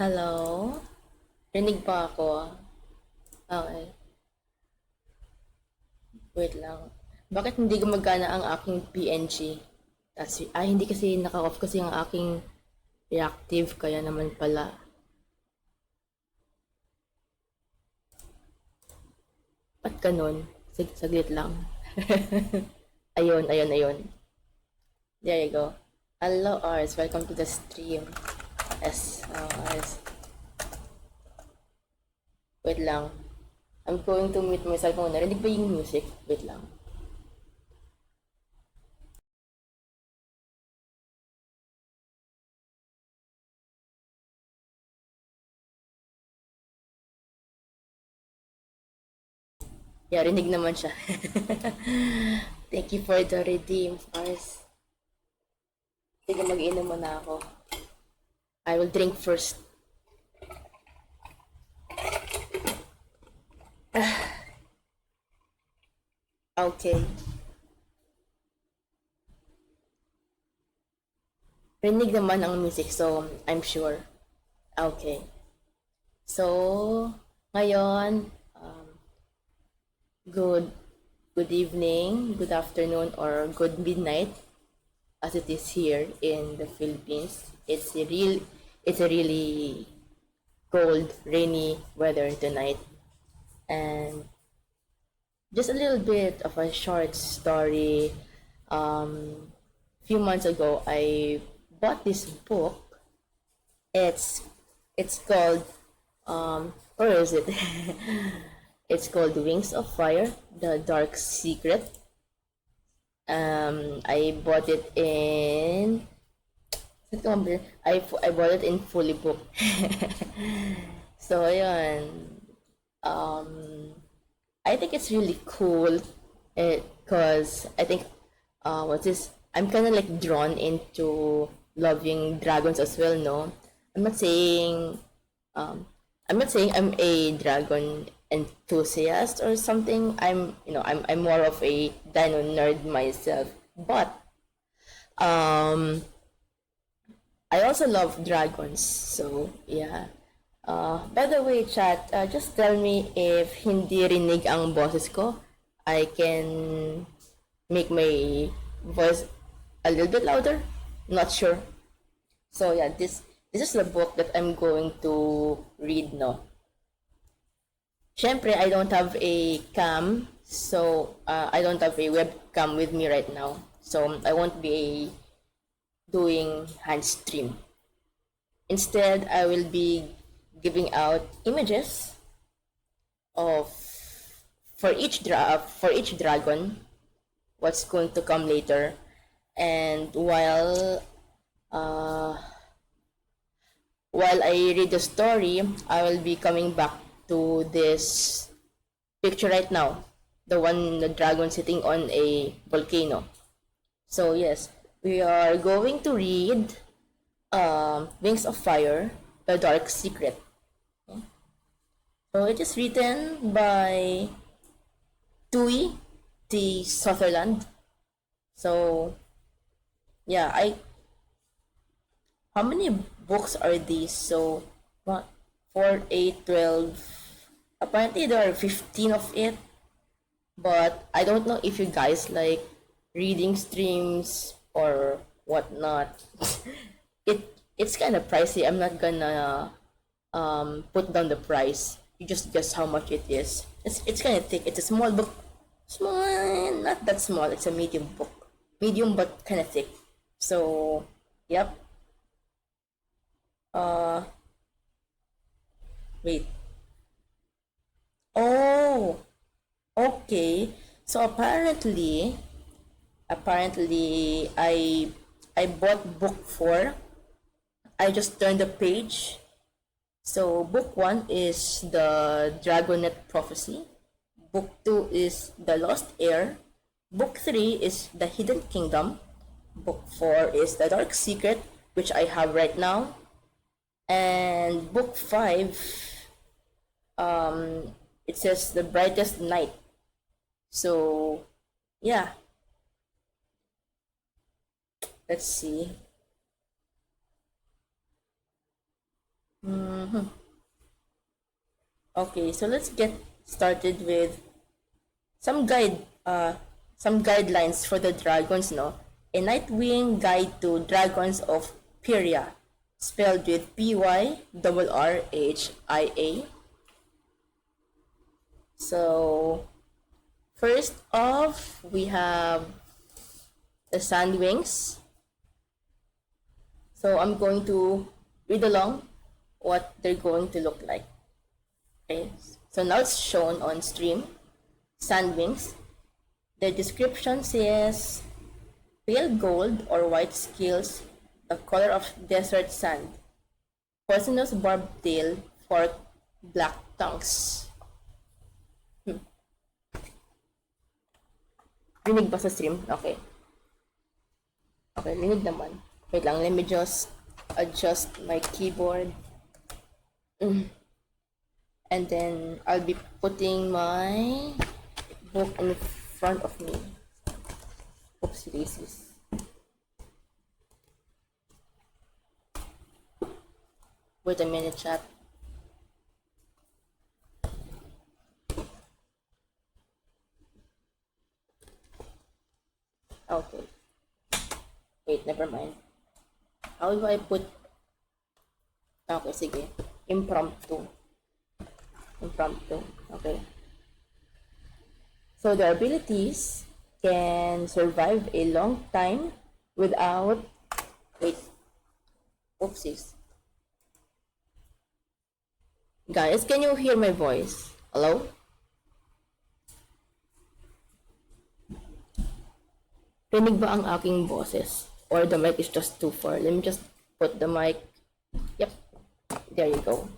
Hello? Rinig pa ako? Okay. Wait lang. Bakit hindi gumagana ang aking PNG? Hindi kasi naka-off kasi ang aking reactive, kaya naman pala. Ba't ganun? Saglit lang. ayun. There you go. Hello, Ars. Welcome to the stream. Yes, Ars. Wait lang. I'm going to mute myself muna. Rinig ba yung music? Wait lang. Yeah, rinig naman siya. Thank you for the redeem, Ars. Sige, mag-inom muna ako. I will drink first. Okay. Rinig naman ang music, so I'm sure. Okay. So, ngayon, good evening, good afternoon, or good midnight, as it is here in the Philippines. It's a really cold, rainy weather tonight, and just a little bit of a short story. Few months ago, I bought this book. It's called where is it? It's called Wings of Fire: The Dark Secret. I bought it in. I bought it in fully book. So ayun. I think it's really cool because I think what's this? I'm kind of like drawn into loving dragons as well. No, I'm not saying I'm not saying I'm a dragon enthusiast or something. I'm more of a dino nerd myself, but um, I also love dragons. So yeah. By the way, chat, just tell me if hindi rinig ang boses ko. I can make my voice a little bit louder. Not sure. So yeah, this is the book that I'm going to read, no. Syempre, I don't have a cam, so I don't have a webcam with me right now. So I won't be doing hand stream. Instead, I will be giving out images of for each dragon, what's going to come later, and while I read the story, I will be coming back to this picture right now, the dragon sitting on a volcano. So yes, we are going to read Wings of Fire: The Dark Secret. So it is written by Tui T. Sutherland. So yeah, how many books are these? So 1, 4, 8, 12. Apparently there are 15 of it. But I don't know if you guys like reading streams or whatnot. It's kind of pricey. I'm not gonna put down the price. You just guess how much it is. It's kind of thick. It's a small book. Small, not that small. It's a medium book. Medium but kind of thick. So, yep. Wait. Oh, okay. So apparently I bought book 4. I just turned the page. So book 1 is the Dragonet Prophecy. Book 2 is The Lost Heir. Book 3 is The Hidden Kingdom. Book 4 is The Dark Secret, which I have right now. And book 5, it says The Brightest Night. So yeah, let's see. Okay, so let's get started with some some guidelines for the dragons, no? A Nightwing Guide to Dragons of Pyria, spelled with Pyrrhia. So first off, we have the Sandwings. So I'm going to read along what they're going to look like. Okay, so now it's shown on stream. Sandwings. The description says pale gold or white scales, the color of desert sand. Poisonous barbed tail, forked black tongues. Rinig ba sa stream? Okay. Okay, rinig naman. Wait lang, let me just adjust my keyboard. And then I'll be putting my book in front of me. Oopsie daisies. Wait a minute, chat. Okay. Wait, never mind. How do I put... Okay, sige. Impromptu. Okay. So the abilities can survive a long time without... Wait. Oopsies. Guys, can you hear my voice? Hello? Rinig ba ang aking boses? Or the mic is just too far? Let me just put the mic. Yep. There you go.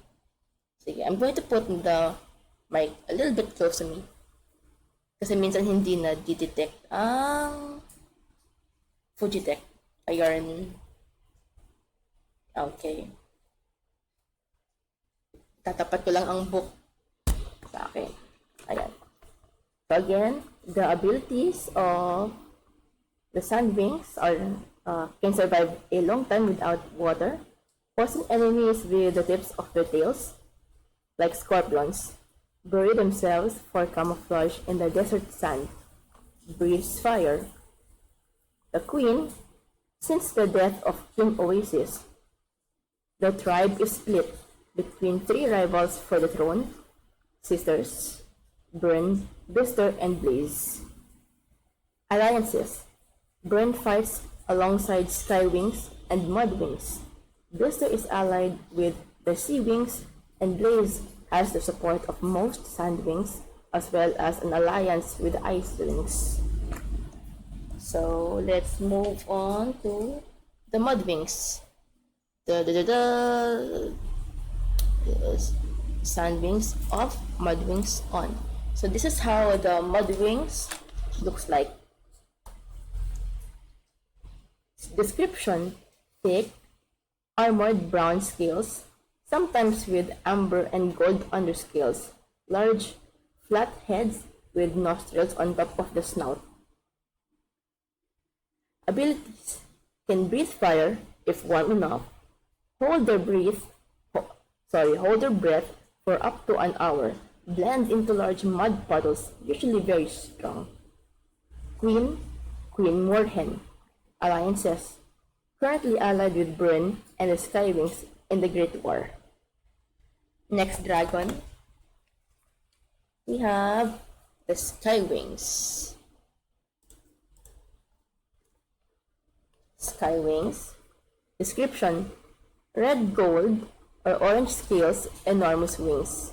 Sige, I'm going to put the mic a little bit close to me. Kasi minsan hindi na detect ang Fujitech. Ayun. Okay. Tatapat ko lang ang book sa akin. Ayan. So again, the abilities of the Sandwings are can survive a long time without water, poison enemies with the tips of their tails, like scorpions, bury themselves for camouflage in the desert sand, breathes fire. The queen, since the death of King Oasis, the tribe is split between three rivals for the throne, sisters, Burn, Blister, and Blaze. Alliances. Burn fights alongside Skywings and Mudwings. Blister is allied with the Sea Wings, and Blaze has the support of most Sandwings, as well as an alliance with the Ice Wings. So let's move on to the Mudwings. Sandwings off, Mudwings on. So this is how the Mudwings looks like. Description: thick, armored brown scales, sometimes with amber and gold underscales, large, flat heads with nostrils on top of the snout. Abilities: can breathe fire if warm enough, hold their breath for up to an hour, blend into large mud puddles, usually very strong. Queen Moorhen. Alliances: currently allied with Bryn and the Skywings in the Great War. Next dragon, we have the Skywings. Skywings. Description: red gold or orange scales, enormous wings.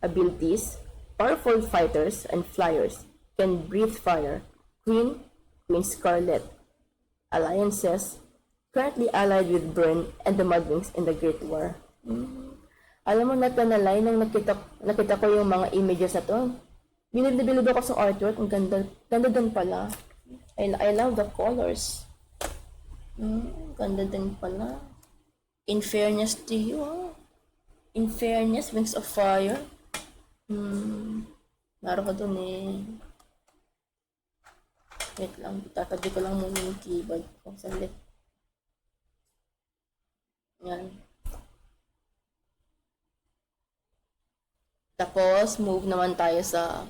Abilities: powerful fighters and flyers, can breathe fire. Queen Scarlet. Alliances: currently allied with Burn and the Mudwings in the Great War. Alam mo, natanalay nung nakita ko yung mga images na to. Bilib na bilib ako sa artwork. Ang ganda din pala. I love the colors. Ganda din pala. In fairness to you, in fairness, Wings of Fire. Laro ko dun eh. Wait lang, tatabi ko lang muna yung keyboard ko. Saglit. Yan. Tapos, move naman tayo sa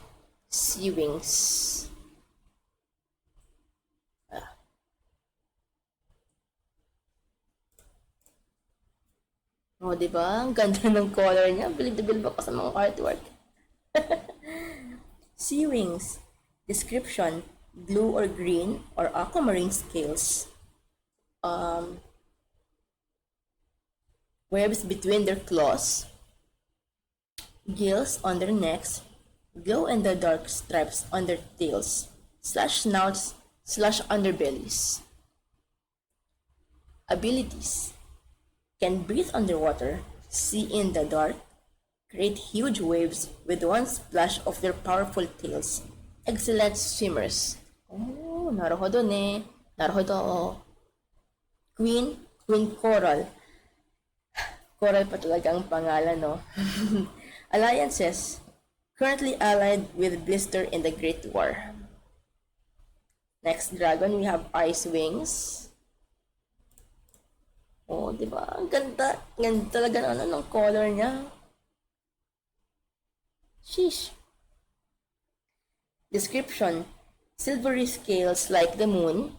sea wings. Oh, di ba? Ang ganda ng color niya. Believe na believe ako sa mga artwork. Sea wings. Description: blue or green or aquamarine scales. Webs between their claws. Gills on their necks. Glow-in-the-dark stripes on their tails. Slash snouts. Slash underbellies. Abilities: can breathe underwater, see in the dark, create huge waves with one splash of their powerful tails. Excellent swimmers. Oh, naruhodo ne. Naruhodo. Queen Coral. Coral pa talaga ang pangalan, no? Alliances. Currently allied with Blister in the Great War. Next dragon, we have Ice Wings. Oh, di ba? Ang ganda. Ganda talaga ng color niya. Sheesh. Description: silvery scales like the moon,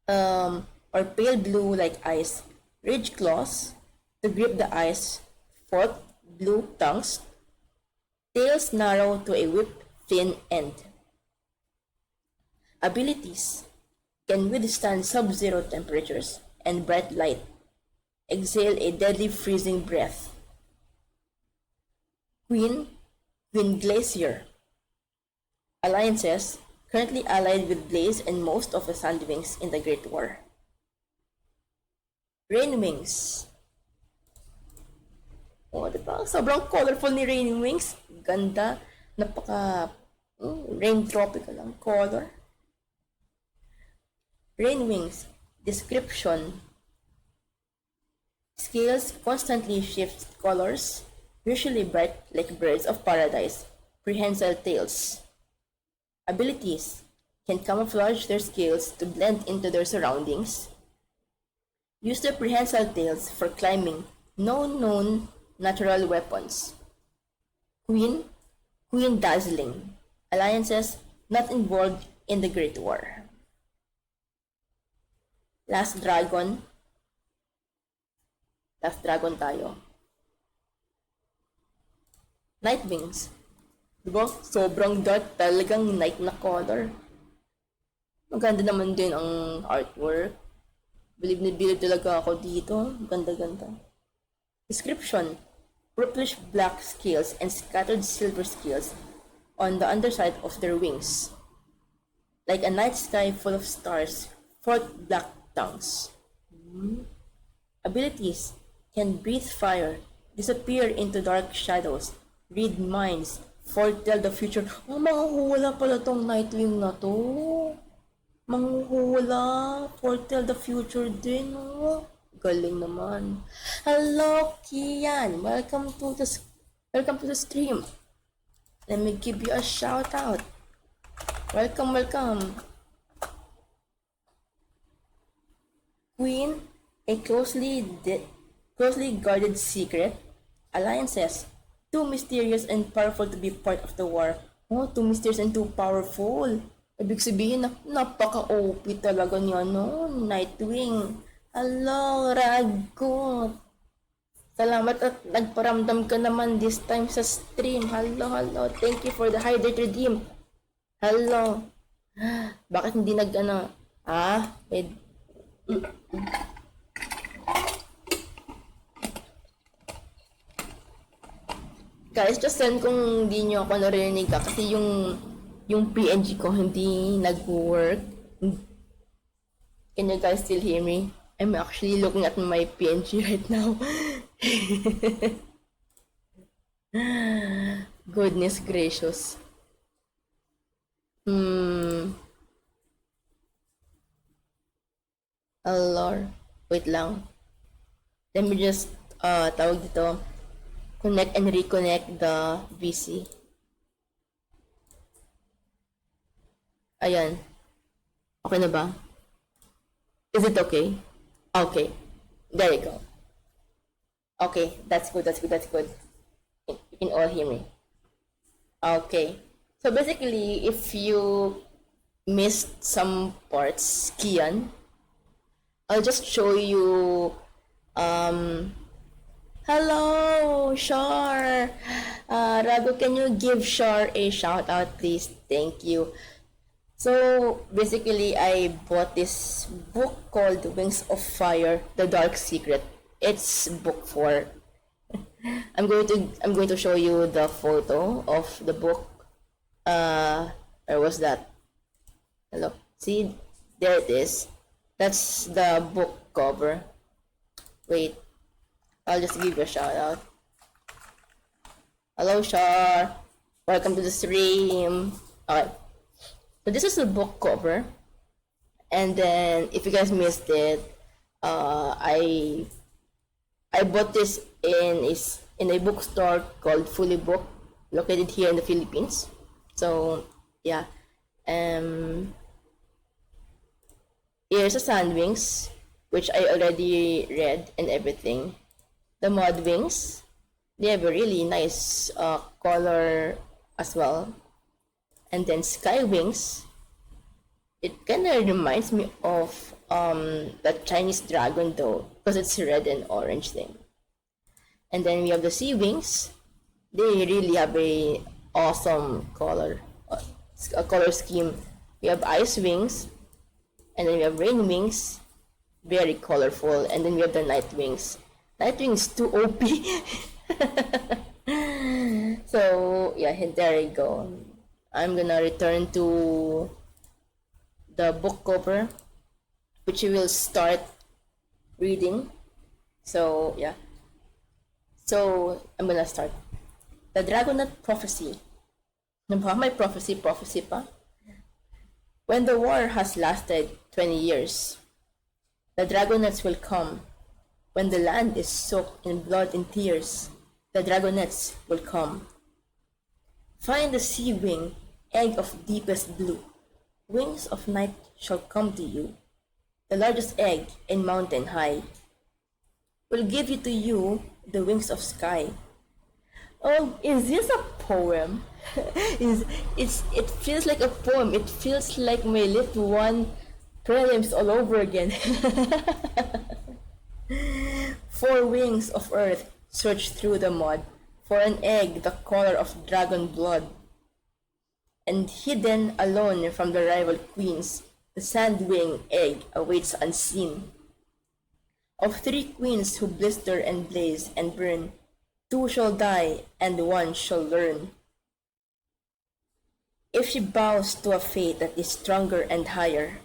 or pale blue like ice. Ridge claws to grip the ice. Forked blue tongues. Tails narrow to a whip thin end. Abilities: can withstand sub-zero temperatures and bright light. Exhale a deadly freezing breath. Queen Glacier. Alliances: currently allied with Blaze and most of the Sandwings in the Great War. Rain Wings. Oh, diba? Sobrang colorful ni Rain Wings. Ganda. Napaka rain tropical ang color. Rain Wings. Description: scales constantly shift colors, usually bright like birds of paradise. Prehensile tails. Abilities: can camouflage their scales to blend into their surroundings. Use their prehensile tails for climbing no known natural weapons. Queen Dazzling. Alliances not involved in the Great War. Last dragon tayo. Night Wings. Diba? Sobrang dark, talagang night na color. Maganda naman din ang artwork. Believe na believe talaga ako dito. Ganda-ganda. Description: purplish black scales and scattered silver scales on the underside of their wings. Like a night sky full of stars, forked black tongues. Abilities: can breathe fire, disappear into dark shadows, read minds, foretell the future. Oh, manghuhula pala tong Nightwing na to. Manghuhula, foretell the future din, oh. Galing naman. Hello, Kian. Welcome to the stream. Let me give you a shout out. Welcome. Queen, a closely guarded secret. Alliances: too mysterious and powerful to be part of the war. Oh, too mysterious and too powerful. Ibig sabihin, napaka-OP talaga niya, no? Nightwing. Hello, Ragot. Salamat at nagparamdam ka naman this time sa stream. Hello. Thank you for the hydrate redeem. Hello. Bakit hindi Guys, just send kung hindi nyo ako narinig kasi yung PNG ko hindi nag-work. Can you guys still hear me? I'm actually looking at my PNG right now. Goodness gracious. Lord. Wait lang. Let me just, tawag dito, connect and reconnect the VC. Ayan. Okay na ba? Is it okay? Okay. There you go. Okay, that's good. can all hear me? Okay. So basically, if you missed some parts, Kian, I'll just show you. Hello, Shar. Rago, can you give Shar a shout out, please? Thank you. So basically, I bought this book called Wings of Fire: The Dark Secret. It's book 4. I'm going to show you the photo of the book. Where was that? Hello. See, there it is. That's the book cover. Wait, I'll just give you a shout out. Hello, Shar. Welcome to the stream. Okay. So this is the book cover. And then, if you guys missed it, I bought this in a bookstore called Fully Book, located here in the Philippines. So yeah, here's the Sand Wings, which I already read and everything. The Mud Wings, they have a really nice color as well. And then Sky Wings, it kind of reminds me of the Chinese dragon though, because it's red and orange thing. And then we have the Sea Wings. They really have a awesome color scheme. We have Ice Wings, and then we have Rain Wings, very colorful. And then we have the Night Wings. Night Wings too OP. So yeah, there you go. I'm gonna return to the book cover, which you will start reading. So yeah, so I'm gonna start. The Dragonet Prophecy. May prophecy pa? When the war has lasted 20 years, the Dragonets will come. When the land is soaked in blood and tears, the Dragonets will come. Find the sea wing, egg of deepest blue. Wings of night shall come to you. The largest egg and mountain high will give you to you the wings of sky. Oh, is this a poem? It feels like a poem. It feels like my Lit 1 prelims all over again. 4 wings of earth search through the mud for an egg the color of dragon blood. And hidden alone from the rival queens, the sand-wing egg awaits unseen. Of 3 queens who blister and blaze and burn, 2 shall die and 1 shall learn. If she bows to a fate that is stronger and higher,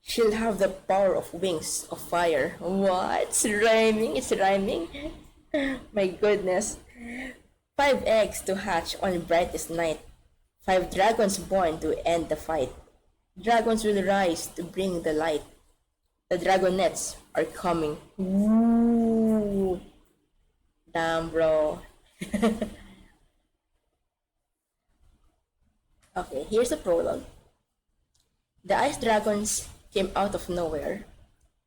she'll have the power of wings of fire. What? It's rhyming. My goodness. 5 eggs to hatch on brightest night. 5 dragons born to end the fight. Dragons will rise to bring the light. The dragonets are coming. Ooh. Damn, bro. Okay, here's the prologue. The ice dragons came out of nowhere.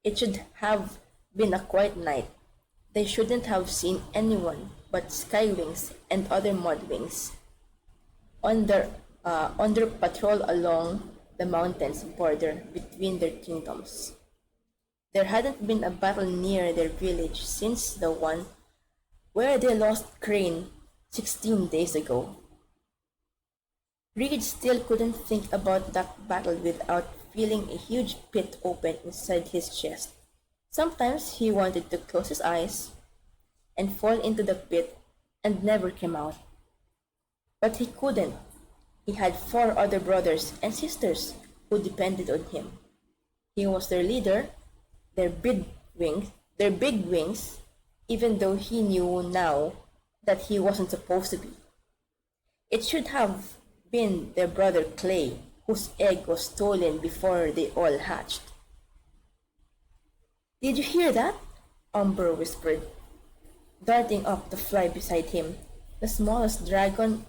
It should have been a quiet night. They shouldn't have seen anyone but skywings and other mudwings on their patrol along the mountains border between their kingdoms. There hadn't been a battle near their village since the one where they lost Crane 16 days ago. Reed still couldn't think about that battle without feeling a huge pit open inside his chest. Sometimes he wanted to close his eyes and fall into the pit and never come out. But he couldn't. He had 4 other brothers and sisters who depended on him. He was their leader, their big wings, even though he knew now that he wasn't supposed to be. It should have been their brother Clay, whose egg was stolen before they all hatched. "Did you hear that?" Umber whispered, darting up to fly beside him, the smallest dragon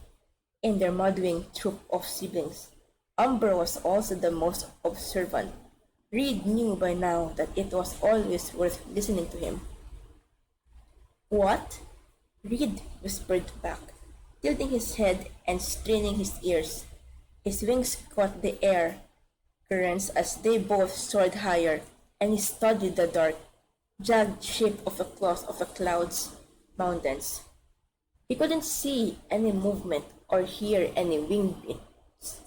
in their mudwing troop of siblings. Umber was also the most observant. Reed knew by now that it was always worth listening to him. "What?" Reed whispered back. tilting his head and straining his ears. His wings caught the air currents as they both soared higher, and he studied the dark, jagged shape of the claws of the clouds' mountains. He couldn't see any movement or hear any wing beats.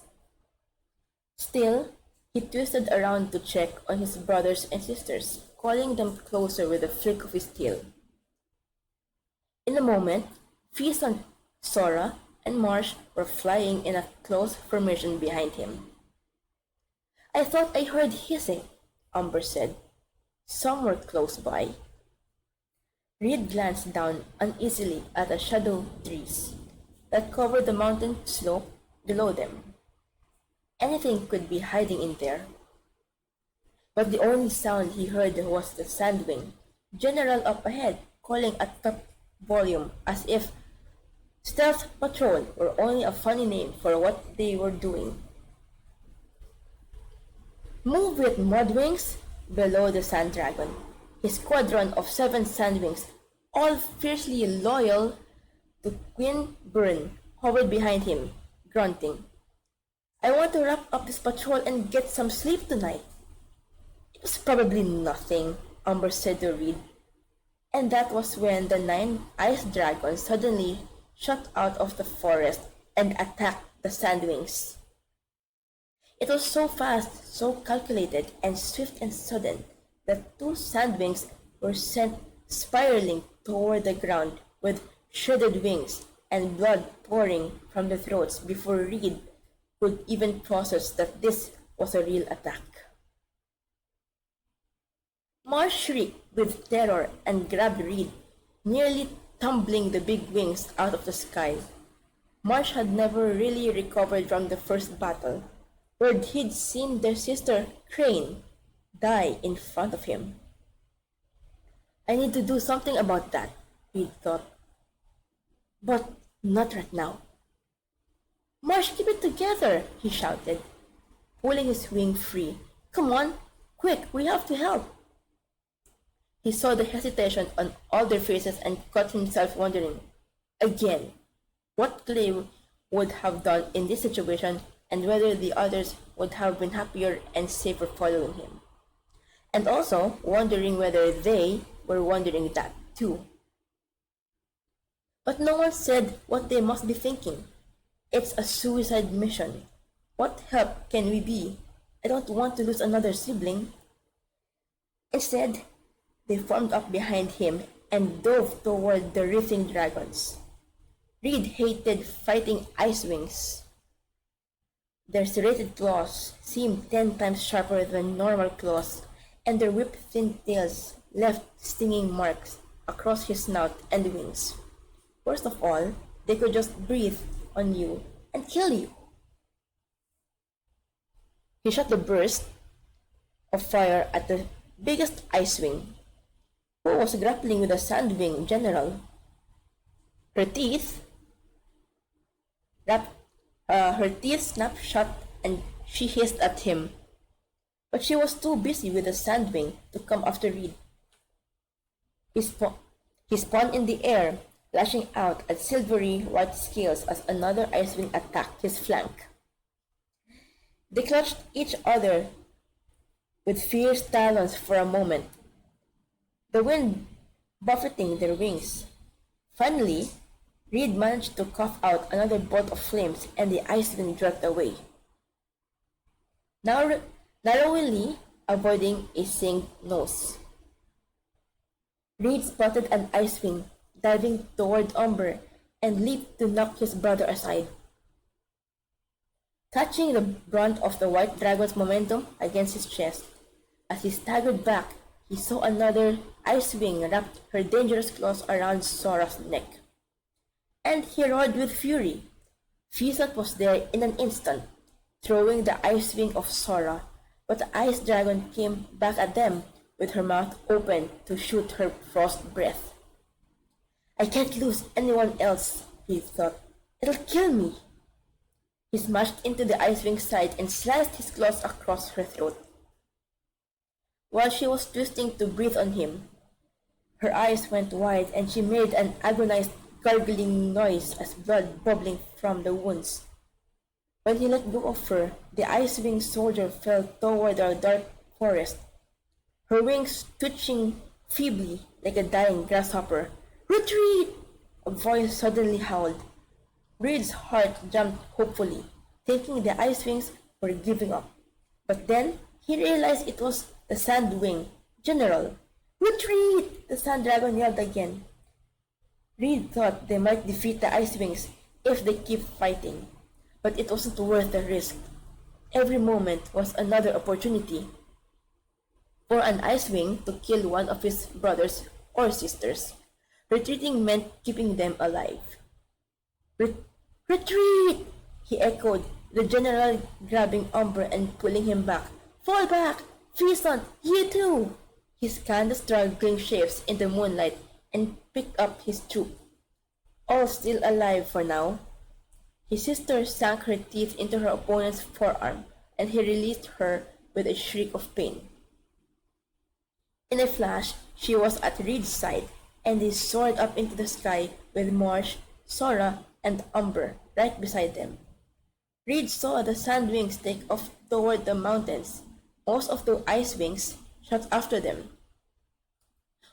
Still, he twisted around to check on his brothers and sisters, calling them closer with a flick of his tail. In a moment, Fison, Sora, and Marsh were flying in a close formation behind him. "I thought I heard hissing," Umber said. "Somewhere close by." Reed glanced down uneasily at the shadow trees that covered the mountain slope below them. Anything could be hiding in there. But the only sound he heard was the Sandwing general up ahead calling at top volume as if Stealth Patrol were only a funny name for what they were doing. "Move it, Mudwings!" bellowed the Sand Dragon. His squadron of 7 Sandwings, all fiercely loyal to Queen Byrne, hovered behind him, grunting. "I want to wrap up this patrol and get some sleep tonight." "It was probably nothing," Umber said to Reed. And that was when the 9 ice dragons suddenly shot out of the forest and attacked the Sandwings. It was so fast, so calculated, and swift and sudden that 2 Sandwings were sent spiraling toward the ground with shredded wings and blood pouring from their throats before Reed could even process that this was a real attack. Marsh shrieked with terror and grabbed Reed, nearly tumbling the big wings out of the sky. Marsh had never really recovered from the first battle, where he'd seen their sister, Crane, die in front of him. "I need to do something about that," Reed thought. "But not right now." "Marsh, keep it together!" he shouted, pulling his wing free. "Come on, quick, we have to help." He saw the hesitation on all their faces and caught himself wondering, again, what Clay would have done in this situation and whether the others would have been happier and safer following him. And also wondering whether they were wondering that too. But no one said what they must be thinking. It's a suicide mission. What help can we be? I don't want to lose another sibling. Instead, they formed up behind him and dove toward the writhing dragons. Reed hated fighting ice wings. Their serrated claws seemed 10 times sharper than normal claws, and their whip-thin tails left stinging marks across his snout and wings. Worst of all, they could just breathe on you and kill you. He shot the burst of fire at the biggest ice wing, who was grappling with a Sandwing general. Her teeth snapped shut and she hissed at him, but she was too busy with the Sandwing to come after Reed. He spun in the air, lashing out at silvery white scales as another Icewing attacked his flank. They clutched each other with fierce talons for a moment, the wind buffeting their wings. Finally, Reed managed to cough out another bolt of flames and the Icewing jerked away, narrowly avoiding a singed nose. Reed spotted an Icewing diving toward Umber and leaped to knock his brother aside. Catching the brunt of the white dragon's momentum against his chest, as he staggered back, he saw another Icewing wrap her dangerous claws around Sora's neck. And he roared with fury. Fizat was there in an instant, throwing the Icewing of Sora, but the ice dragon came back at them with her mouth open to shoot her frost breath. "I can't lose anyone else," he thought. "It'll kill me." He smashed into the Icewing's side and sliced his claws across her throat. While she was twisting to breathe on him, her eyes went wide and she made an agonized gargling noise as blood bubbling from the wounds. When he let go of her, the ice-winged soldier fell toward the dark forest, her wings twitching feebly like a dying grasshopper. "Retreat!" a voice suddenly howled. Reed's heart jumped hopefully, thinking the ice wings were giving up. But then he realized it was the Sand Wing General. "Retreat!" the Sand Dragon yelled again. Reed thought they might defeat the Ice Wings if they kept fighting, but it wasn't worth the risk. Every moment was another opportunity for an Ice Wing to kill one of his brothers or sisters. Retreating meant keeping them alive. "Retreat!" he echoed, the general grabbing Umber and pulling him back. "Fall back! Pheasant, you too!" He scanned the struggling shapes in the moonlight and picked up his troop. All still alive for now. His sister sank her teeth into her opponent's forearm, and he released her with a shriek of pain. In a flash, she was at Reed's side, and they soared up into the sky with Marsh, Sora, and Umber right beside them. Reed saw the Sand Wings take off toward the mountains. Most of the Ice Wings shot after them.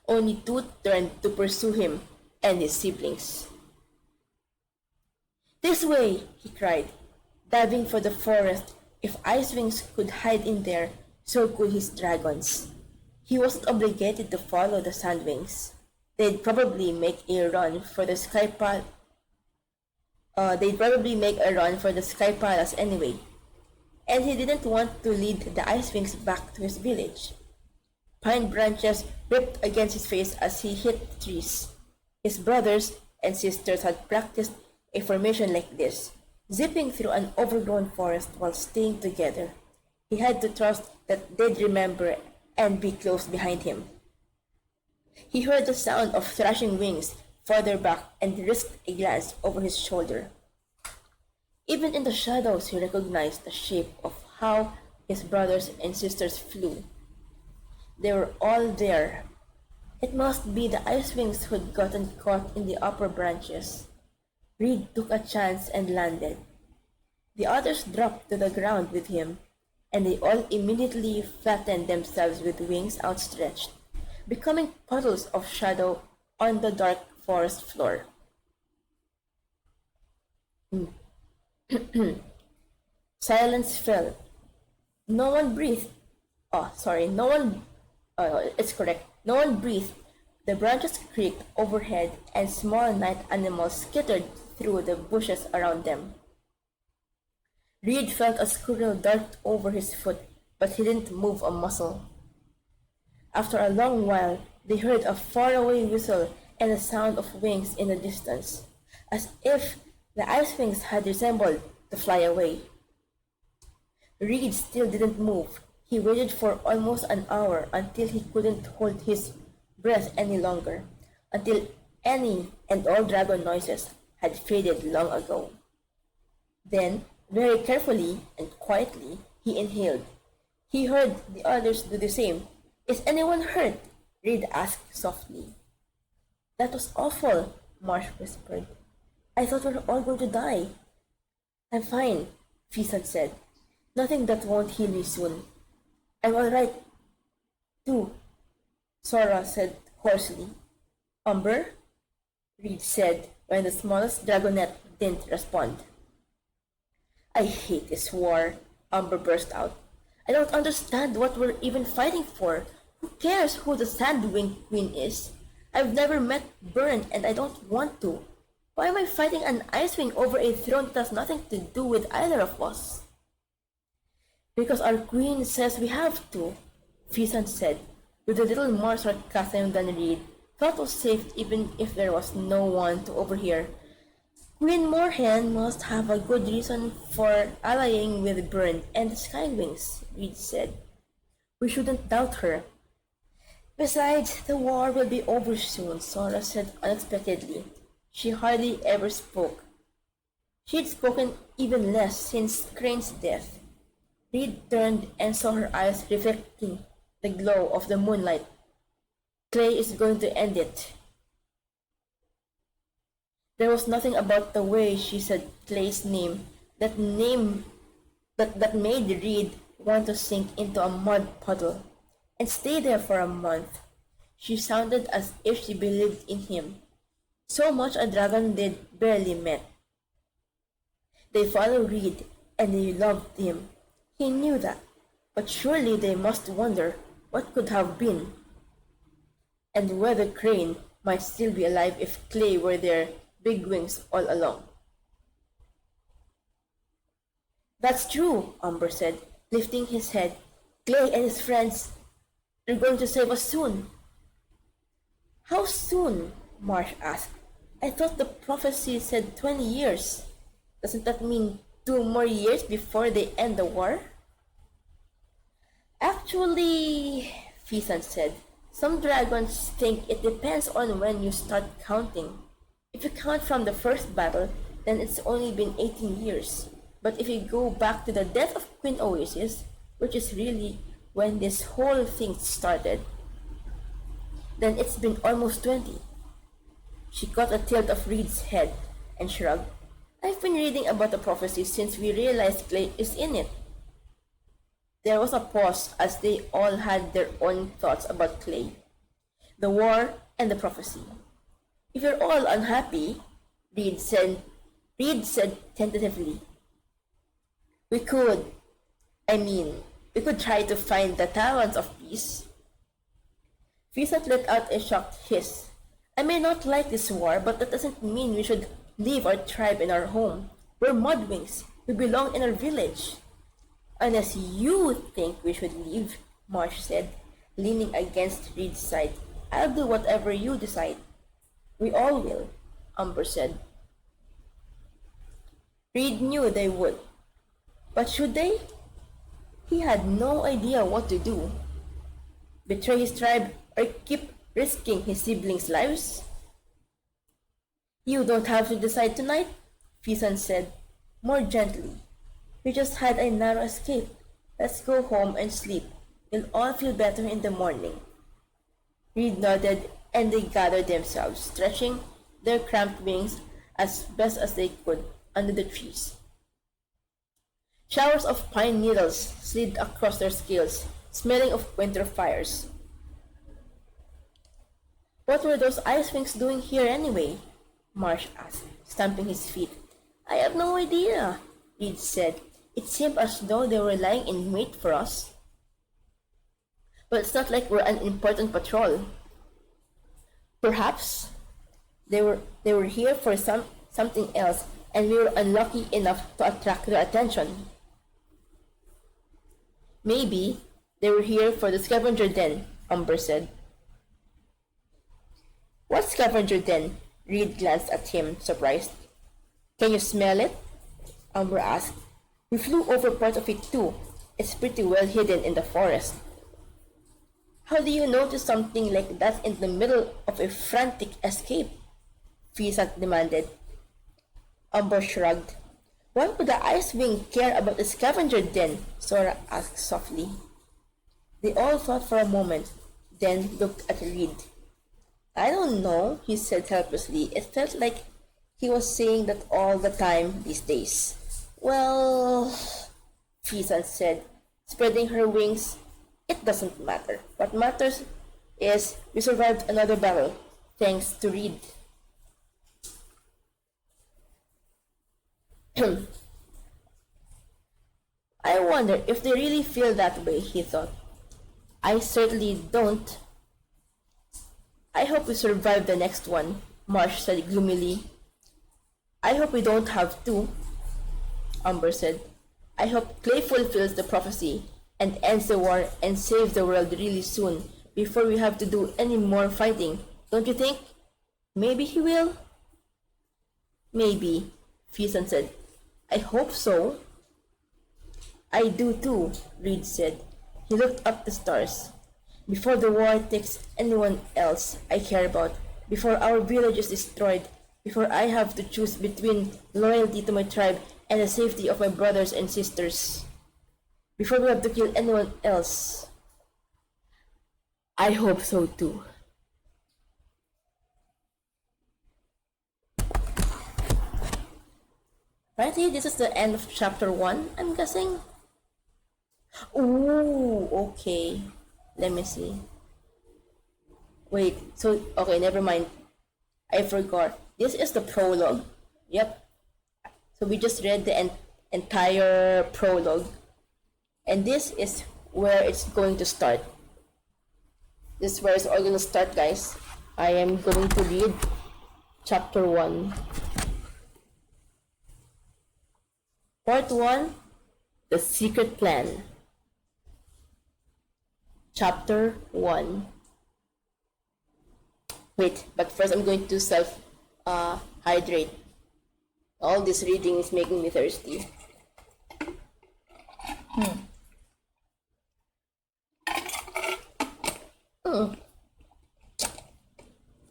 Only two turned to pursue him and his siblings. "This way!" he cried, diving for the forest. If Ice Wings could hide in there, so could his dragons. He wasn't obligated to follow the Sand Wings. They'd probably make a run for the Sky Palace anyway, and he didn't want to lead the Ice Wings back to his village. Pine branches ripped against his face as he hit trees. His brothers and sisters had practiced a formation like this, zipping through an overgrown forest while staying together. He had to trust that they'd remember and be close behind him. He heard the sound of thrashing wings farther back and risked a glance over his shoulder. Even in the shadows, he recognized the shape of how his brothers and sisters flew. They were all there. It must be the Ice Wings who'd gotten caught in the upper branches. Reed took a chance and landed. The others dropped to the ground with him, and they all immediately flattened themselves with wings outstretched, becoming puddles of shadow on the dark forest floor. Silence fell. No one breathed. It's correct. No one breathed. The branches creaked overhead, and small night animals skittered through the bushes around them. Reed felt a squirrel dart over his foot, but he didn't move a muscle. After a long while, they heard a faraway whistle and a sound of wings in the distance, as if the Ice Wings had resembled to fly away. Reed still didn't move. He waited for almost an hour until he couldn't hold his breath any longer, until any and all dragon noises had faded long ago. Then, very carefully and quietly, he inhaled. He heard the others do the same. "Is anyone hurt?" Reed asked softly. "That was awful," Marsh whispered. "I thought we were all going to die." "I'm fine," Pheasant said. "Nothing that won't heal me soon." "I'm all right, too," Sora said hoarsely. "Umber?" Reed said when the smallest dragonette didn't respond. "I hate this war," Umber burst out. "I don't understand what we're even fighting for. Who cares who the Sandwing Queen is? I've never met Burn and I don't want to. Why am I fighting an Icewing over a throne that has nothing to do with either of us?" "Because our queen says we have to," Pheasant said, with a little more sarcasm than Reed felt was safe even if there was no one to overhear. "Queen Moorhen must have a good reason for allying with Burn and the Skywings," Reed said. "We shouldn't doubt her." "Besides, the war will be over soon," Sora said unexpectedly. She hardly ever spoke. She'd spoken even less since Crane's death. Reed turned and saw her eyes reflecting the glow of the moonlight. "Clay is going to end it." There was nothing about the way she said Clay's name that made Reed want to sink into a mud puddle and stay there for a month. She sounded as if she believed in him. So much a dragon did barely met. They followed Reed and they loved him. He knew that. But surely they must wonder what could have been, and whether Crane might still be alive if Clay were their big wings all along. That's true, Umber said, lifting his head. Clay and his friends, they're going to save us soon. How soon? Marsh asked. I thought the prophecy said 20 years. Doesn't that mean 2 more years before they end the war? Actually, Fisan said, some dragons think it depends on when you start counting. If you count from the first battle, then it's only been 18 years. But if you go back to the death of Queen Oasis, which is really when this whole thing started, then it's been almost 20. She caught a tilt of Reed's head and shrugged. I've been reading about the prophecy since we realized Clay is in it. There was a pause as they all had their own thoughts about Clay, the war, and the prophecy. If you're all unhappy, Reed said tentatively, we could try to find the talents of peace. Fisat let out a shocked hiss. I may not like this war, but that doesn't mean we should leave our tribe and our home. We're Mudwings. We belong in our village. Unless you think we should leave, Marsh said, leaning against Reed's side. I'll do whatever you decide. We all will, Umber said. Reed knew they would. But should they? He had no idea what to do. Betray his tribe or keep risking his siblings' lives? You don't have to decide tonight, Fisan said, more gently. We just had a narrow escape. Let's go home and sleep. You'll all feel better in the morning. Reed nodded and they gathered themselves, stretching their cramped wings as best as they could under the trees. Showers of pine needles slid across their scales, smelling of winter fires. What were those ice wings doing here anyway? Marsh asked, stamping his feet. I have no idea, Reed said. It seemed as though they were lying in wait for us. But it's not like we're an important patrol. Perhaps they were here for something else, and we were unlucky enough to attract their attention. Maybe they were here for the scavenger den, Umber said. What scavenger den? Reed glanced at him, surprised. Can you smell it? Umber asked. We flew over part of it too. It's pretty well hidden in the forest. How do you notice something like that in the middle of a frantic escape? Pheasant demanded. Umber shrugged. Why would the Ice Wing care about the scavenger den? Sora asked softly. They all thought for a moment, then looked at Reed. I don't know, he said helplessly. It felt like he was saying that all the time these days. Well, Pheasant said, spreading her wings. It doesn't matter. What matters is we survived another battle, thanks to Reed. I wonder if they really feel that way, he thought. I certainly don't. I hope we survive the next one, Marsh said gloomily. I hope we don't have to, Umber said. I hope Clay fulfills the prophecy and ends the war and saves the world really soon before we have to do any more fighting. Don't you think? Maybe he will? Maybe, Pheasant said. I hope so. I do too, Reed said. He looked up the stars. Before the war takes anyone else I care about, before our village is destroyed, before I have to choose between loyalty to my tribe and the safety of my brothers and sisters, before we have to kill anyone else. I hope so too. Apparently, this is the end of chapter 1, I'm guessing. Ooh, okay. Let me see. Wait, so, okay, never mind. I forgot. This is the prologue. Yep. So we just read the entire prologue. And this is where it's going to start. This is where it's all going to start, guys. I am going to read chapter 1. Part 1, The Secret Plan. Chapter 1. Wait, but first I'm going to hydrate. All this reading is making me thirsty.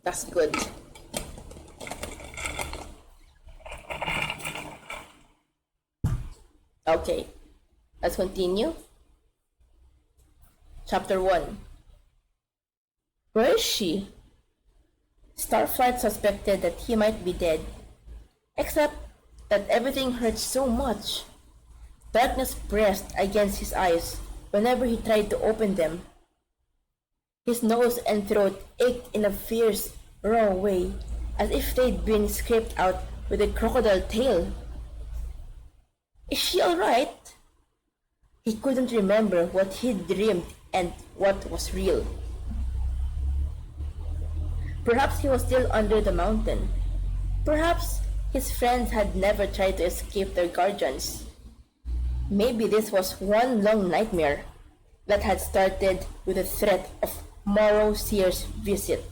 That's good. Okay, let's continue. Chapter 1. Where is she? Starflight suspected that he might be dead, except that everything hurt so much. Darkness pressed against his eyes whenever he tried to open them. His nose and throat ached in a fierce, raw way, as if they'd been scraped out with a crocodile tail. Is she alright? He couldn't remember what he'd dreamed and what was real. Perhaps he was still under the mountain. Perhaps his friends had never tried to escape their guardians. Maybe this was one long nightmare that had started with the threat of Morrow Seer's visit.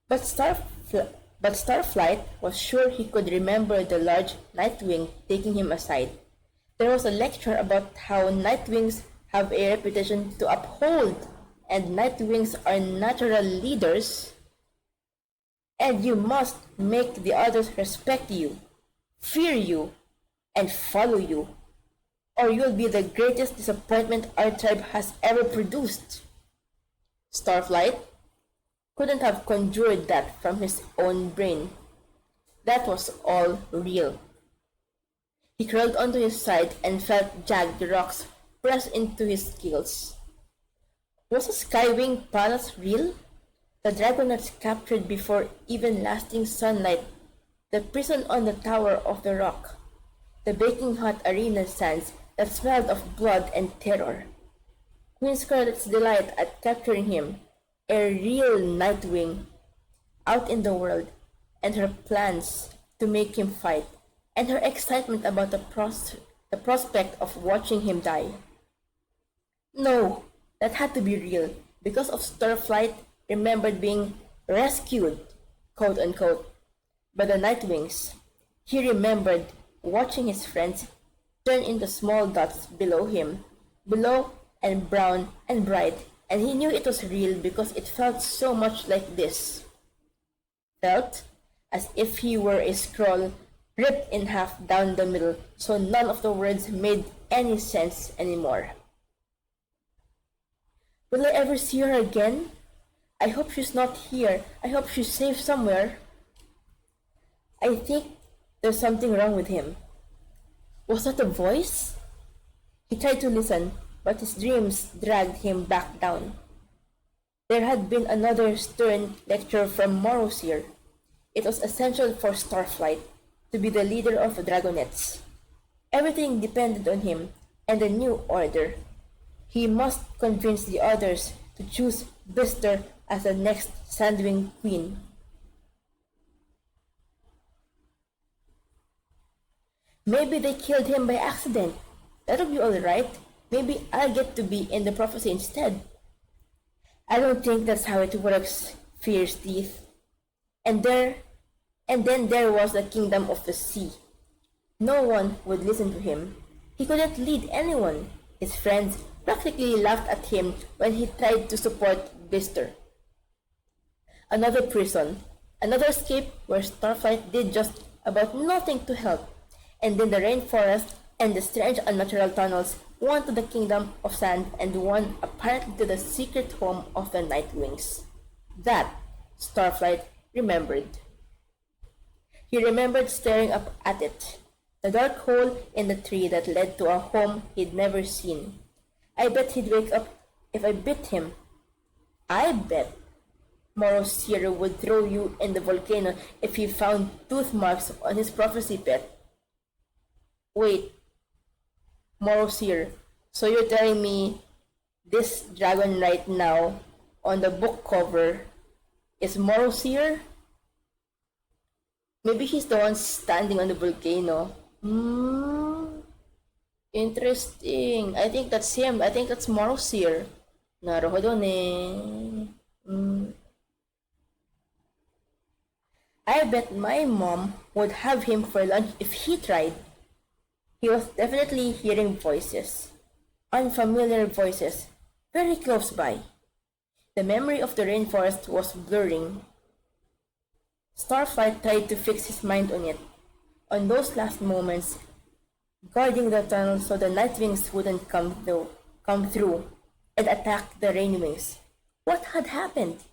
But Starflight was sure he could remember the large Nightwing taking him aside. There was a lecture about how Nightwings have a reputation to uphold, and Nightwings are natural leaders, and you must make the others respect you, fear you, and follow you, or you'll be the greatest disappointment our tribe has ever produced. Starflight couldn't have conjured that from his own brain. That was all real. He crawled onto his side and felt jagged rocks press into his skills. Was a Skywing Palace real? The Dragonets captured before even lasting sunlight, the prison on the Tower of the Rock, the baking hot arena sands that smelled of blood and terror. Queen Scarlet's delight at capturing him, a real Nightwing, out in the world, and her plans to make him fight, and her excitement about the prospect of watching him die. No, that had to be real, because of Starflight remembered being rescued, quote unquote, by the Nightwings. He remembered watching his friends turn into small dots below him, below and brown and bright, and he knew it was real because it felt so much like this. Felt as if he were a scroll ripped in half down the middle, so none of the words made any sense anymore. Will I ever see her again? I hope she's not here. I hope she's safe somewhere. I think there's something wrong with him. Was that a voice? He tried to listen, but his dreams dragged him back down. There had been another stern lecture from Morrowseer. It was essential for Starflight to be the leader of the Dragonets. Everything depended on him and the new order. He must convince the others to choose Bister as the next Sandwing Queen. Maybe they killed him by accident. That'll be alright. Maybe I'll get to be in the prophecy instead. I don't think that's how it works, Fierce Teeth. And then there was the Kingdom of the Sea. No one would listen to him. He couldn't lead anyone. His friends practically laughed at him when he tried to support Bister. Another prison, another escape where Starflight did just about nothing to help, and then the rainforest and the strange unnatural tunnels, one to the Kingdom of Sand and one apparently to the secret home of the Nightwings. That Starflight remembered. He remembered staring up at it, The dark hole in the tree that led to a home he'd never seen. I bet he'd wake up if I bit him. I bet Morosir would throw you in the volcano if he found tooth marks on his prophecy pet. Wait, Morosir, so you're telling me this dragon right now on the book cover is Morosir? Maybe he's the one standing on the volcano. Interesting. I think that's him. I think that's Morosir. Naruhodo ne. I bet my mom would have him for lunch if he tried. He was definitely hearing voices. Unfamiliar voices. Very close by. The memory of the rainforest was blurring. Starflight tried to fix his mind on it. On those last moments, guarding the tunnel so the Nightwings wouldn't come through and attack the Rainwings. What had happened?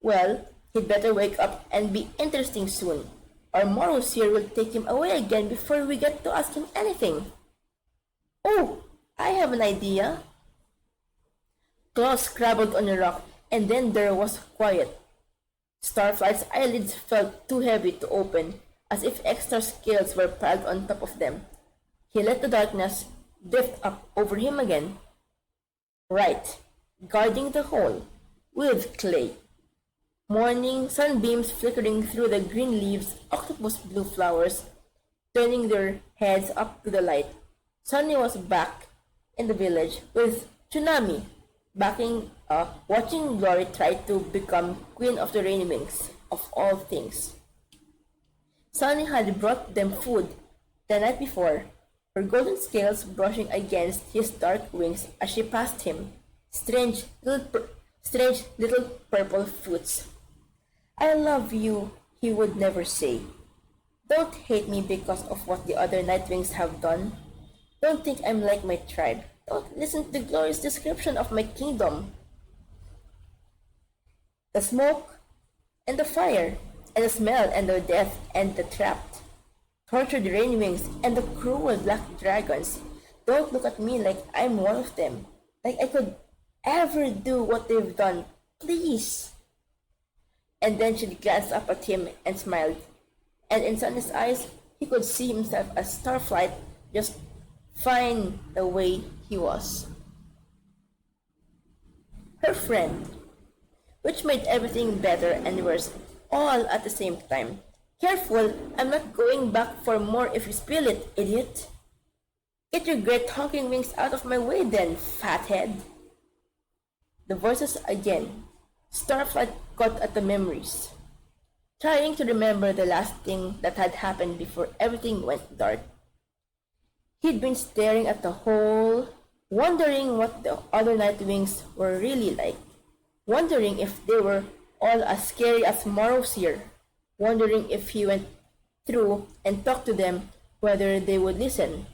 Well, he'd better wake up and be interesting soon, or Morosir will take him away again before we get to ask him anything. Oh, I have an idea. Claws scrabbled on a rock, and then there was quiet. Starflight's eyelids felt too heavy to open, as if extra scales were piled on top of them. He let the darkness drift up over him again. Right, guarding the hole, with clay. Morning sunbeams flickering through the green leaves, octopus blue flowers, turning their heads up to the light. Sunny was back in the village with Tsunami, watching Glory try to become Queen of the Rainwings, of all things. Sunny had brought them food the night before, her golden scales brushing against his dark wings as she passed him, strange little purple fruits. I love you, he would never say. Don't hate me because of what the other Nightwings have done. Don't think I'm like my tribe. Don't listen to the glorious description of my kingdom. The smoke and the fire and the smell and the death and the trapped, tortured Rainwings and the cruel black dragons. Don't look at me like I'm one of them, like I could ever do what they've done. Please. And then she glanced up at him and smiled, and in Sunny's eyes he could see himself as Starflight, just fine the way he was. Her friend, which made everything better and worse all at the same time. Careful, I'm not going back for more if you spill it, idiot. Get your great honking wings out of my way then, fathead. The voices again. Starflight caught at the memories, trying to remember the last thing that had happened before everything went dark. He'd been staring at the hole, wondering what the other Nightwings were really like, wondering if they were all as scary as Morosir, wondering if he went through and talked to them, whether they would listen.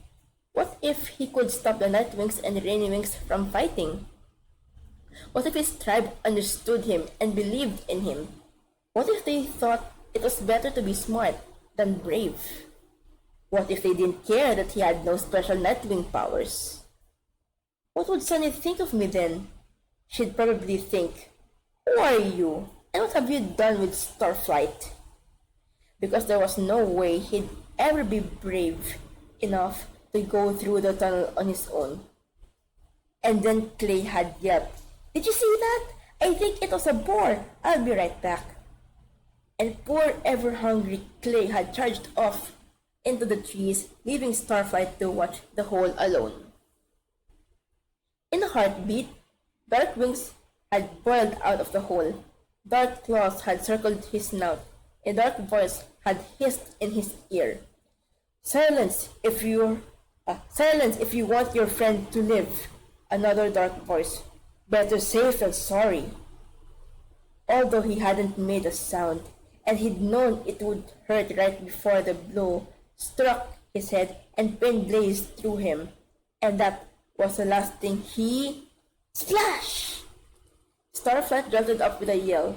What if he could stop the Nightwings and Rainwings from fighting? What if his tribe understood him and believed in him? What if they thought it was better to be smart than brave? What if they didn't care that he had no special Nightwing powers? What would Sunny think of me then? She'd probably think, who are you? And what have you done with Starflight? Because there was no way he'd ever be brave enough to go through the tunnel on his own. And then Clay had yelped, "Did you see that? I think it was a boar. I'll be right back." And poor ever-hungry Clay had charged off into the trees, leaving Starflight to watch the hole alone. In a heartbeat, dark wings had boiled out of the hole. Dark claws had circled his snout. A dark voice had hissed in his ear. Silence if you want your friend to live." Another dark voice. "Better safe than sorry." Although he hadn't made a sound, and he'd known it would hurt right before the blow struck his head and pain blazed through him, and that was the last thing he... Splash! Starflight jolted up with a yell.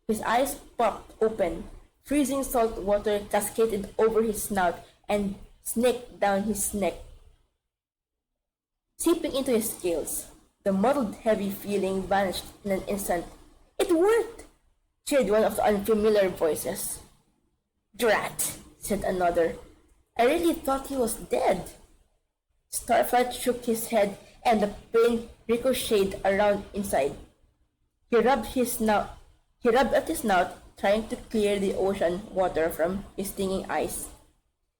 His eyes popped open. Freezing salt water cascaded over his snout and snaked down his neck, seeping into his scales. The muddled, heavy feeling vanished in an instant. "It worked!" cheered one of the unfamiliar voices. "Drat!" said another. "I really thought he was dead." Starflight shook his head, and the pain ricocheted around inside. He rubbed at his snout, trying to clear the ocean water from his stinging eyes.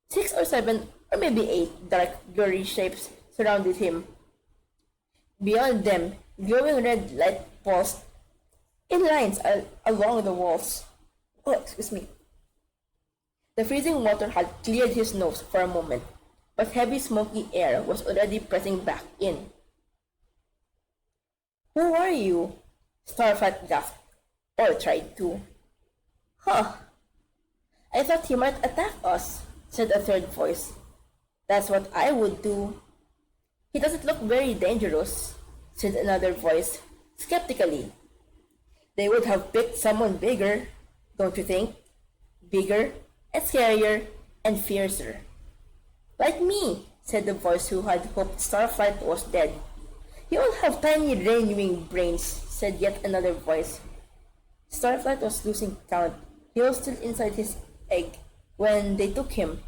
6 or 7, or maybe 8 dark, blurry shapes surrounded him. Beyond them, glowing red light pulsed in lines along the walls. Excuse me. The freezing water had cleared his nose for a moment, but heavy smoky air was already pressing back in. "Who are you?" Starflight gasped, or tried to. "Huh. I thought he might attack us," said a third voice. "That's what I would do." "He doesn't look very dangerous," said another voice, skeptically. "They would have picked someone bigger, don't you think? Bigger, and scarier, and fiercer." "Like me," said the voice who had hoped Starflight was dead. "You all have tiny rain-wing brains," said yet another voice. Starflight was losing count. He was still inside his egg when they took him.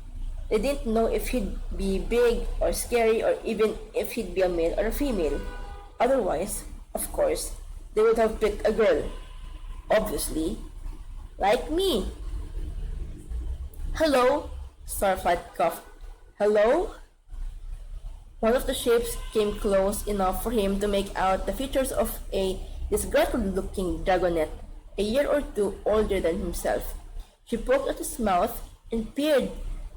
They didn't know if he'd be big or scary or even if he'd be a male or a female. Otherwise, of course, they would have picked a girl. Obviously. Like me. "Hello?" Starflight coughed. "Hello?" One of the shapes came close enough for him to make out the features of a disgruntled-looking dragonette, a year or two older than himself. She poked at his mouth and peered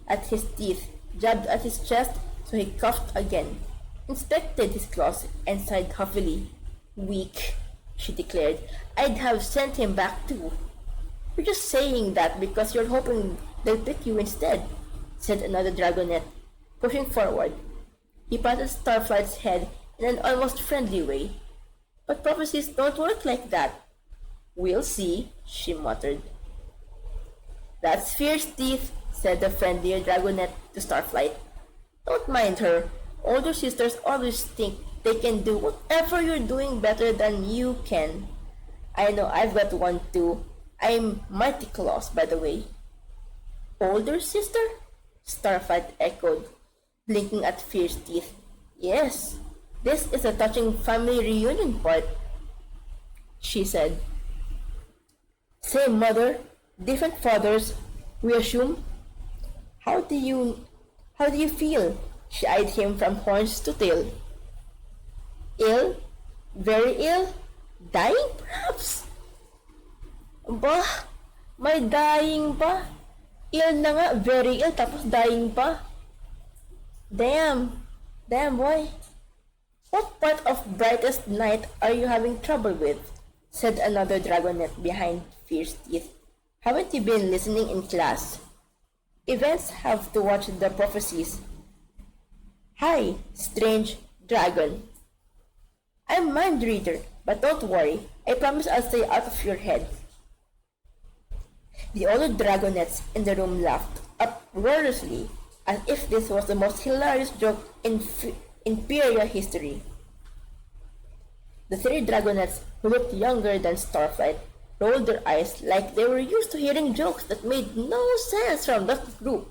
at his teeth, jabbed at his chest, so he coughed again, inspected his claws, and sighed huffily. "Weak," she declared. "I'd have sent him back too." "You're just saying that because you're hoping they'll pick you instead," said another dragonette, pushing forward. He patted Starflight's head in an almost friendly way. "But prophecies don't work like that." "We'll see," she muttered. "That's fierce teeth," said the friendlier dragonette to Starflight. "Don't mind her. Older sisters always think they can do whatever you're doing better than you can. I know I've got one too. I'm Mighty Claws, by the way." "Older sister?" Starflight echoed, blinking at fierce teeth. "Yes, this is a touching family reunion part," she said. "Same mother, different fathers, we assume. How do you feel?" She eyed him from horns to tail. "Ill? Very ill? Dying, perhaps?" "Bah, may dying pa? Ill na nga, very ill, tapos dying pa. Damn boy. What part of brightest night are you having trouble with?" said another dragonette behind fierce teeth. "Haven't you been listening in class? Events have to watch the prophecies." "Hi, strange dragon. I'm mind reader, but don't worry. I promise I'll stay out of your head." The older dragonettes in the room laughed uproariously, as if this was the most hilarious joke in Imperial history. The 3 dragonettes, who looked younger than Starflight, rolled their eyes like they were used to hearing jokes that made no sense from that group.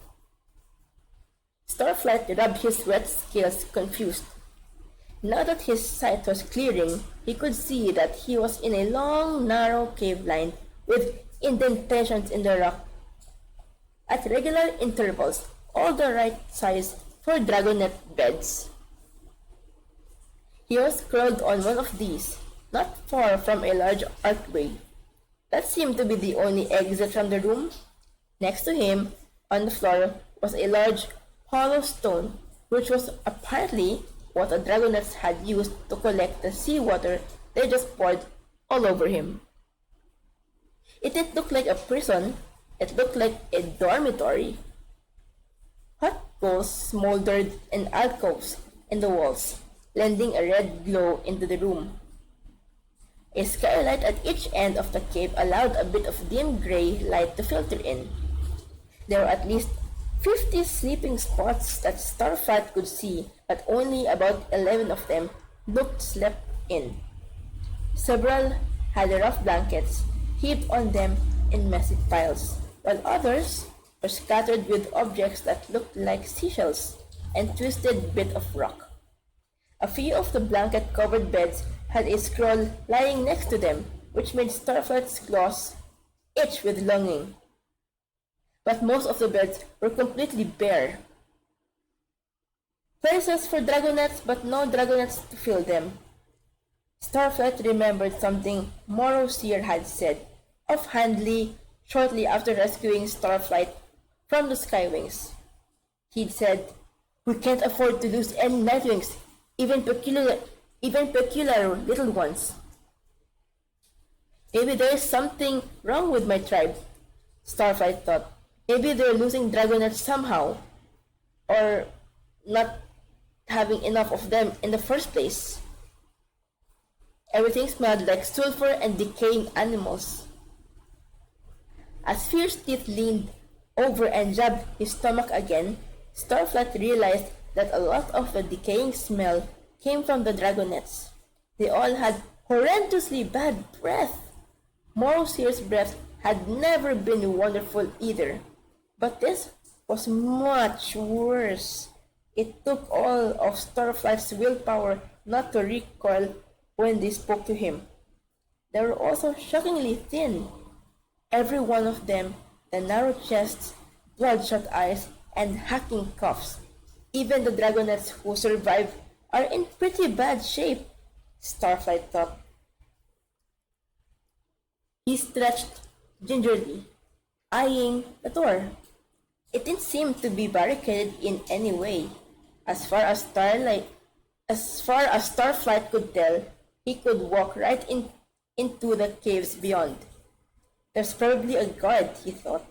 Starflight rubbed his wet scales confused. Now that his sight was clearing, he could see that he was in a long, narrow cave lined with indentations in the rock at regular intervals, all the right size for dragonette beds. He was curled on one of these, not far from a large archway. That seemed to be the only exit from the room. Next to him, on the floor, was a large hollow stone, which was apparently what the dragonettes had used to collect the seawater they just poured all over him. It didn't look like a prison, it looked like a dormitory. Hot coals smoldered in alcoves in the walls, lending a red glow into the room. A skylight at each end of the cave allowed a bit of dim gray light to filter in. There were at least 50 sleeping spots that Starflight could see, but only about 11 of them looked slept in. Several had rough blankets heaped on them in messy piles, while others were scattered with objects that looked like seashells and twisted bit of rock. A few of the blanket-covered beds had a scroll lying next to them, which made Starflight's claws itch with longing. But most of the beds were completely bare. Places for dragonets, but no dragonets to fill them. Starflight remembered something Morrowseer had said, offhandedly, shortly after rescuing Starflight from the Skywings. He'd said, "We can't afford to lose any Nightwings, even peculiar little ones." Maybe there is something wrong with my tribe, Starflight thought. Maybe they're losing dragonets somehow, or not having enough of them in the first place. Everything smelled like sulfur and decaying animals. As Fierce Teeth leaned over and jabbed his stomach again, Starflight realized that a lot of the decaying smell came from the dragonets. They all had horrendously bad breath. Morrowseer's breath had never been wonderful either, but this was much worse. It took all of Starflight's willpower not to recoil when they spoke to him. They were also shockingly thin, every one of them, the narrow chests, bloodshot eyes, and hacking coughs. Even the dragonets who survived are in pretty bad shape, Starflight thought. He stretched gingerly, eyeing the door. It didn't seem to be barricaded in any way. As far as Starflight could tell, he could walk right into the caves beyond. There's probably a guard, he thought.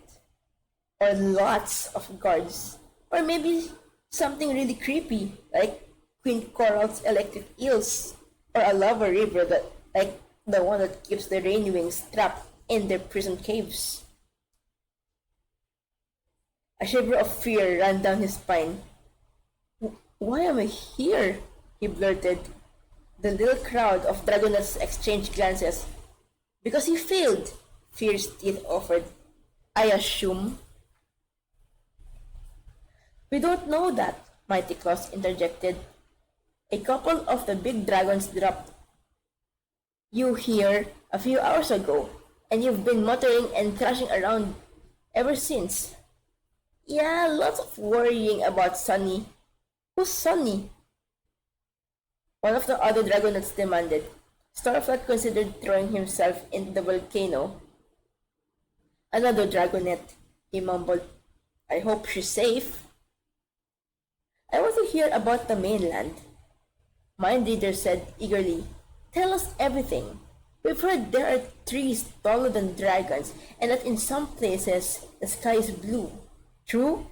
Or lots of guards. Or maybe something really creepy, like Queen Coral's electric eels. Or a lava river like the one that keeps the rainwings trapped in their prison caves. A shiver of fear ran down his spine. "Why am I here?" he blurted. The little crowd of dragonets exchanged glances. "Because you failed," Fierce Teeth offered. "I assume." "We don't know that," Mighty Claws interjected. "A couple of the big dragons dropped you here a few hours ago, and you've been muttering and crashing around ever since." "Yeah, lots of worrying about Sunny." "Who's Sunny?" One of the other dragonets demanded. Starflight considered throwing himself into the volcano. "Another dragonet," he mumbled. "I hope she's safe." "I want to hear about the mainland," Mindreader said eagerly. "Tell us everything. We've heard there are trees taller than dragons, and that in some places the sky is blue. True?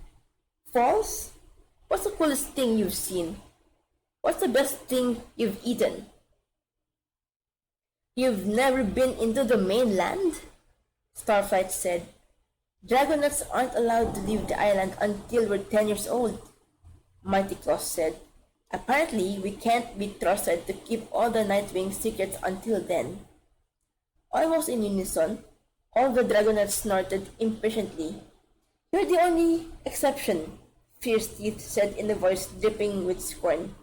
False? What's the coolest thing you've seen? What's the best thing you've eaten?" "You've never been into the mainland?" Starflight said. "Dragonets aren't allowed to leave the island until we're 10 years old," Mighty Claus said. "Apparently, we can't be trusted to keep all the Nightwing secrets until then." Almost in unison, all the dragonets snorted impatiently. "You're the only exception," Fierce Teeth said in a voice dripping with scorn.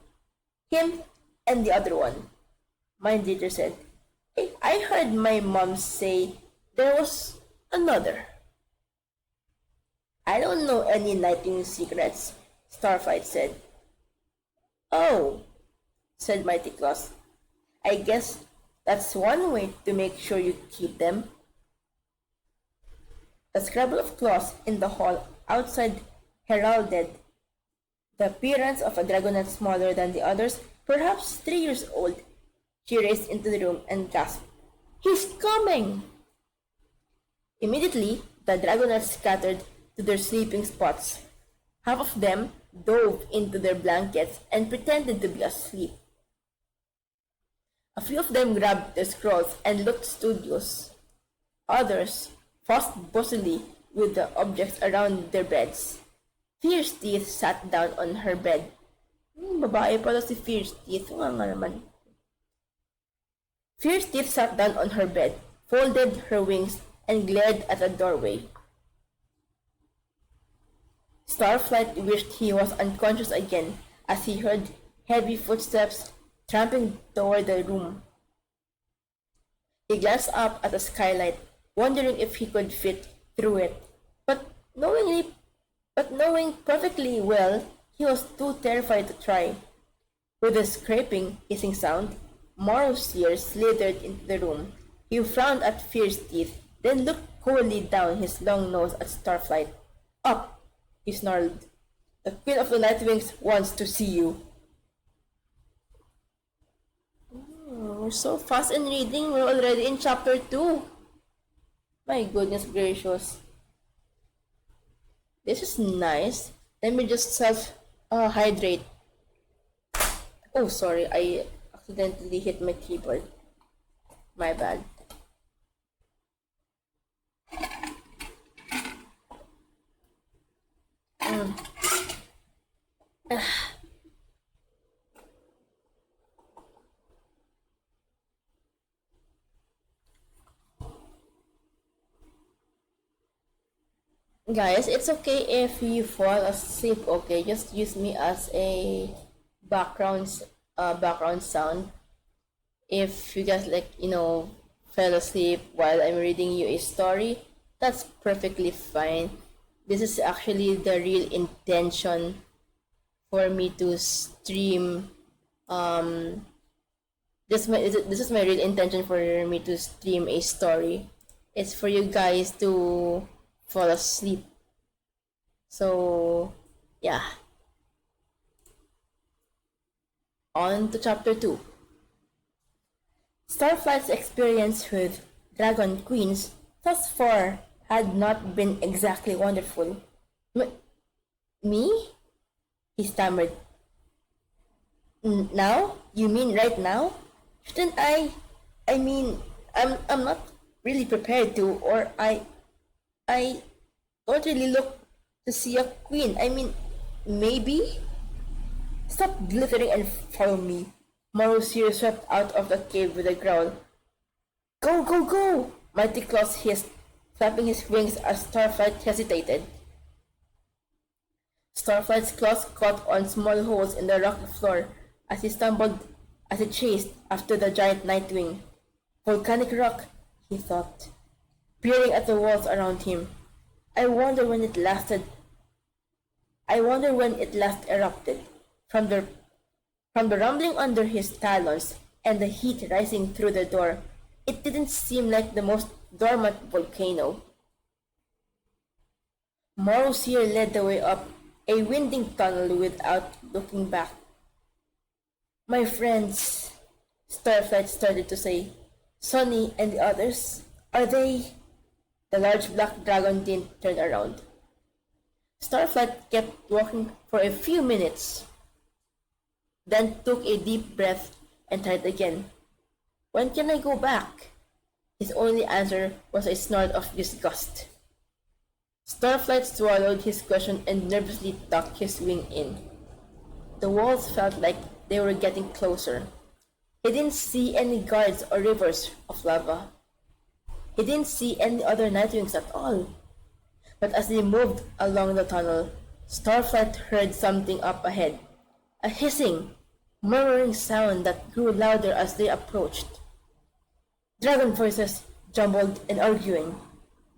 "Him and the other one," Mindreader said. I heard my mom say there was another." "I don't know any Nightwing secrets," Starflight said. "Oh," said Mighty Claus. "I guess that's one way to make sure you keep them." The scrabble of claws in the hall outside heralded the appearance of a dragonet smaller than the others, perhaps 3 years old. She raced into the room and gasped, "He's coming!" Immediately, the dragonets scattered to their sleeping spots. Half of them dove into their blankets and pretended to be asleep. A few of them grabbed their scrolls and looked studious. Others fussed busily with the objects around their beds. Fierce Teeth sat down on her bed. Babae pala si Fierce Teeth. Nga nga naman. Fierce Teeth sat down on her bed, folded her wings, and glared at the doorway. Starflight wished he was unconscious again as he heard heavy footsteps tramping toward the room. He glanced up at the skylight, wondering if he could fit through it, but knowing perfectly well he was too terrified to try. With a scraping, hissing sound, Morrow's ears slithered into the room. He frowned at Fierce Teeth, then looked coldly down his long nose at Starflight. Up! He snarled. The Queen of the Nightwings wants to see you. Oh, we're so fast in reading. We're already in chapter 2. My goodness gracious. This is nice. Let me just hydrate. Oh, sorry. I accidentally hit my keyboard. My bad. Guys, it's okay if you fall asleep, okay? Just use me as a background sound. If you guys fell asleep while I'm reading you a story, that's perfectly fine. This is actually the real intention for me to stream. This is my real intention for me to stream a story. It's for you guys to fall asleep. So, yeah. On to chapter 2. Starflight's experience with Dragon Queens thus far had not been exactly wonderful. Me? He stammered. Now? You mean right now? Shouldn't I mean, I'm not really prepared to, or I don't really look to see a queen. I mean, maybe? Stop glittering and follow me. Morrow's swept out of the cave with a growl. Go, go, go! Mighty Claws hissed, flapping his wings as Starflight hesitated. Starflight's claws caught on small holes in the rocky floor as he stumbled as he chased after the giant Nightwing. Volcanic rock, he thought, peering at the walls around him. I wonder when it last erupted. From the rumbling under his talons and the heat rising through the door, it didn't seem like the most dormant volcano. Morrow's led the way up a winding tunnel without looking back. My friends, Starflight started to say. Sonny and the others, are they? The large black dragon didn't turn around. Starflight kept walking for a few minutes, then took a deep breath and tried again. When can I go back? His only answer was a snort of disgust. Starflight swallowed his question and nervously tucked his wing in. The walls felt like they were getting closer. He didn't see any guards or rivers of lava. He didn't see any other Nightwings at all. But as they moved along the tunnel, Starflight heard something up ahead. A hissing, murmuring sound that grew louder as they approached. Dragon voices jumbled and arguing.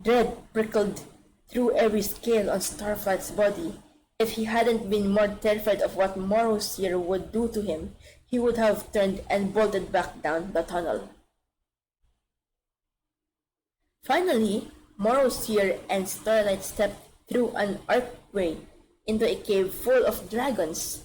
Dread prickled through every scale on Starflight's body. If he hadn't been more terrified of what Morrow's would do to him, he would have turned and bolted back down the tunnel. Finally, Morrow's and Starlight stepped through an archway into a cave full of dragons.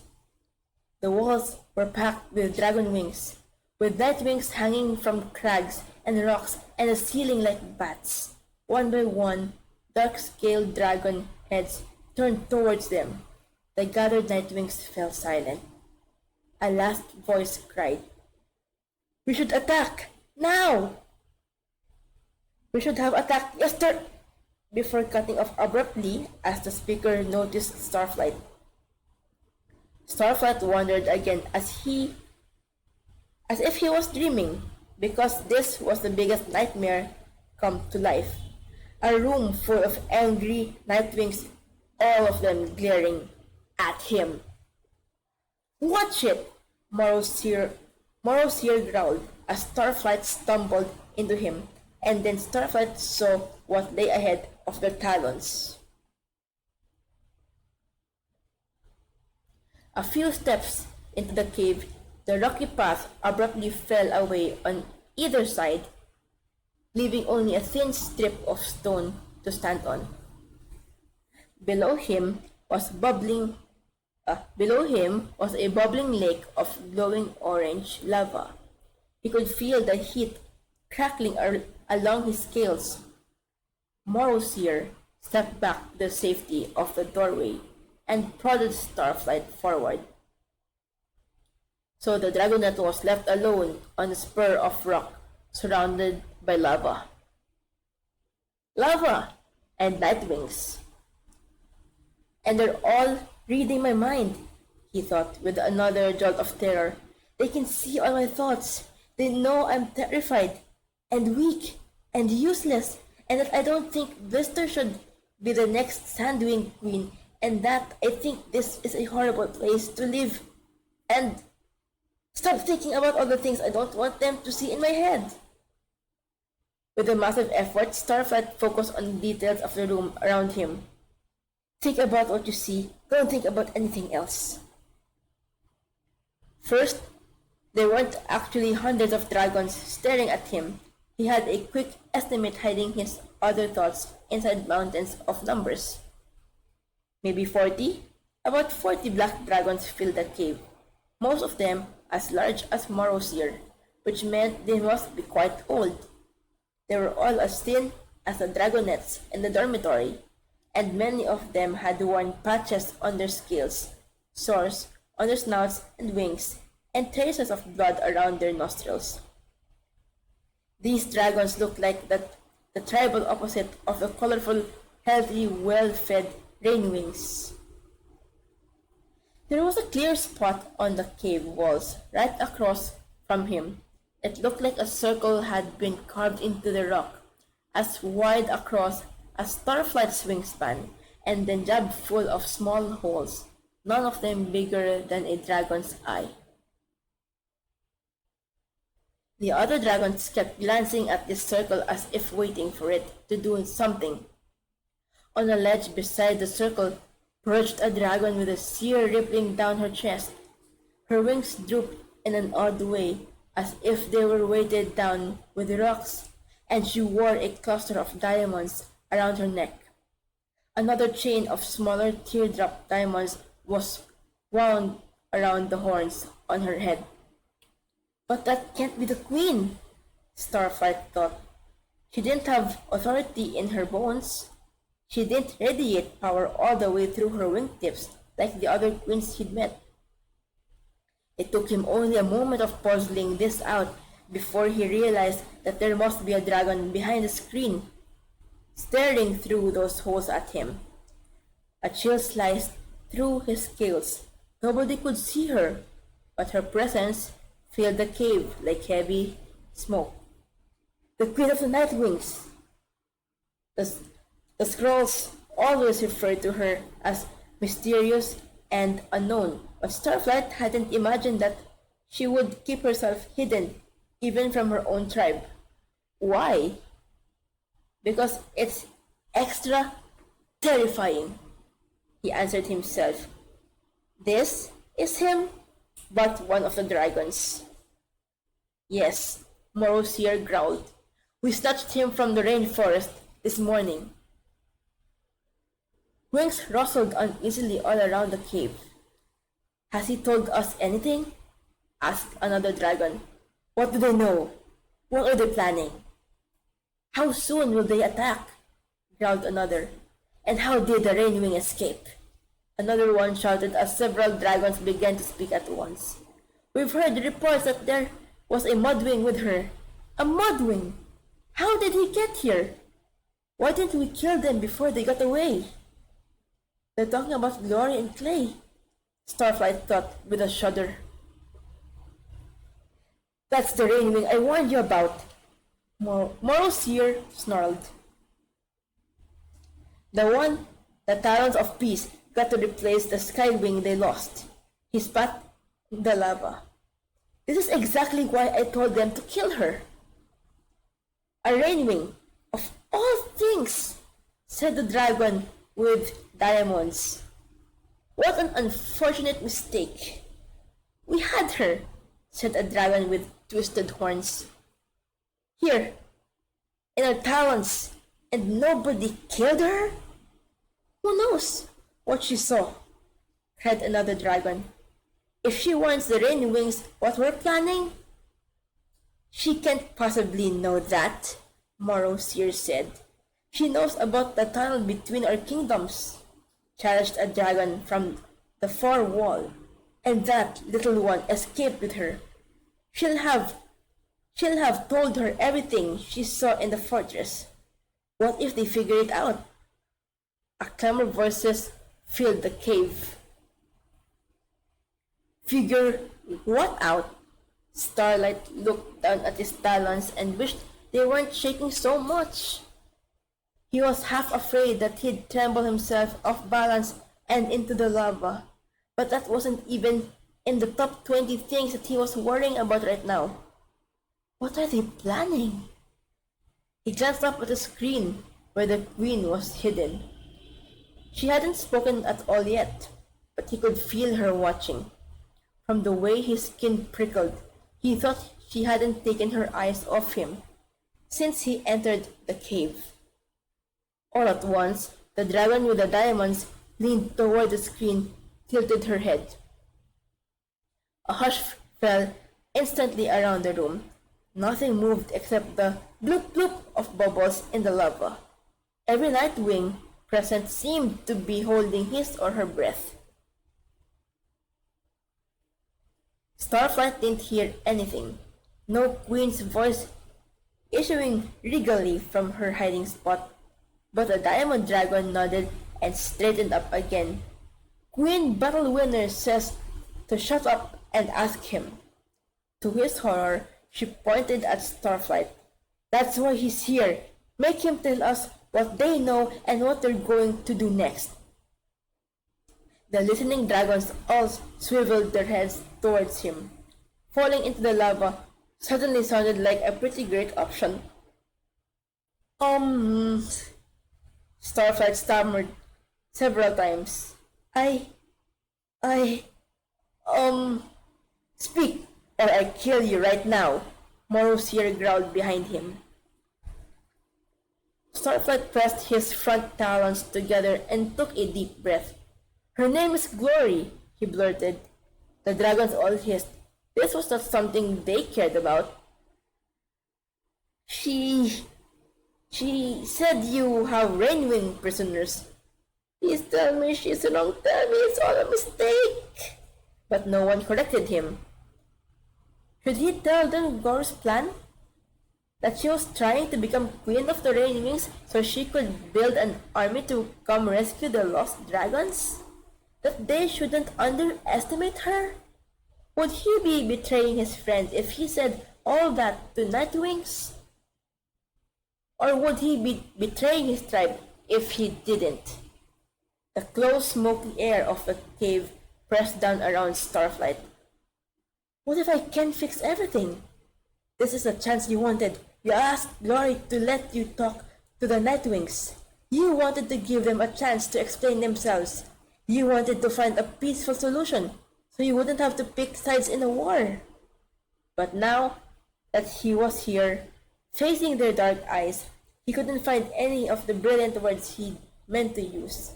The walls were packed with dragon wings, with Nightwings hanging from crags and rocks and the ceiling like bats. One by one, dark-scaled dragon heads turned towards them. The gathered Nightwings fell silent. A last voice cried, "We should attack! Now! We should have attacked yesterday." before cutting off abruptly as the speaker noticed Starflight. Starflight wondered again as if he was dreaming, because this was the biggest nightmare come to life. A room full of angry nightwings, all of them glaring at him. "Watch it!" Morrowseer growled as Starflight stumbled into him, and then Starflight saw what lay ahead of their talons. A few steps into the cave, the rocky path abruptly fell away on either side, leaving only a thin strip of stone to stand on. Below him was a bubbling lake of glowing orange lava. He could feel the heat crackling along his scales. Morrowseer stepped back to the safety of the doorway and prodded Starflight forward. So the dragonet was left alone on a spur of rock surrounded by lava. Lava and nightwings. And they're all reading my mind, he thought with another jolt of terror. They can see all my thoughts. They know I'm terrified and weak and useless, and that I don't think Blister should be the next Sandwing Queen, and that I think this is a horrible place to live. And stop thinking about all the things I don't want them to see in my head. With a massive effort, Starflight focused on the details of the room around him. Think about what you see. Don't think about anything else. First, there weren't actually hundreds of dragons staring at him. He had a quick estimate hiding his other thoughts inside mountains of numbers. Maybe 40? About 40 black dragons filled the cave, most of them as large as Morrowseer, which meant they must be quite old. They were all as thin as the dragonets in the dormitory, and many of them had worn patches on their scales, sores on their snouts and wings, and traces of blood around their nostrils. These dragons looked like the tribal opposite of the colorful, healthy, well-fed rainwings. There was a clear spot on the cave walls right across from him. It looked like a circle had been carved into the rock, as wide across as Starflight's wingspan, and then jabbed full of small holes, none of them bigger than a dragon's eye. The other dragons kept glancing at this circle as if waiting for it to do something. On a ledge beside the circle perched a dragon with a sear rippling down her chest. Her wings drooped in an odd way, as if they were weighted down with rocks, and she wore a cluster of diamonds around her neck. Another chain of smaller teardrop diamonds was wound around the horns on her head. But that can't be the queen, Starflight thought. She didn't have authority in her bones. She didn't radiate power all the way through her wingtips like the other queens he'd met. It took him only a moment of puzzling this out before he realized that there must be a dragon behind the screen, staring through those holes at him. A chill sliced through his scales. Nobody could see her, but her presence filled the cave like heavy smoke. The Queen of the Nightwings! The scrolls always referred to her as mysterious and unknown, but Starflight hadn't imagined that she would keep herself hidden even from her own tribe. Why? Because it's extra terrifying, he answered himself. This is him, but one of the dragons. Yes, Morrowseer growled. We snatched him from the rainforest this morning. Wings rustled uneasily all around the cave. Has he told us anything? Asked another dragon. What do they know? What are they planning? How soon will they attack? Growled another. And how did the Rainwing escape? Another one shouted as several dragons began to speak at once. We've heard reports that there was a Mudwing with her. A Mudwing! How did he get here? Why didn't we kill them before they got away? They're talking about Glory and Clay, Starflight thought with a shudder. That's the rainwing I warned you about, Morosier snarled. The Talons of Peace got to replace the Skywing they lost. He spat in the lava. This is exactly why I told them to kill her. A rainwing, of all things, said the dragon with diamonds. What an unfortunate mistake. We had her, said a dragon with twisted horns. Here, in our talons, and nobody killed her? Who knows what she saw? Cried another dragon. If she warns the rain wings what we're planning? She can't possibly know that, Morosier said. She knows about the tunnel between our kingdoms, challenged a dragon from the far wall, and that little one escaped with her. She'll have told her everything she saw in the fortress. What if they figure it out? A clamor of voices filled the cave. Figure what out? Starlight looked down at his talons and wished they weren't shaking so much. He was half afraid that he'd tremble himself off balance and into the lava. But that wasn't even in the top 20 things that he was worrying about right now. What are they planning? He glanced up at the screen where the queen was hidden. She hadn't spoken at all yet, but he could feel her watching. From the way his skin prickled, he thought she hadn't taken her eyes off him since he entered the cave. All at once, the dragon with the diamonds leaned toward the screen, tilted her head. A hush fell instantly around the room. Nothing moved except the bloop bloop of bubbles in the lava. Every Nightwing present seemed to be holding his or her breath. Starflight didn't hear anything. No queen's voice issuing regally from her hiding spot, but a diamond dragon nodded and straightened up again. Queen Battle Winner says to shut up and ask him. To his horror, she pointed at Starflight. That's why he's here. Make him tell us what they know and what they're going to do next. The listening dragons all swiveled their heads towards him. Falling into the lava suddenly sounded like a pretty great option. Starflight stammered several times. Speak, or I kill you right now, Morosier growled behind him. Starflight pressed his front talons together and took a deep breath. Her name is Glory, he blurted. The dragons all hissed. This was not something they cared about. She said you have Rainwing prisoners. Please tell me she's wrong. Tell me it's all a mistake. But no one corrected him. Should he tell them Gore's plan? That she was trying to become Queen of the Rainwings so she could build an army to come rescue the lost dragons? That they shouldn't underestimate her? Would he be betraying his friends if he said all that to Nightwings? Or would he be betraying his tribe if he didn't? The close, smoky air of the cave pressed down around Starflight. What if I can't fix everything? This is the chance you wanted. You asked Glory to let you talk to the Nightwings. You wanted to give them a chance to explain themselves. You wanted to find a peaceful solution so you wouldn't have to pick sides in a war. But now that he was here, facing their dark eyes, he couldn't find any of the brilliant words he meant to use.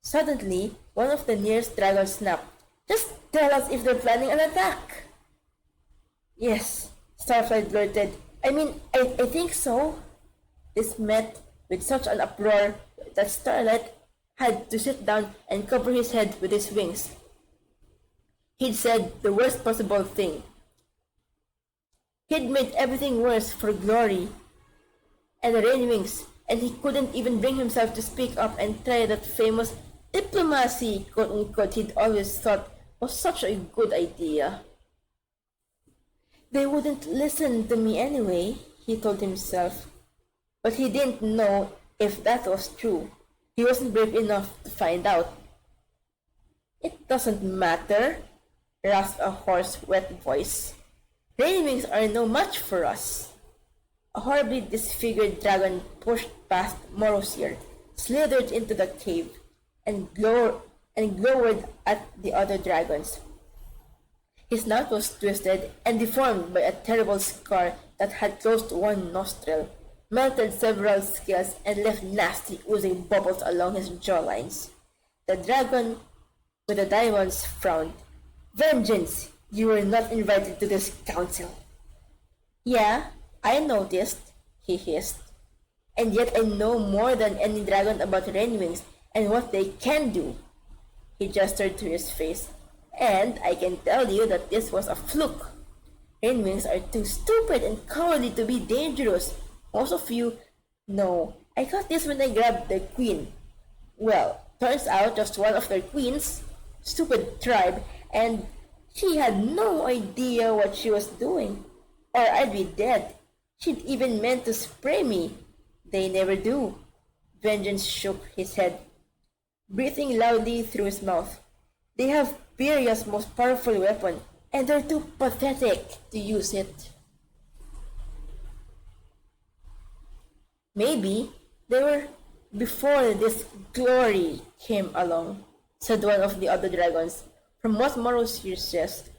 Suddenly, one of the nearest dragons snapped. Just tell us if they're planning an attack. Yes, Starflight blurted. I think so. This met with such an uproar that Starlight had to sit down and cover his head with his wings. He'd said the worst possible thing. He'd made everything worse for Glory and the Rainwings and he couldn't even bring himself to speak up and try that famous diplomacy, quote unquote, he'd always thought was such a good idea. They wouldn't listen to me anyway, he told himself. But he didn't know if that was true. He wasn't brave enough to find out. It doesn't matter, rasped a hoarse, wet voice. Rainwings are no match for us. A horribly disfigured dragon pushed past Morosir, slithered into the cave, and glowered at the other dragons. His snout was twisted and deformed by a terrible scar that had closed one nostril, melted several scales, and left nasty oozing bubbles along his jawlines. The dragon with the diamonds frowned. Vengeance! You were not invited to this council. Yeah, I noticed, he hissed. And yet I know more than any dragon about rainwings and what they can do. He gestured to his face. And I can tell you that this was a fluke. Rainwings are too stupid and cowardly to be dangerous. Most of you know. I got this when I grabbed the queen. Well, turns out just one of their queens, stupid tribe, and she had no idea what she was doing. Or I'd be dead. She'd even meant to spray me. They never do. Vengeance shook his head, breathing loudly through his mouth. They have Pyrrhia's most powerful weapon, and they're too pathetic to use it. Maybe they were before this glory came along, said one of the other dragons. From what Morosir says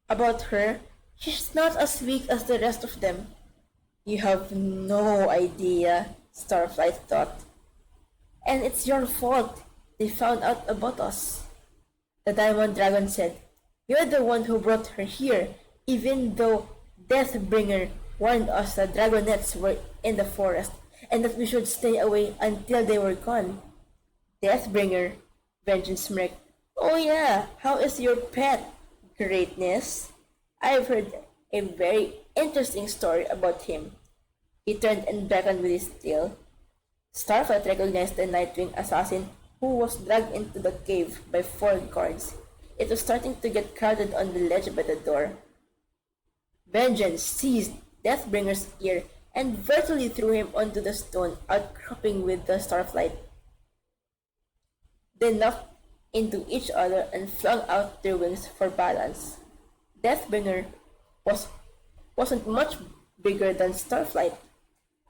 about her, she's not as weak as the rest of them. You have no idea, Starflight thought. And it's your fault they found out about us. The Diamond Dragon said, You're the one who brought her here, even though Deathbringer warned us that dragonets were in the forest, and that we should stay away until they were gone. Deathbringer, Vengeance smirked. Oh yeah, how is your pet, Greatness? I've heard a very interesting story about him. He turned and beckoned with his tail. Starflight recognized the Nightwing assassin who was dragged into the cave by 4 guards. It was starting to get crowded on the ledge by the door. Vengeance seized Deathbringer's ear and virtually threw him onto the stone outcropping with the Starflight. They knocked into each other and flung out their wings for balance. Deathbringer wasn't much bigger than Starflight.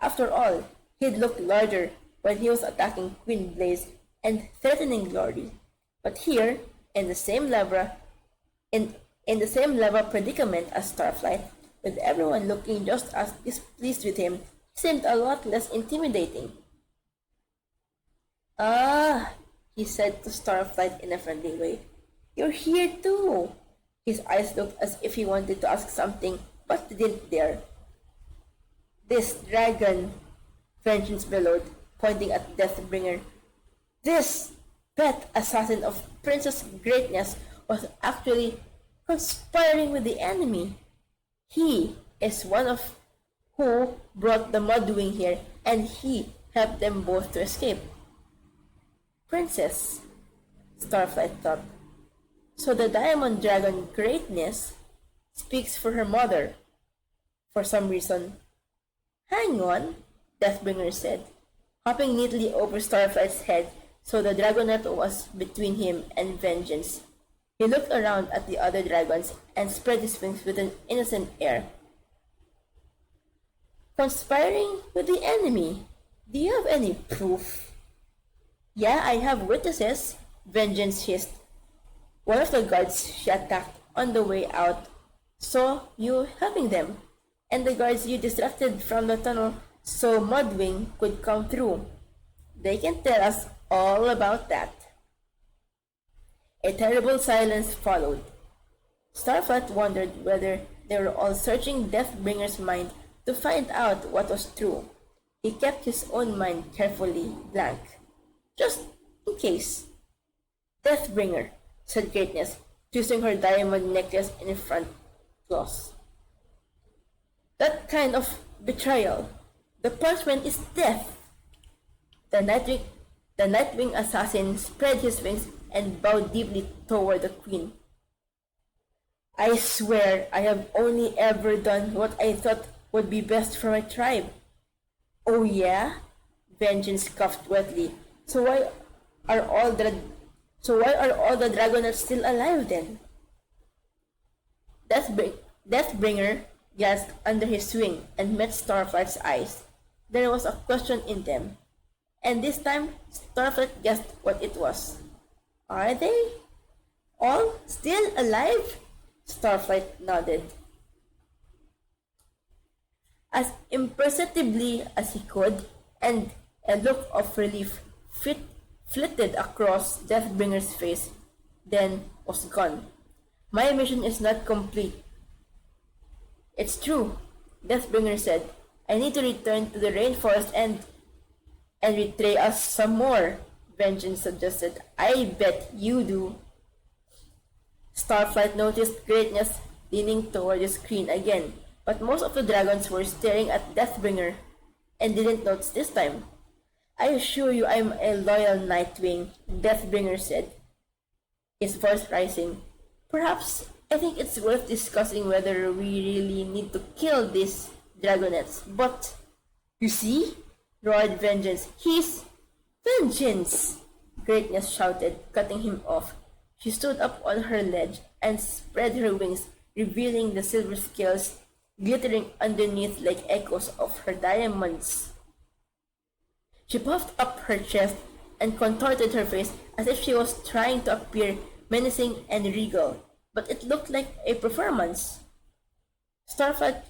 After all, he'd looked larger when he was attacking Queen Blaze and threatening Glory. But here, in the same level predicament as Starflight, with everyone looking just as displeased with him, he seemed a lot less intimidating. Ah, he said to Starflight in a friendly way. You're here too. His eyes looked as if he wanted to ask something, but didn't dare. This dragon, Vengeance bellowed, pointing at Deathbringer. This pet assassin of Princess Greatness was actually conspiring with the enemy. He is one of who brought the Mudwing here, and he helped them both to escape. Princess, Starflight thought. So the Diamond Dragon Greatness speaks for her mother, for some reason. Hang on, Deathbringer said, hopping neatly over Starflight's head so the dragonet was between him and Vengeance. He looked around at the other dragons and spread his wings with an innocent air. Conspiring with the enemy? Do you have any proof? Yeah, I have witnesses, Vengeance hissed. One of the guards she attacked on the way out saw you helping them, and the guards you distracted from the tunnel so Mudwing could come through. They can tell us all about that. A terrible silence followed. Starflight wondered whether they were all searching Deathbringer's mind to find out what was true. He kept his own mind carefully blank, just in case. Deathbringer, said Greatness, twisting her diamond necklace in front claws. That kind of betrayal. The punishment is death. The Nightwing, the Nightwing assassin spread his wings and bowed deeply toward the queen. I swear I have only ever done what I thought would be best for my tribe. Oh yeah? Vengeance scoffed wetly. Are all the why are all the Dragonets still alive then? Deathbringer gasped under his wing and met Starflight's eyes. There was a question in them, and this time Starflight guessed what it was. Are they all still alive? Starflight nodded. As imperceptibly as he could, and a look of relief flitted across Deathbringer's face, then was gone. My mission is not complete. It's true, Deathbringer said. I need to return to the rainforest and betray us some more, Vengeance suggested. I bet you do. Starflight noticed Greatness leaning toward the screen again, but most of the dragons were staring at Deathbringer and didn't notice this time. I assure you I'm a loyal Nightwing, Deathbringer said, his voice rising. Perhaps I think it's worth discussing whether we really need to kill these dragonets, but you see? Roared Vengeance. He's Vengeance! Greatness shouted, cutting him off. She stood up on her ledge and spread her wings, revealing the silver scales glittering underneath like echoes of her diamonds. She puffed up her chest and contorted her face as if she was trying to appear menacing and regal, but it looked like a performance. Starflight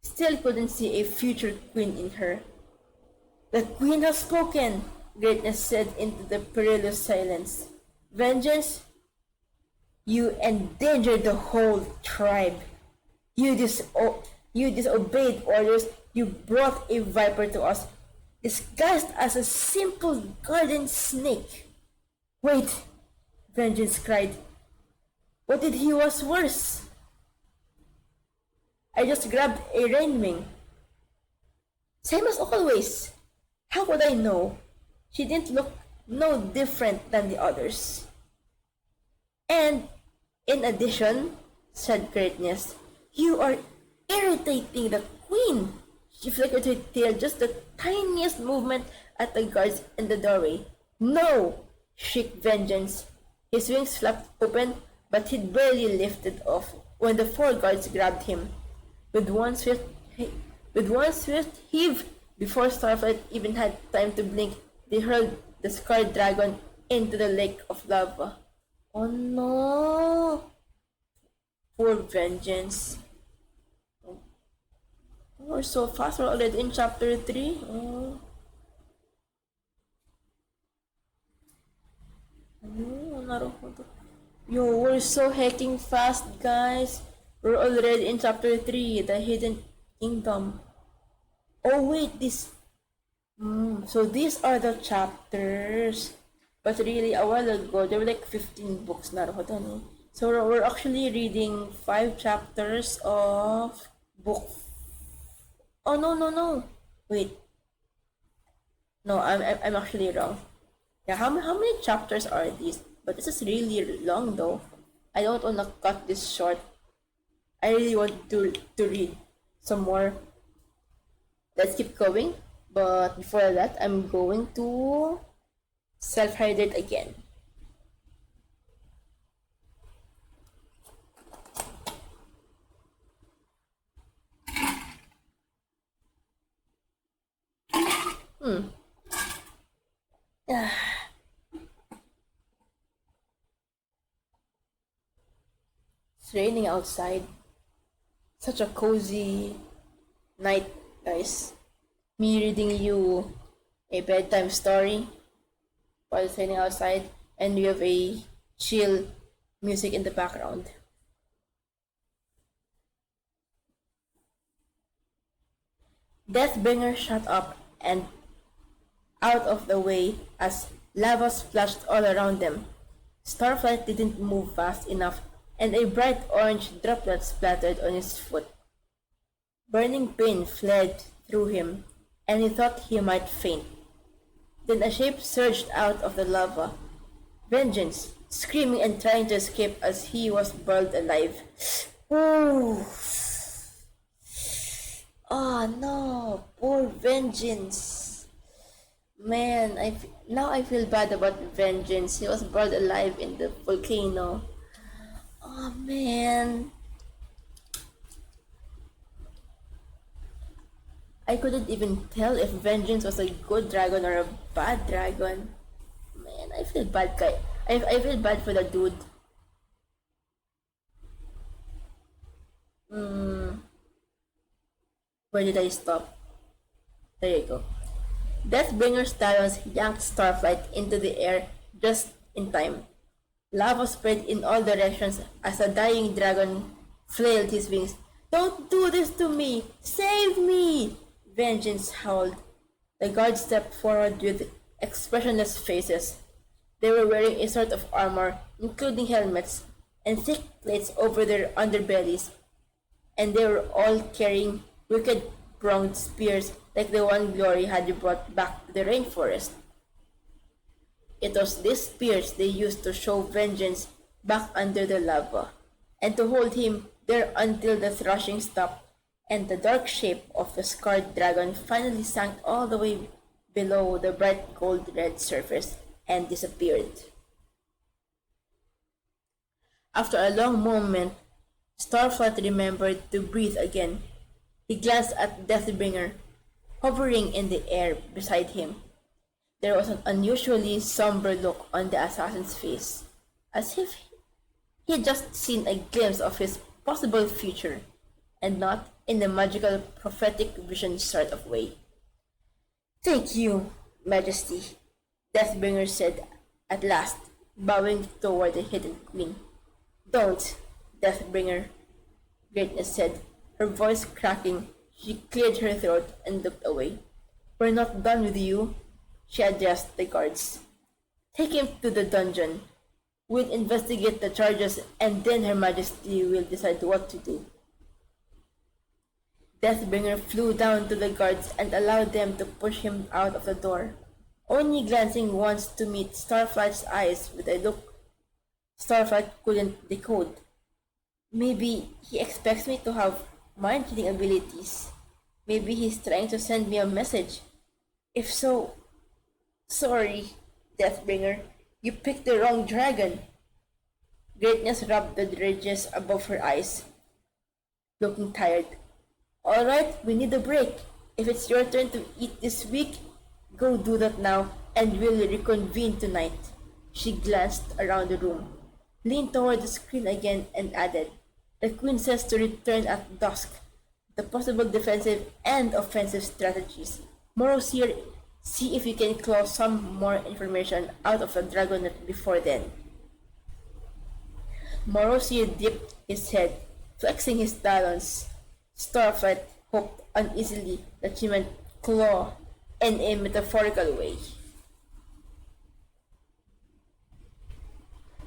still couldn't see a future queen in her. The queen has spoken, Greatness said into the perilous silence. Vengeance, you endangered the whole tribe. You disobeyed orders. You brought a viper to us, disguised as a simple garden snake. Wait, Vengeance cried. What did he was worse? I just grabbed a rainwing. Same as always. How would I know? She didn't look no different than the others. And, in addition, said Greatness, you are irritating the queen. She flickered her tail just the tiniest movement at the guards in the doorway. No! Shrieked Vengeance. His wings flapped open, but he'd barely lifted off when the four guards grabbed him. With one swift heave, before Starflight even had time to blink, they hurled the scarred dragon into the lake of lava. Oh no! Poor Vengeance. Oh, we're so fast. We're already in chapter 3. Oh. Yo, we're so hecking fast, guys. We're already in chapter 3, the Hidden Kingdom. Oh wait, so these are the chapters. But really, a while ago, there were like 15 books. So we're actually reading 5 chapters of book. Oh no. Wait. No, I'm actually wrong. Yeah, how many chapters are these? But this is really long though. I don't want to cut this short. I really want to read some more. Let's keep going. But before that, I'm going to self-hydrate again. It's raining outside. Such a cozy night, guys. Me reading you a bedtime story while it's raining outside, and we have a chill music in the background. Deathbringer shot up and out of the way as lava splashed all around them. Starflight didn't move fast enough, and a bright orange droplet splattered on his foot. Burning pain fled through him, and he thought he might faint. Then a shape surged out of the lava. Vengeance, screaming and trying to escape as he was boiled alive. Ooh. Oh no, poor Vengeance. Man, now I feel bad about Vengeance. He was boiled alive in the volcano. Oh man. I couldn't even tell if Vengeance was a good dragon or a bad dragon. Man, I feel bad, guy. I feel bad for the dude. Where did I stop? There you go. Deathbringer's talons yanked Starflight into the air just in time. Lava spread in all directions as the dying dragon flailed his wings. Don't do this to me! Save me! Vengeance howled. The guards stepped forward with expressionless faces. They were wearing a sort of armor, including helmets, and thick plates over their underbellies, and they were all carrying wicked pronged spears like the one Glory had brought back to the rainforest. It was these spears they used to shove Vengeance back under the lava, and to hold him there until the thrashing stopped and the dark shape of the scarred dragon finally sank all the way below the bright gold-red surface and disappeared. After a long moment, Starflight remembered to breathe again. He glanced at Deathbringer, hovering in the air beside him. There was an unusually somber look on the assassin's face, as if he had just seen a glimpse of his possible future, and not in a magical prophetic vision sort of way. Thank you, Majesty, Deathbringer said at last, bowing toward the hidden queen. Don't, Deathbringer, Greatness said, her voice cracking. She cleared her throat and looked away. We're not done with you, she addressed the guards. Take him to the dungeon. We'll investigate the charges and then Her Majesty will decide what to do. Deathbringer flew down to the guards and allowed them to push him out of the door, only glancing once to meet Starflight's eyes with a look Starflight couldn't decode. Maybe he expects me to have mind-reading abilities. Maybe he's trying to send me a message. If so, sorry, Deathbringer, you picked the wrong dragon. Greatness rubbed the ridges above her eyes, looking tired. Alright, we need a break. If it's your turn to eat this week, go do that now and we'll reconvene tonight. She glanced around the room, leaned toward the screen again and added, the queen says to return at dusk. The possible defensive and offensive strategies. Morosier, see if you can claw some more information out of the dragonet before then. Morosier dipped his head, flexing his talons. Starflight hoped uneasily that she meant claw in a metaphorical way.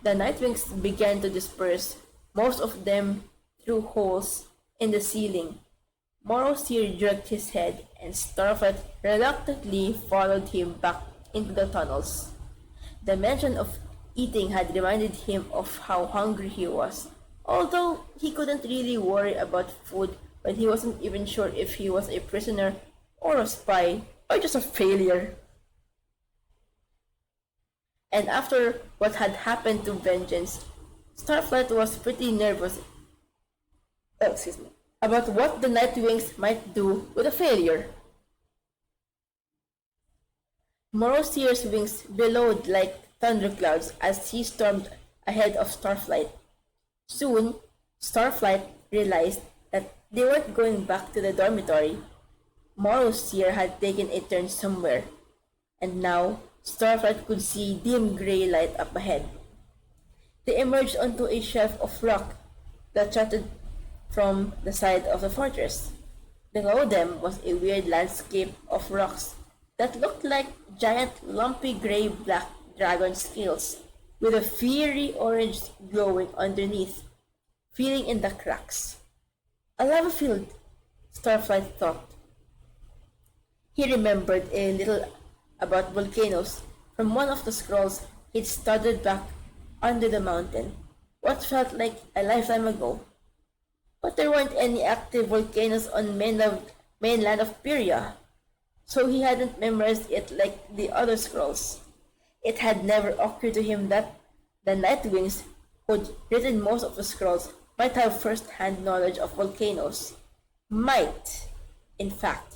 The Nightwings began to disperse, most of them through holes in the ceiling. Morosier jerked his head, and Starflight reluctantly followed him back into the tunnels. The mention of eating had reminded him of how hungry he was, although he couldn't really worry about food when he wasn't even sure if he was a prisoner or a spy or just a failure. And after what had happened to Vengeance, Starflight was pretty nervous about what the Nightwings might do with a failure. Morosier's wings billowed like thunderclouds as he stormed ahead of Starflight. Soon, Starflight realized that they weren't going back to the dormitory. Morosier had taken a turn somewhere, and now Starflight could see dim gray light up ahead. They emerged onto a shelf of rock that jutted from the side of the fortress. Below them was a weird landscape of rocks that looked like giant lumpy gray-black dragon scales, with a fiery orange glowing underneath, filling in the cracks. A lava field, Starflight thought. He remembered a little about volcanoes from one of the scrolls he'd studied back under the mountain, what felt like a lifetime ago. But there weren't any active volcanoes on mainland of Pyria, so he hadn't memorized it like the other scrolls. It had never occurred to him that the Nightwings, who'd written most of the scrolls, might have first-hand knowledge of volcanoes. Might, in fact,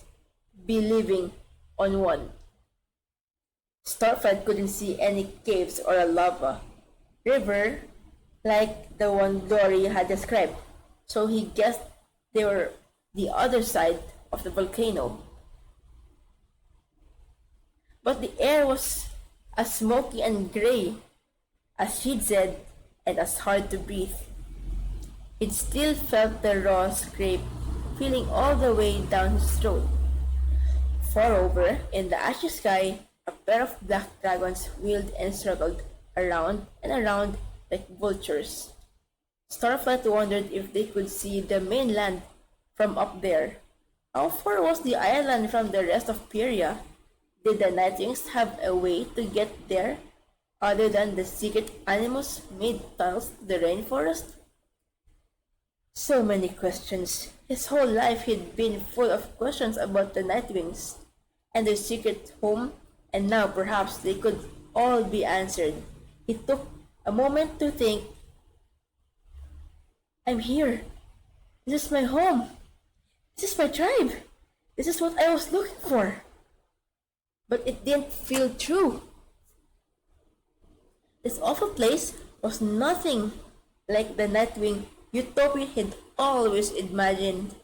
be living on one. Starflight couldn't see any caves or a lava river like the one Dory had described, so he guessed they were the other side of the volcano. But the air was as smoky and grey as she'd said, and as hard to breathe. It still felt the raw scrape feeling all the way down his throat. Moreover, in the ashy sky, a pair of black dragons wheeled and circled around and around like vultures. Starflight wondered if they could see the mainland from up there. How far was the island from the rest of Pyria? Did the Nightwings have a way to get there other than the secret animals made tunnels to the rainforest? So many questions. His whole life he'd been full of questions about the Nightwings and their secret home, and now perhaps they could all be answered. He took a moment to think. I'm here. This is my home. This is my tribe. This is what I was looking for. But it didn't feel true. This awful place was nothing like the Nightwing utopia he'd always imagined.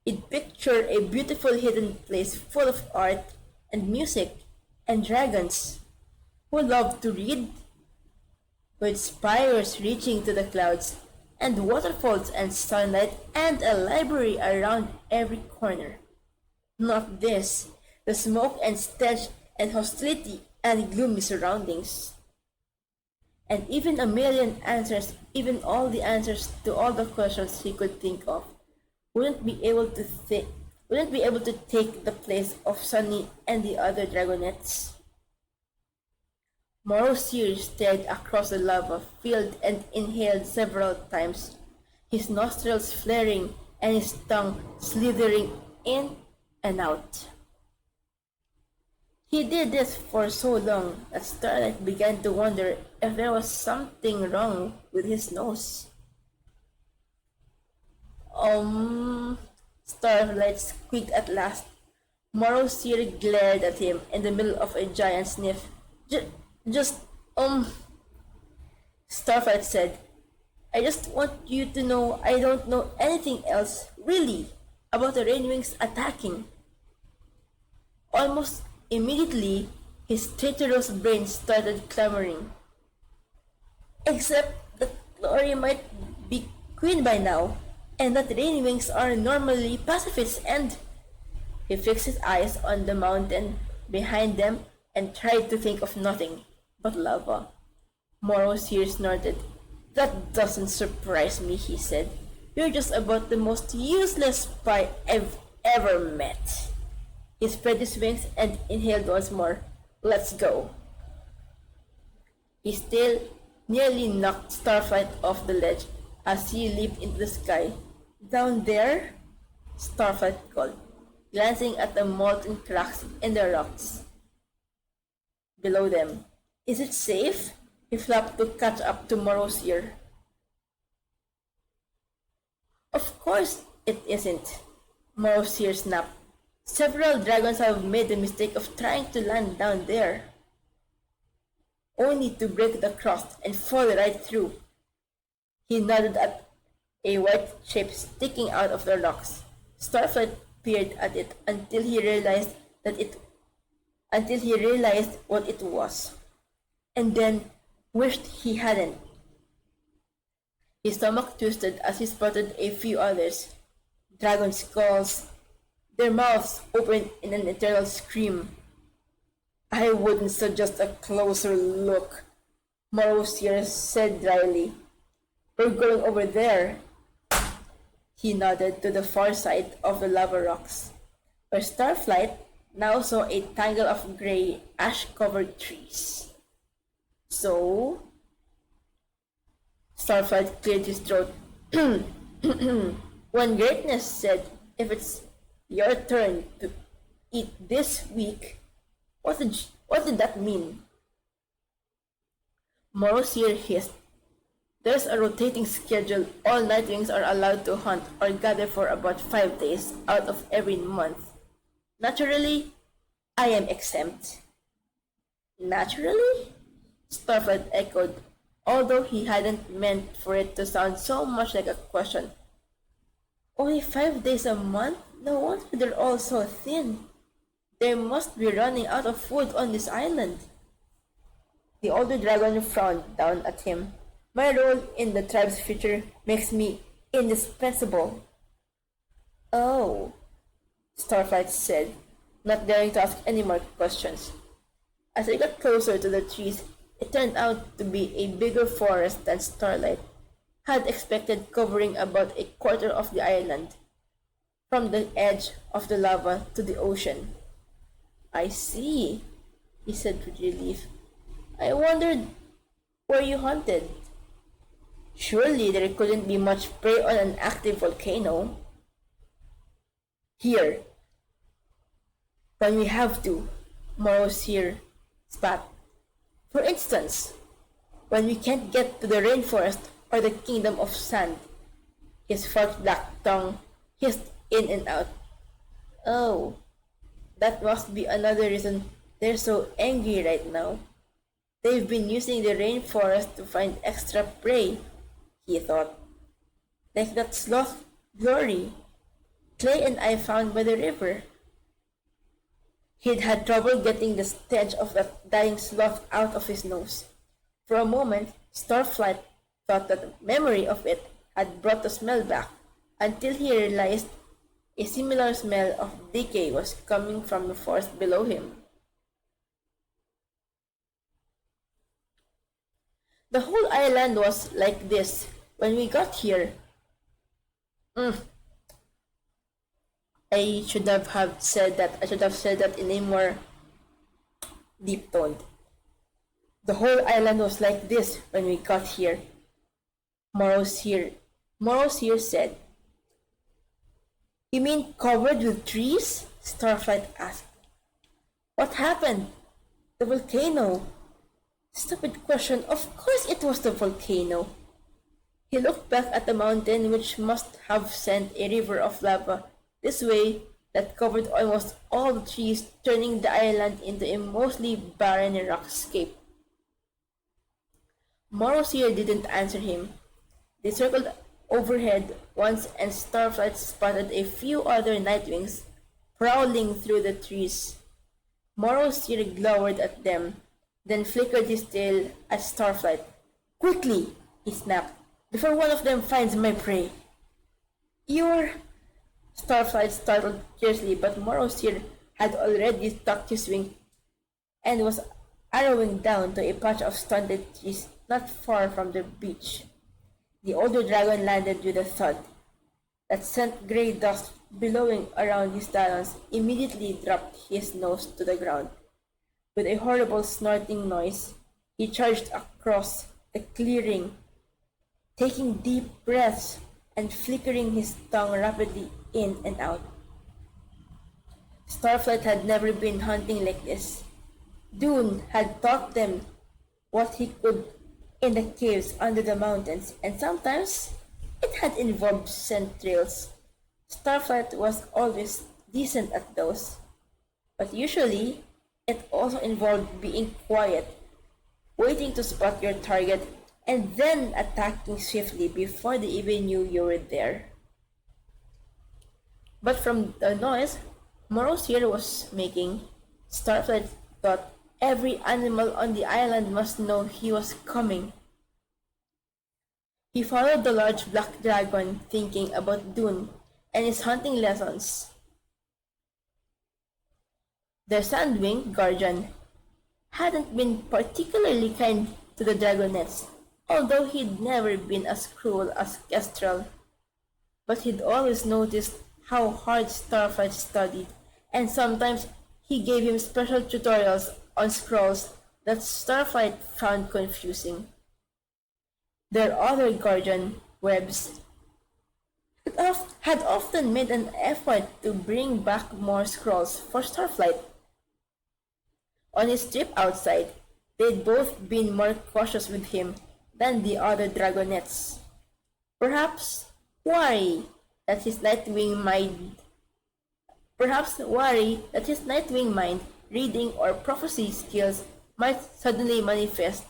He'd pictured a beautiful hidden place full of art and music and dragons who loved to read, with spires reaching to the clouds and waterfalls and sunlight and a library around every corner. Not this, the smoke and stench and hostility and gloomy surroundings. And even a million answers, even all the answers to all the questions he could think of, wouldn't be able to take the place of Sunny and the other dragonettes. Morosir stared across the lava field and inhaled several times, his nostrils flaring and his tongue slithering in and out. He did this for so long that Starlight began to wonder if there was something wrong with his nose. Starlight squeaked at last. Morosir glared at him in the middle of a giant sniff. Just, Starlight said, I just want you to know I don't know anything else, really, about the Rainwings attacking. Almost immediately, his Tetrio's brain started clamoring. Except that Glory might be queen by now, and that Rainwings are normally pacifists, and... He fixed his eyes on the mountain behind them and tried to think of nothing but lava. Morosir snorted. That doesn't surprise me, he said. You're just about the most useless spy I've ever met. He spread his wings and inhaled once more. Let's go. He still nearly knocked Starflight off the ledge as he leaped into the sky. Down there? Starflight called, glancing at the molten cracks in the rocks below them. Is it safe? He flapped to catch up to Morosir. Of course it isn't, Morosir snapped. Several dragons have made the mistake of trying to land down there, only to break the crust and fall right through. He nodded at a white shape sticking out of the rocks. Starflight peered at it until he realized what it was, and then wished he hadn't. His stomach twisted as he spotted a few others, dragon skulls, their mouths opened in an eternal scream. I wouldn't suggest a closer look, Morosir said dryly. We're going over there. He nodded to the far side of the lava rocks, where Starflight, now saw a tangle of grey, ash-covered trees. So, Starflight cleared his throat. When Greatness said, if it's your turn to eat this week, what did that mean? Morosier hissed. There's a rotating schedule. All Nightwings are allowed to hunt or gather for about 5 days out of every month. Naturally, I am exempt. Naturally? Starflight echoed, although he hadn't meant for it to sound so much like a question. Only 5 days a month? No wonder they're all so thin. They must be running out of food on this island. The older dragon frowned down at him. My role in the tribe's future makes me indispensable. Oh, Starflight said, not daring to ask any more questions. As they got closer to the trees, it turned out to be a bigger forest than Starlight had expected, covering about a quarter of the island, from the edge of the lava to the ocean. I see, he said with relief. I wondered where you hunted. Surely there couldn't be much prey on an active volcano. Here, when we have to, Morose here spat. For instance, when we can't get to the rainforest or the kingdom of sand. His forked black tongue hissed in and out. Oh, that must be another reason they're so angry right now. They've been using the rainforest to find extra prey, he thought. Like that sloth Glory Clay and I found by the river. He'd had trouble getting the stench of that dying sloth out of his nose. For a moment, Starflight thought that the memory of it had brought the smell back, until he realized a similar smell of decay was coming from the forest below him. The whole island was like this when we got here. I should have said that in a more deep tone. The whole island was like this when we got here. Morose here said. You mean covered with trees? Starflight asked. What happened? The volcano. Stupid question. Of course it was the volcano. He looked back at the mountain, which must have sent a river of lava this way that covered almost all the trees, turning the island into a mostly barren rockscape. Morosier didn't answer him. They circled overhead once, and Starflight spotted a few other Nightwings prowling through the trees. Morosier glowered at them, then flickered his tail at Starflight. Quickly, he snapped, before one of them finds my prey. You're... Starflight startled fiercely, but Morosier had already tucked his wing and was arrowing down to a patch of stunted trees not far from the beach. The older dragon landed with a thud that sent grey dust billowing around his talons. Immediately dropped his nose to the ground. With a horrible snorting noise, he charged across the clearing, taking deep breaths and flickering his tongue rapidly in and out. Starflight had never been hunting like this. Dune had taught them what he could in the caves under the mountains, and sometimes it had involved scent trails. Starflight was always decent at those, but usually it also involved being quiet, waiting to spot your target, and then attacking swiftly before they even knew you were there. But from the noise Morosier was making, Starflight thought every animal on the island must know he was coming. He followed the large black dragon, thinking about Dune and his hunting lessons. The Sandwing guardian hadn't been particularly kind to the dragonets, although he'd never been as cruel as Kestrel. But he'd always noticed how hard Starflight studied, and sometimes He gave him special tutorials on scrolls that Starflight found confusing. Their other guardian webs had often made an effort to bring back more scrolls for Starflight. On his trip outside, they'd both been more cautious with him than the other dragonets. Perhaps worry that his Nightwing mind reading or prophecy skills might suddenly manifest.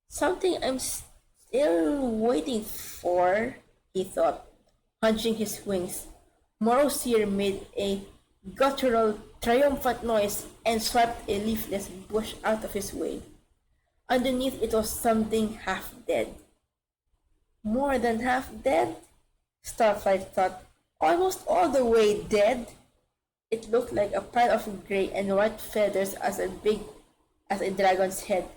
Something I'm still waiting for, he thought, hunching his wings. Morosier made a guttural, triumphant noise and swiped a leafless bush out of his way. Underneath it was something half dead. More than half dead? Starflight thought. Almost all the way dead. It looked like a pile of gray and white feathers as big as a dragon's head.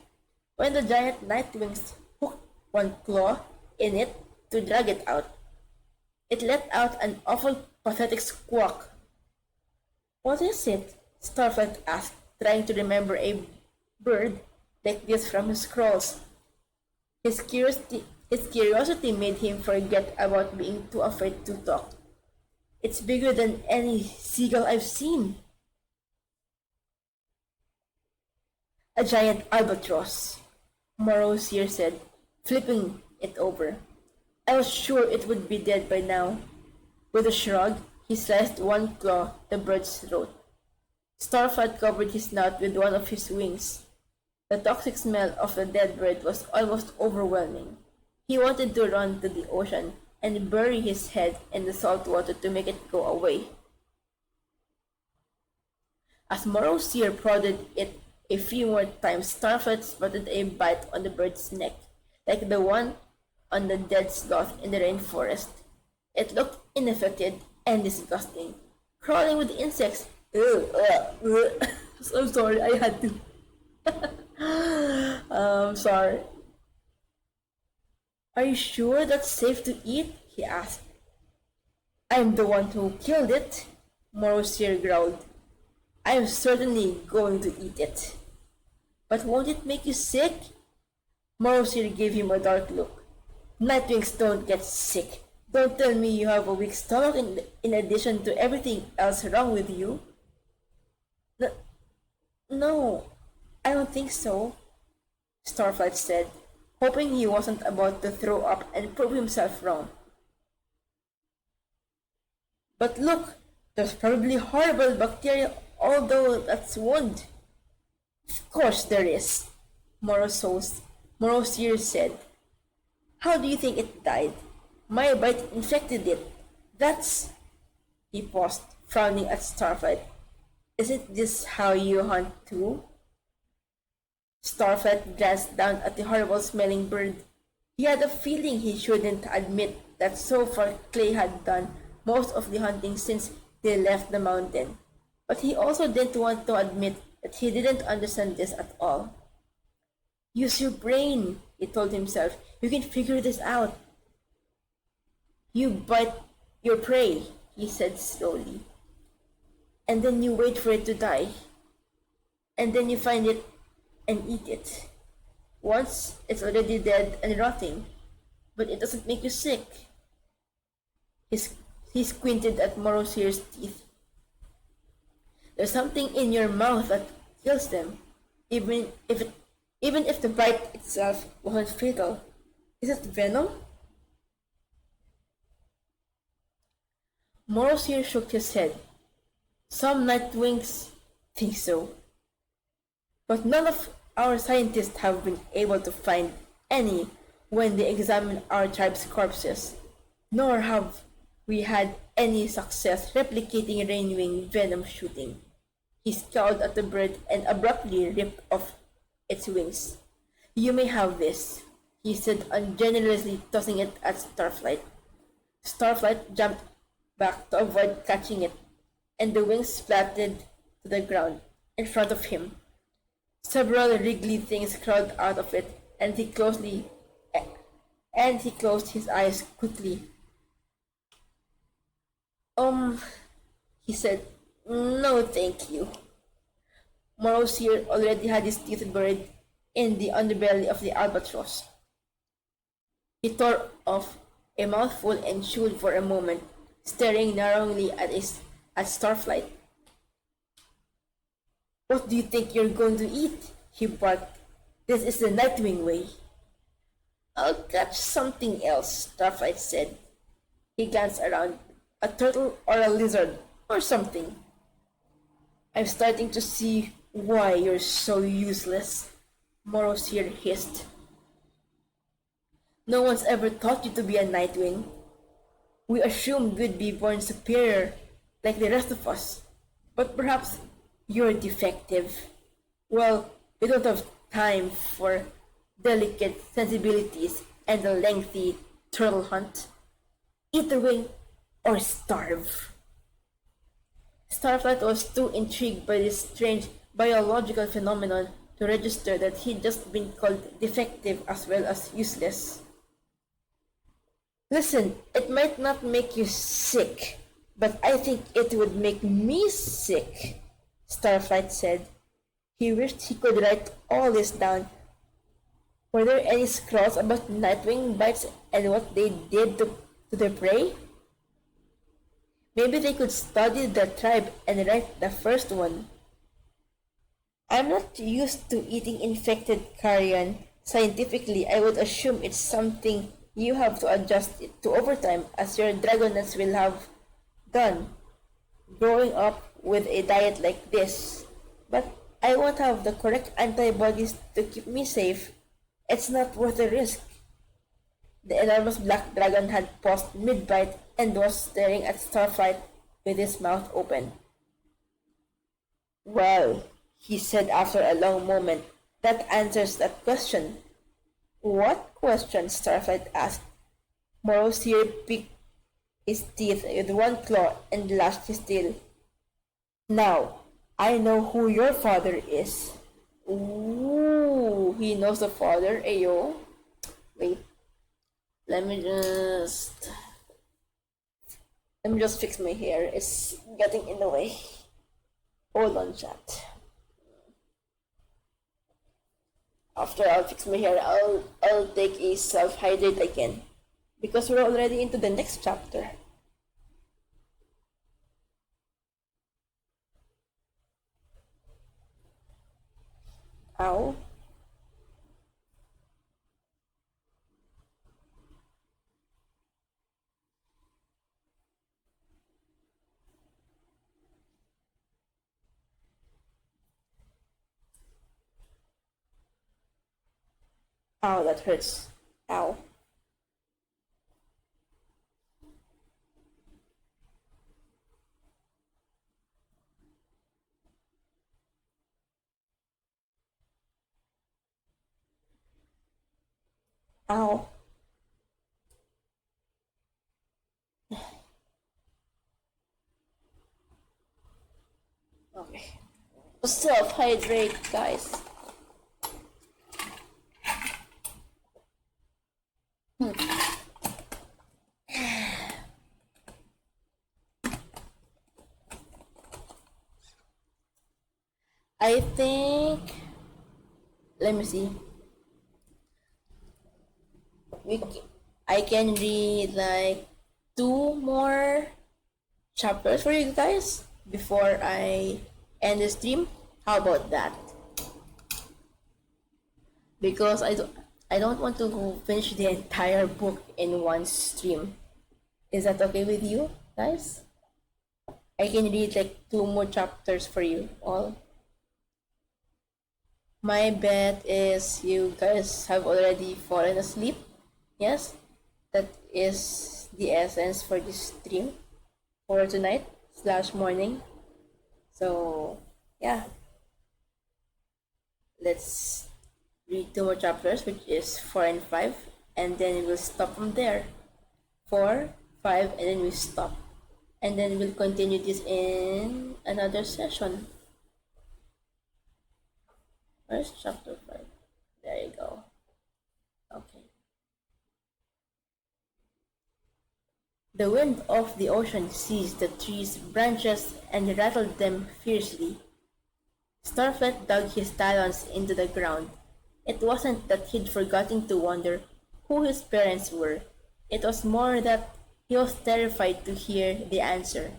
When the giant Nightwings hooked one claw in it to drag it out, it let out an awful, pathetic squawk. What is it? Starflight asked, trying to remember a bird like this from his scrolls. His curiosity made him forget about being too afraid to talk. It's bigger than any seagull I've seen. A giant albatross, Morosier said, flipping it over. I was sure it would be dead by now. With a shrug, he sliced one claw the bird's throat. Starflight covered his snout with one of his wings. The toxic smell of the dead bird was almost overwhelming. He wanted to run to the ocean and bury his head in the salt water to make it go away. As Morosier prodded it a few more times, Starflight spotted a bite on the bird's neck, like the one on the dead sloth in the rainforest. It looked infected and disgusting, crawling with insects. I'm sorry, I had to. Sorry. Are you sure that's safe to eat? He asked. I'm the one who killed it, Morosier growled. I'm certainly going to eat it. But won't it make you sick? Morosier gave him a dark look. Nightwings don't get sick. Don't tell me you have a weak stomach in addition to everything else wrong with you. No, I don't think so, Starflight said, hoping he wasn't about to throw up and prove himself wrong. But look, there's probably horrible bacteria although that's wound. Of course there is, Morosier said. How do you think it died? My bite infected it. That's... He paused, frowning at Starflight. Isn't this how you hunt too? Starflight glanced down at the horrible-smelling bird. He had a feeling he shouldn't admit that so far Clay had done most of the hunting since they left the mountain. But he also didn't want to admit that he didn't understand this at all. Use your brain, he told himself. You can figure this out. You bite your prey, he said slowly. And then you wait for it to die. And then you find it and eat it. Once, it's already dead and rotting. But it doesn't make you sick. He squinted at Morosier's teeth. There's something in your mouth that kills them, even if the bite itself wasn't fatal. Is it venom? Morosier shook his head. Some Nightwings think so. But none of our scientists have been able to find any when they examine our tribe's corpses, nor have we had any success replicating rainwing venom shooting. He scowled at the bird and abruptly ripped off its wings. You may have this, he said, ungenerously tossing it at Starflight. Starflight jumped back to avoid catching it, and the wings splattered to the ground in front of him. Several wriggly things crawled out of it, and he closed his eyes quickly. He said, no thank you. Morrow's here already had his teeth buried in the underbelly of the albatross. He tore off a mouthful and chewed for a moment, staring narrowly at Starflight. What do you think you're going to eat? He barked. This is the Nightwing way. I'll catch something else, Starflight said. He glanced around. A turtle or a lizard or something. I'm starting to see why you're so useless, Morrow's here hissed. No one's ever taught you to be a Nightwing. We assumed you'd be born superior, like the rest of us. But perhaps you're defective. Well, we don't have time for delicate sensibilities and a lengthy turtle hunt. Eat the wing or starve. Starflight was too intrigued by this strange biological phenomenon to register that he'd just been called defective as well as useless. Listen, it might not make you sick, but I think it would make me sick, Starflight said. He wished he could write all this down. Were there any scrolls about Nightwing bites and what they did to their prey? Maybe they could study the tribe and write the first one. I'm not used to eating infected carrion. Scientifically, I would assume it's something you have to adjust it to over time, as your dragonets will have done, growing up with a diet like this. But I won't have the correct antibodies to keep me safe. It's not worth the risk. The enormous black dragon had paused mid-bite and was staring at Starflight with his mouth open. Well, he said after a long moment, that answers that question. What question? Starflight asked. Morrow's here picked his teeth with one claw and lashed his tail. Now, I know who your father is. Ooh, he knows the father, ayo. Wait, let me just fix my hair. It's getting in the way. Hold on, chat. After I'll fix my hair, I'll take a self-hydrate again, because we're already into the next chapter. Ow. Ow, that hurts. Ow. Ow. Okay. Self-hydrate, guys. I think, let me see. I can read like 2 more chapters for you guys before I end the stream. How about that? Because I don't want to finish the entire book in one stream. Is that okay with you guys? I can read like 2 more chapters for you all. My bet is you guys have already fallen asleep. Yes, that is the essence for this stream for tonight / morning. So yeah, let's read 2 more chapters, which is 4 and 5, and then we'll stop from there. 4, 5, and then we stop, and then we'll continue this in another session. Where's chapter 5? There you go. Okay. The wind of the ocean seized the trees' branches and rattled them fiercely. Starflight dug his talons into the ground. It wasn't that he'd forgotten to wonder who his parents were. It was more that he was terrified to hear the answer.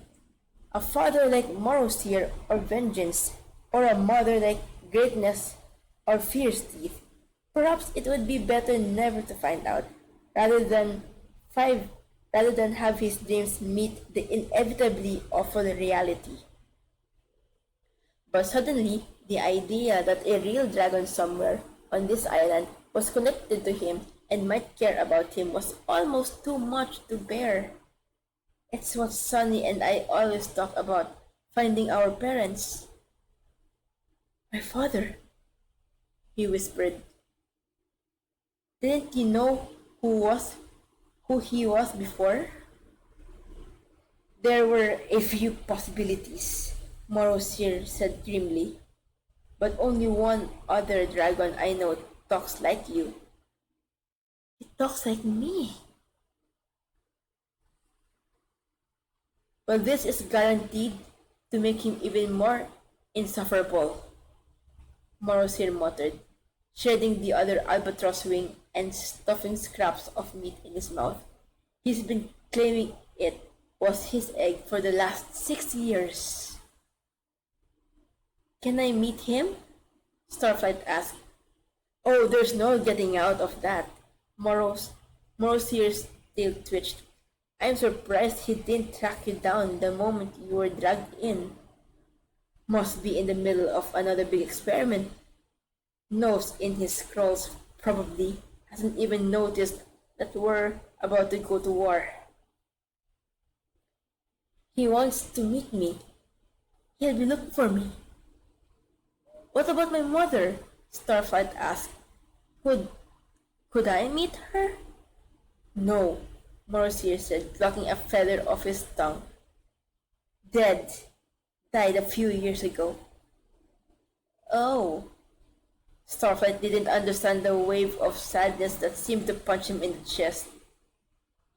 A father like Morosir or vengeance, or a mother like greatness or fierce teeth. Perhaps it would be better never to find out, rather than five rather than have his dreams meet the inevitably awful reality. But suddenly, the idea that a real dragon somewhere on this island was connected to him and might care about him was almost too much to bear. It's what Sonny and I always talk about, finding our parents. My father, he whispered. Didn't you know who he was before? There were a few possibilities, Morosir said grimly. But only one other dragon I know talks like you. He talks like me. Well, this is guaranteed to make him even more insufferable, Morosir muttered, shredding the other albatross wing and stuffing scraps of meat in his mouth. He's been claiming it was his egg for the last 6 years. Can I meet him? Starflight asked. Oh, there's no getting out of that. Morosir's tail twitched. I'm surprised he didn't track you down the moment you were dragged in. Must be in the middle of another big experiment. Nose in his scrolls probably hasn't even noticed that we're about to go to war. He wants to meet me. He'll be looking for me. What about my mother? Starflight asked. Could I meet her? No, Morosir said, plucking a feather off his tongue. Dead. Died a few years ago. Oh. Starflight didn't understand the wave of sadness that seemed to punch him in the chest.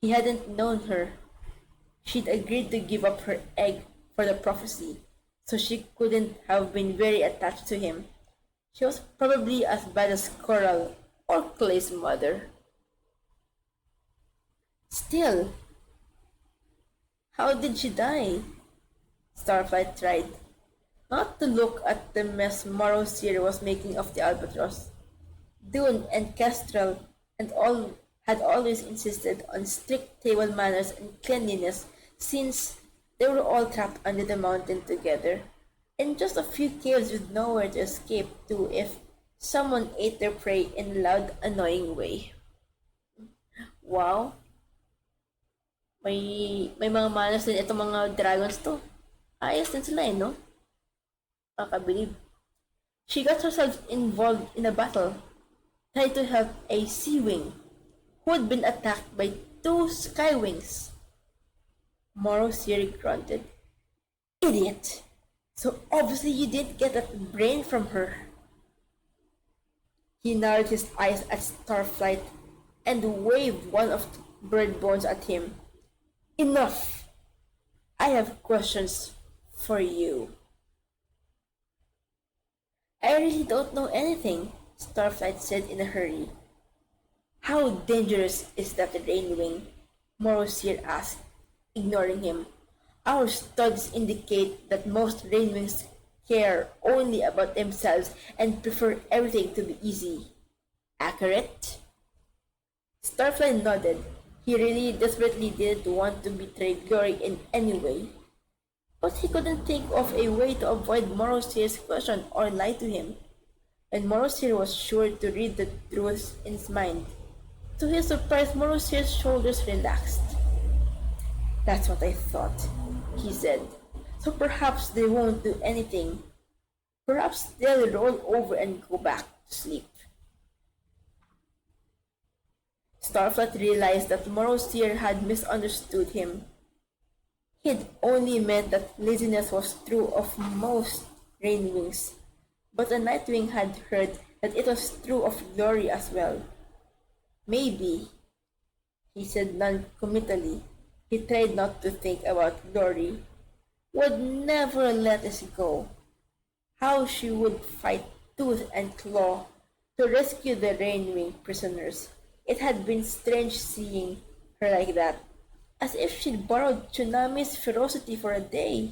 He hadn't known her. She'd agreed to give up her egg for the prophecy, so she couldn't have been very attached to him. She was probably as bad as Coral or Clay's mother. Still, how did she die? Starflight tried, not to look at the mess Morosir was making of the albatross. Dune and Kestrel and all had always insisted on strict table manners and cleanliness since they were all trapped under the mountain together, in just a few caves with nowhere to escape to if someone ate their prey in a loud, annoying way. Wow! May mga manners din itong mga dragons to. Ayos din sila no? Nakakabilib. She got herself involved in a battle, tried to help a sea wing who had been attacked by 2 sky wings. Morosir grunted. Idiot! So obviously you didn't get that brain from her. He narrowed his eyes at Starflight and waved one of the bird bones at him. Enough! I have questions for you. I really don't know anything, Starflight said in a hurry. How dangerous is that rain wing? Morosir asked, ignoring him. Our studies indicate that most rainwings care only about themselves and prefer everything to be easy. Accurate? Starflight nodded. He really desperately didn't want to betray Glory in any way. But he couldn't think of a way to avoid Morosir's question or lie to him. And Morosir was sure to read the truth in his mind. To his surprise, Morosir's shoulders relaxed. That's what I thought, he said. So perhaps they won't do anything. Perhaps they'll roll over and go back to sleep. Starflight realized that Morosir had misunderstood him. He'd only meant that laziness was true of most rainwings, but a nightwing had heard that it was true of Glory as well. Maybe, he said non-committally. He tried not to think about Glory. Would never let us go. how she would fight tooth and claw to rescue the Rainwing prisoners. It had been strange seeing her like that, as if she'd borrowed Tsunami's ferocity for a day.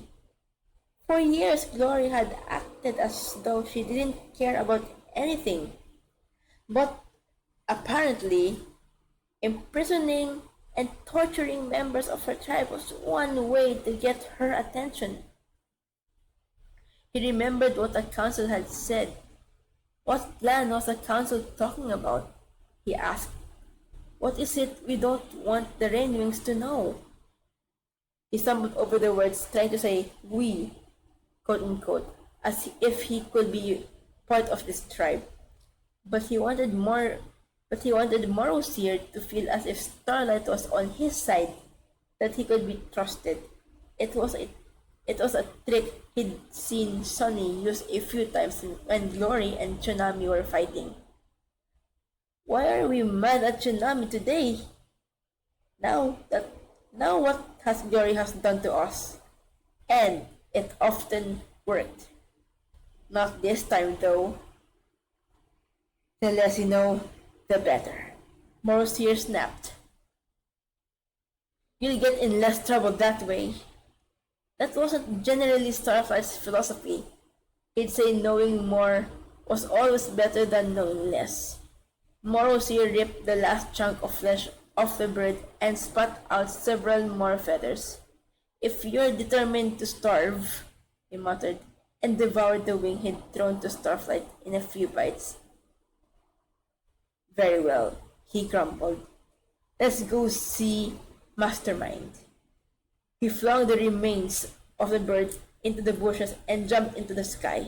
For years, Glory had acted as though she didn't care about anything, but apparently, imprisoning and torturing members of her tribe was one way to get her attention. He remembered what the council had said. What plan was the council talking about? He asked. What is it we don't want the Rainwings to know? He stumbled over the words, trying to say we, quote unquote, as if he could be part of this tribe. But he wanted more Morosier to feel as if Starlight was on his side, that he could be trusted. It was a trick he'd seen Sonny use a few times when Glory and Tsunami were fighting. Why are we mad at Tsunami today? Now what has Glory has done to us? And it often worked. Not this time though. The less you know, the better. Morosier snapped. You'll get in less trouble that way. That wasn't generally Starflight's philosophy. He'd say knowing more was always better than knowing less. Morosier ripped the last chunk of flesh off the bird and spat out several more feathers. If you're determined to starve, he muttered, and devoured the wing he'd thrown to Starflight in a few bites. Very well, he grumbled. Let's go see Mastermind. He flung the remains of the bird into the bushes and jumped into the sky.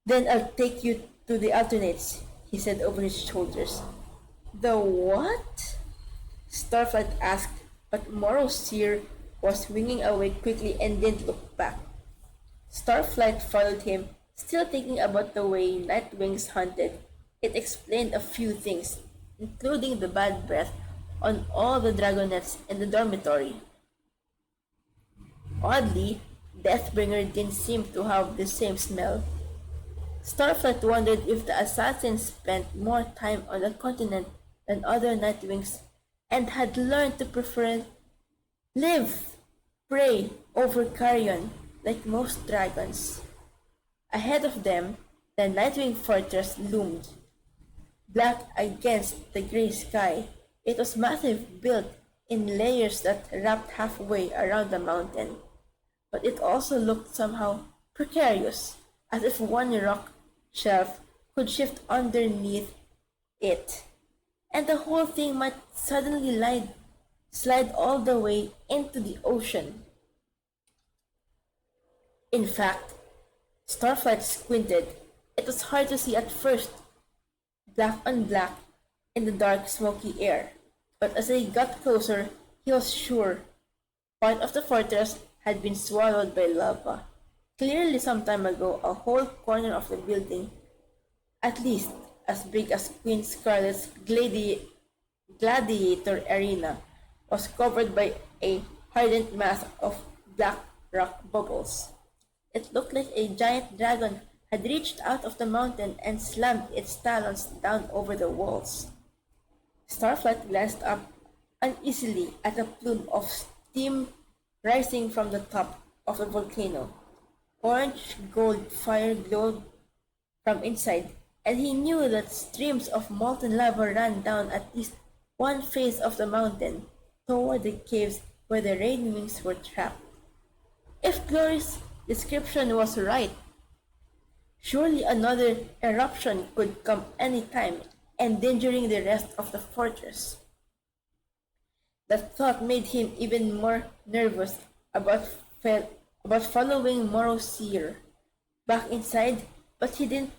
Then I'll take you to the alternates, he said over his shoulders. The what? Starflight asked, but Morosier was winging away quickly and didn't look back. Starflight followed him, still thinking about the way Nightwings hunted. It explained a few things, including the bad breath on all the dragonettes in the dormitory. Oddly, Deathbringer didn't seem to have the same smell. Starflight wondered if the assassins spent more time on the continent than other Nightwings and had learned to prefer live, prey over carrion like most dragons. Ahead of them, the Nightwing fortress loomed, black against the gray sky. It was massive, built in layers that wrapped halfway around the mountain, but it also looked somehow precarious, as if one rock shelf could shift underneath it, and the whole thing might suddenly slide all the way into the ocean. In fact, Starflight squinted. It was hard to see at first, black on black in the dark, smoky air. But as they got closer, he was sure part of the fortress had been swallowed by lava. Clearly some time ago, a whole corner of the building, at least as big as Queen Scarlet's gladiator arena, was covered by a hardened mass of black rock bubbles. It looked like a giant dragon had reached out of the mountain and slammed its talons down over the walls. Starflight glanced up uneasily at a plume of steam rising from the top of the volcano. Orange gold fire glowed from inside, and he knew that streams of molten lava ran down at least one face of the mountain toward the caves where the Rainwings were trapped. If Glory's description was right, surely another eruption could come any time, endangering the rest of the fortress. The thought made him even more nervous about following Morosier back inside, but he didn't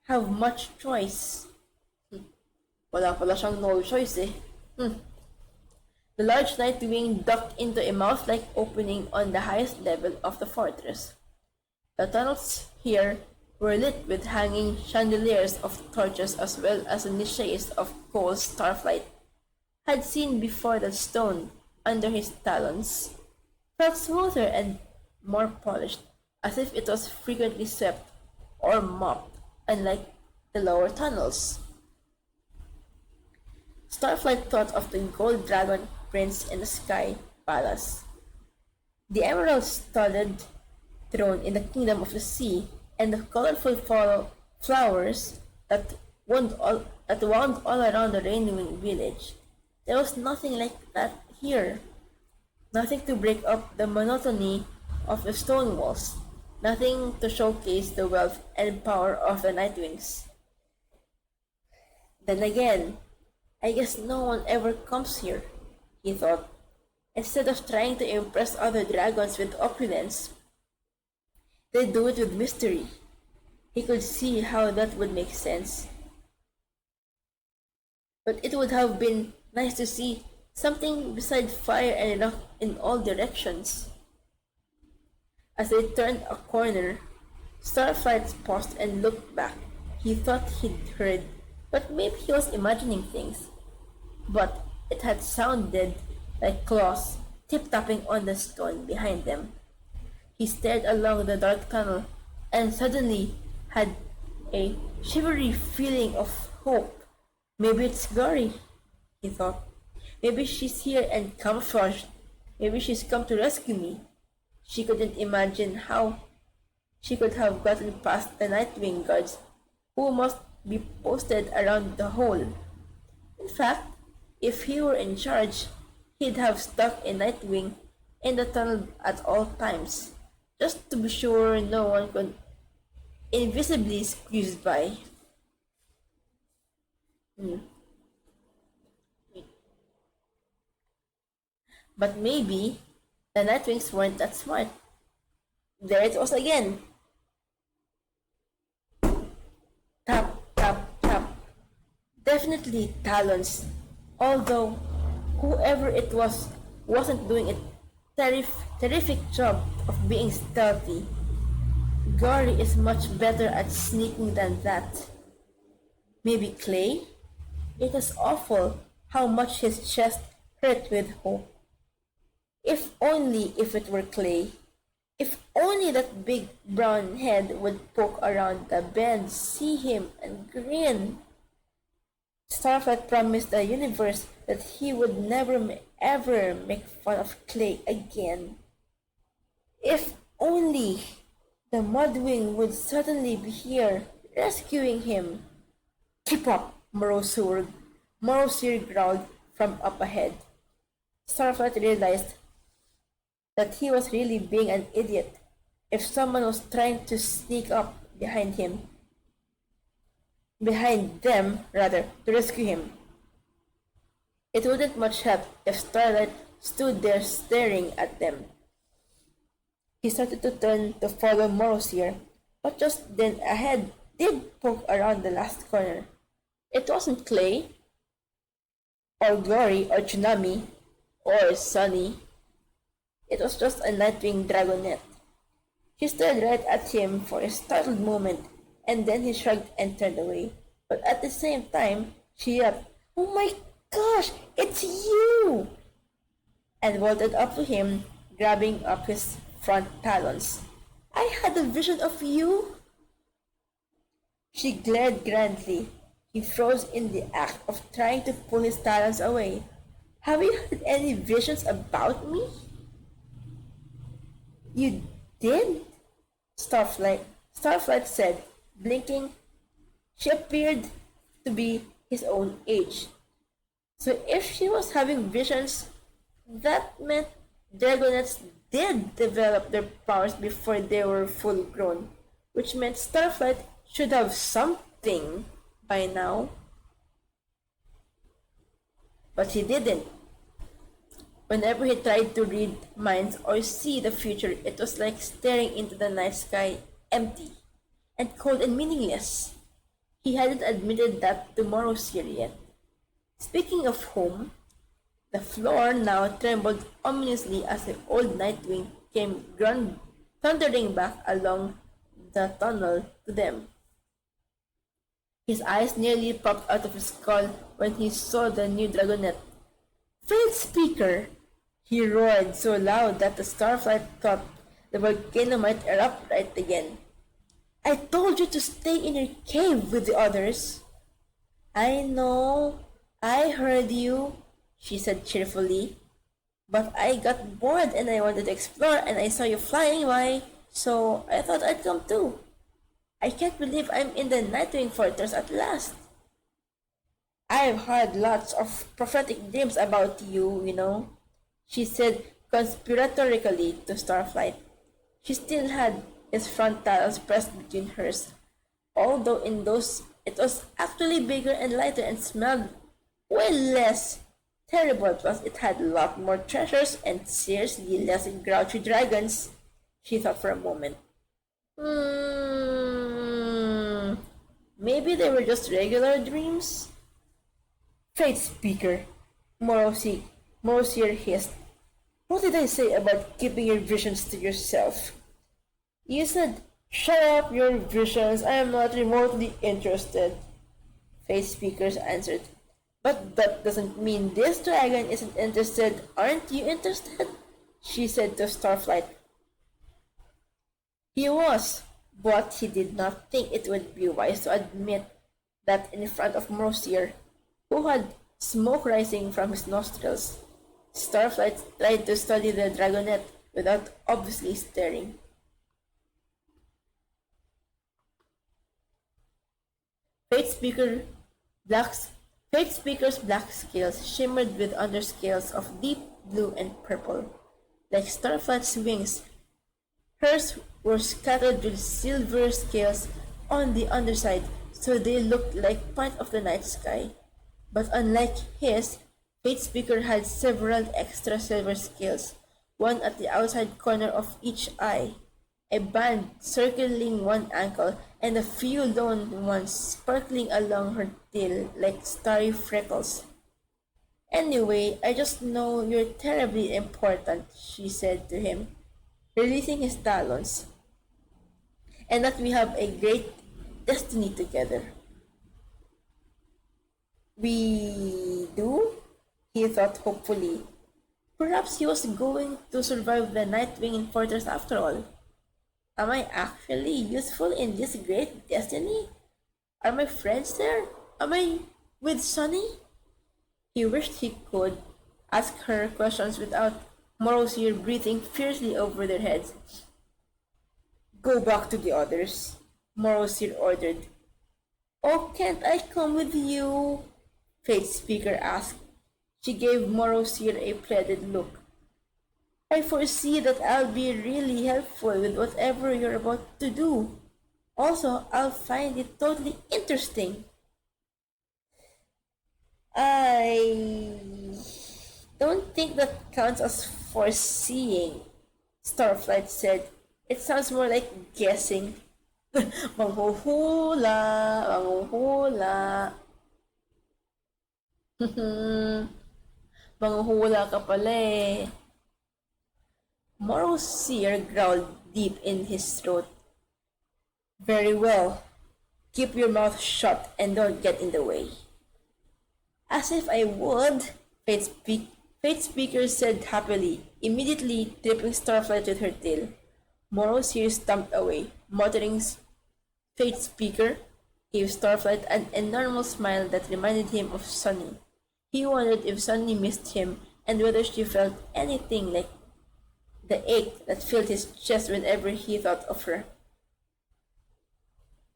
have much choice. Wala pala siyang no choice eh. The large Nightwing ducked into a mouse-like opening on the highest level of the fortress. The tunnels here were lit with hanging chandeliers of torches as well as the niches of coal. Starflight had seen before. The stone under his talons felt smoother and more polished, as if it was frequently swept or mopped, unlike the lower tunnels. Starflight thought of the gold dragon prince in the sky palace, the emerald-studded throne in the kingdom of the sea, and the colorful flowers that wound all around the Rainwing village. There was nothing like that here. Nothing to break up the monotony of the stone walls. Nothing to showcase the wealth and power of the Nightwings. Then again, I guess no one ever comes here, he thought. Instead of trying to impress other dragons with opulence, they do it with mystery. He could see how that would make sense. But it would have been nice to see something beside fire and rock in all directions. As they turned a corner, Starflight paused and looked back. He thought he'd heard, but maybe he was imagining things. But it had sounded like claws tip-tapping on the stone behind them. He stared along the dark tunnel and suddenly had a shivery feeling of hope. Maybe it's Gary, he thought. Maybe she's here and camouflaged. Maybe she's come to rescue me. She couldn't imagine how she could have gotten past the Nightwing guards, who must be posted around the hole. In fact, if he were in charge, he'd have stuck a Nightwing in the tunnel at all times, just to be sure no one could invisibly squeeze by. But maybe the Nightwings weren't that smart. There it was again. Tap, tap, tap. Definitely Talons, although whoever it was wasn't doing a terrific job of being stealthy. Gary is much better at sneaking than that. Maybe Clay? It was awful how much his chest hurt with hope. If only if it were Clay. If only that big brown head would poke around the bend, see him, and grin. Starflight promised the universe that he would never ever make fun of Clay again. If only the Mudwing would suddenly be here, rescuing him. Keep up, Morosur growled from up ahead. Starflight realized that he was really being an idiot if someone was trying to sneak up behind them, to rescue him. It wouldn't much help if Starlight stood there staring at them. He started to turn to follow Morosier, but just then a head did poke around the last corner. It wasn't Clay, or Glory, or Tsunami, or Sunny. It was just a Nightwing Dragonette. She stared right at him for a startled moment, and then he shrugged and turned away. But at the same time, she yelled, "Oh my gosh, it's you!" and vaulted up to him, grabbing up his front talons. "I had a vision of you!" She glared grandly. He froze in the act of trying to pull his talons away. "Have you had any visions about me?" "You did?" Starflight said, blinking. She appeared to be his own age. So if she was having visions, that meant Dragonets did develop their powers before they were full grown, which meant Starflight should have something by now. But he didn't. Whenever he tried to read minds or see the future, it was like staring into the night sky, empty and cold and meaningless. He hadn't admitted that to Morosier yet. Speaking of home, the floor now trembled ominously as the old Nightwing came thundering back along the tunnel to them. His eyes nearly popped out of his skull when he saw the new Dragonette. "Failed speaker!" he roared so loud that the Starflight thought The volcano might erupt right again. I told you to stay in your cave with the others. I know, I heard you, she said cheerfully. But I got bored and I wanted to explore and I saw you flying by, so I thought I'd come too. I can't believe I'm in the Nightwing Fortress at last. I've had lots of prophetic dreams about you, she said conspiratorically to Starflight. She still had his frontals pressed between hers, although in those it was actually bigger and lighter and smelled way less terrible, plus it had a lot more treasures and seriously less grouchy dragons. She thought for a moment. Maybe they were just regular dreams? Fate Speaker, Morosier hissed. What did I say about keeping your visions to yourself? You said, shut up your visions, I am not remotely interested. Fate Speakers answered. But that doesn't mean this dragon isn't interested. Aren't you interested? She said to Starflight. He was, but he did not think it would be wise to admit that in front of Morosier, who had smoke rising from his nostrils. Starflight tried to study the dragonet without obviously staring. Fate Speaker's black scales shimmered with underscales of deep blue and purple, like Starflight's wings. Hers were scattered with silver scales on the underside, so they looked like part of the night sky. But unlike his, Fate Speaker had several extra silver scales, one at the outside corner of each eye, a band circling one ankle, and a few lone ones sparkling along her tail like starry freckles. Anyway, I just know you're terribly important, she said to him, releasing his talons, and that we have a great destiny together. We do? He thought hopefully. Perhaps he was going to survive the Nightwing Fortress after all. Am I actually useful in this great destiny? Are my friends there? Am I with Sunny? He wished he could ask her questions without Morosier breathing fiercely over their heads. Go back to the others, Morosier ordered. Oh, can't I come with you? Fate Speaker asked. She gave Morosier a pleaded look. I foresee that I'll be really helpful with whatever you're about to do. Also, I'll find it totally interesting. I don't think that counts as foreseeing, Starflight said. It sounds more like guessing. Manghuhula, manghuhula. Manghuhula ka pala eh. Morosier growled deep in his throat. Very well. Keep your mouth shut and don't get in the way. As if I would, Fate Speaker said happily, immediately tripping Starflight with her tail. Morosier stumped away, muttering. Fate Speaker gave Starflight an enormous smile that reminded him of Sunny. He wondered if Sunny missed him and whether she felt anything like the ache that filled his chest whenever he thought of her.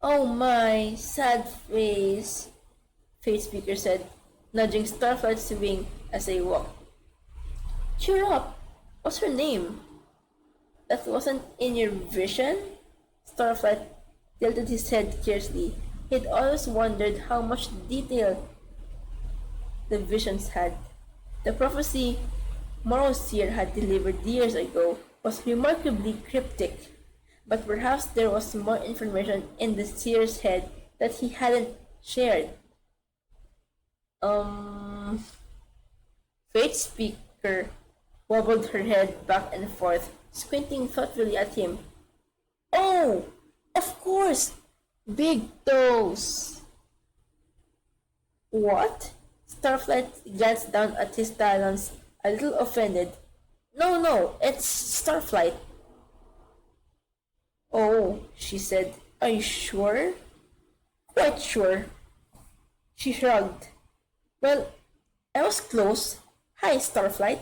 Oh my, sad face, Fate Speaker said, nudging Starflight's wing as they walked. Cheer up! What's her name? That wasn't in your vision? Starflight tilted his head curiously. He'd always wondered how much detail the visions had. The prophecy Morosier had delivered years ago was remarkably cryptic, but perhaps there was more information in the seer's head that he hadn't shared. Fate Speaker wobbled her head back and forth, squinting thoughtfully at him. Oh, of course! Big toes! What? Starflight glanced down at his talons, a little offended. No, it's Starflight. Oh, she said. Are you sure? Quite sure. She shrugged. Well, I was close. Hi, Starflight.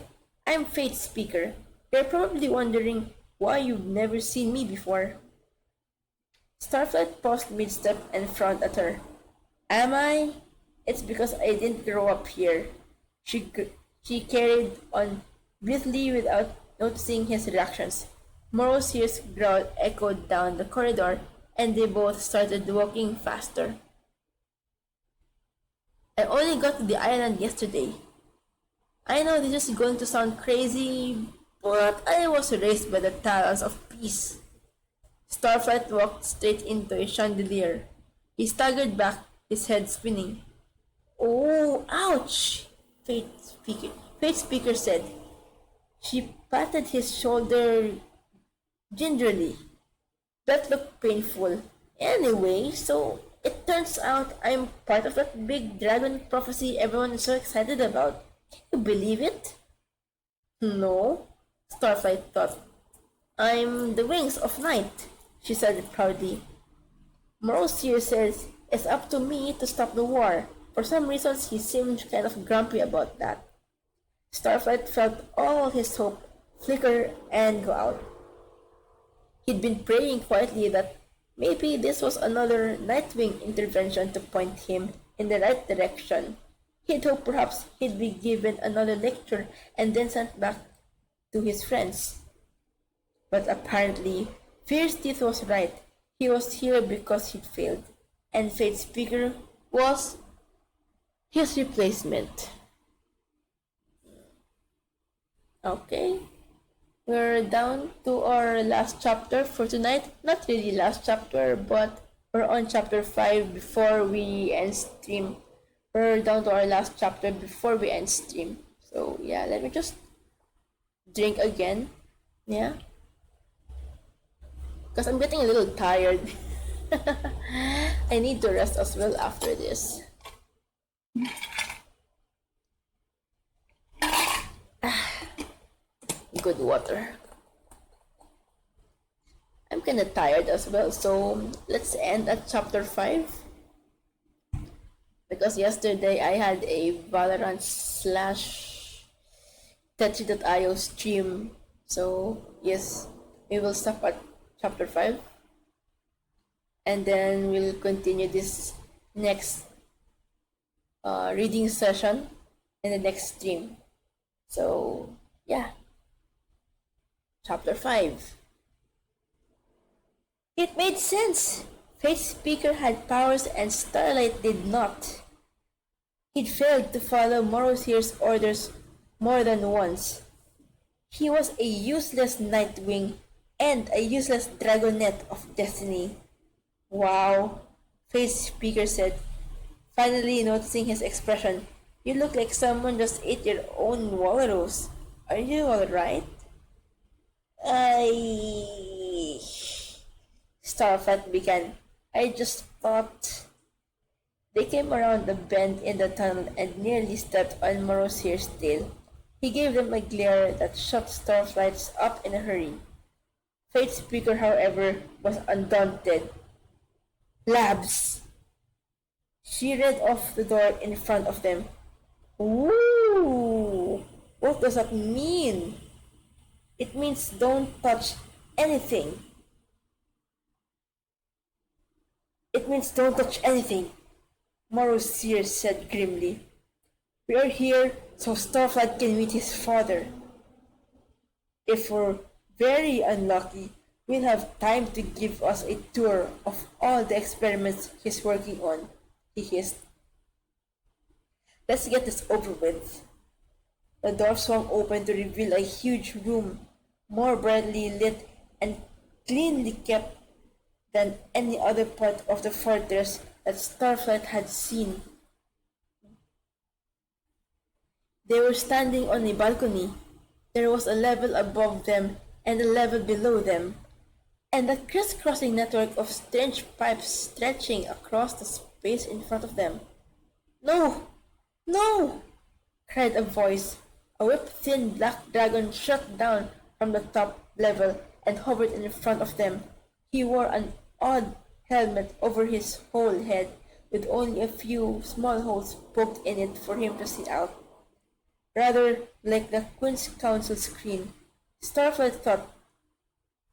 I'm Fate's speaker. You're probably wondering why you've never seen me before. Starflight paused mid-step and frowned at her. Am I? It's because I didn't grow up here. She carried on blithely without noticing his reactions. Morrow's ears growl echoed down the corridor, and they both started walking faster. I only got to the island yesterday. I know this is going to sound crazy, but I was raised by the talons of peace. Starflight walked straight into a chandelier. He staggered back, his head spinning. Oh, ouch! Fate Speaker said. She patted his shoulder gingerly. That looked painful. Anyway, so it turns out I'm part of that big dragon prophecy everyone is so excited about. You believe it? No, Starflight thought. I'm the wings of night, she said proudly. Morosier says it's up to me to stop the war. For some reasons, he seemed kind of grumpy about that. Starflight felt all his hope flicker and go out. He'd been praying quietly that maybe this was another Nightwing intervention to point him in the right direction. He'd hoped perhaps he'd be given another lecture and then sent back to his friends. But apparently, Fierce Teeth was right. He was here because he'd failed, and Fate's Speaker was his replacement. Okay, we're down to our last chapter for tonight. Not really last chapter, but we're on chapter 5 before we end stream. We're down to our last chapter before we end stream. So yeah, let me just drink again. Yeah, because I'm getting a little tired. I need to rest as well after this. Good water. I'm kinda tired as well, so let's end at chapter 5. Because yesterday I had a Valorant slash Tetrio stream. So yes, we will stop at chapter 5. And then we'll continue this next reading session in the next stream. So yeah. Chapter 5. It made sense. Fate's Speaker had powers and Starlight did not. He'd failed to follow Morosier's orders more than once. He was a useless Nightwing and a useless Dragonet of Destiny. Wow, Fate's Speaker said, finally noticing his expression. You look like someone just ate your own walrus. Are you alright? Starflight began. I just thought... They came around the bend in the tunnel and nearly stepped on Morosier's tail. He gave them a glare that shut Starflight up in a hurry. Fate's Speaker, however, was undaunted. Labs! She read off the door in front of them. Ooh! What does that mean? It means don't touch anything. It means don't touch anything, Morosier said grimly. We are here so Starflight can meet his father. If we're very unlucky, we'll have time to give us a tour of all the experiments he's working on, he hissed. Let's get this over with. The door swung open to reveal a huge room, more brightly lit and cleanly kept than any other part of the fortress that Starflight had seen. They were standing on a balcony. There was a level above them and a level below them, and a crisscrossing network of strange pipes stretching across the space in front of them. No! No! Cried a voice. A whip-thin black dragon shot down from the top level and hovered in front of them. He wore an odd helmet over his whole head, with only a few small holes poked in it for him to see out. Rather like the Queen's Council screen, Starflight thought,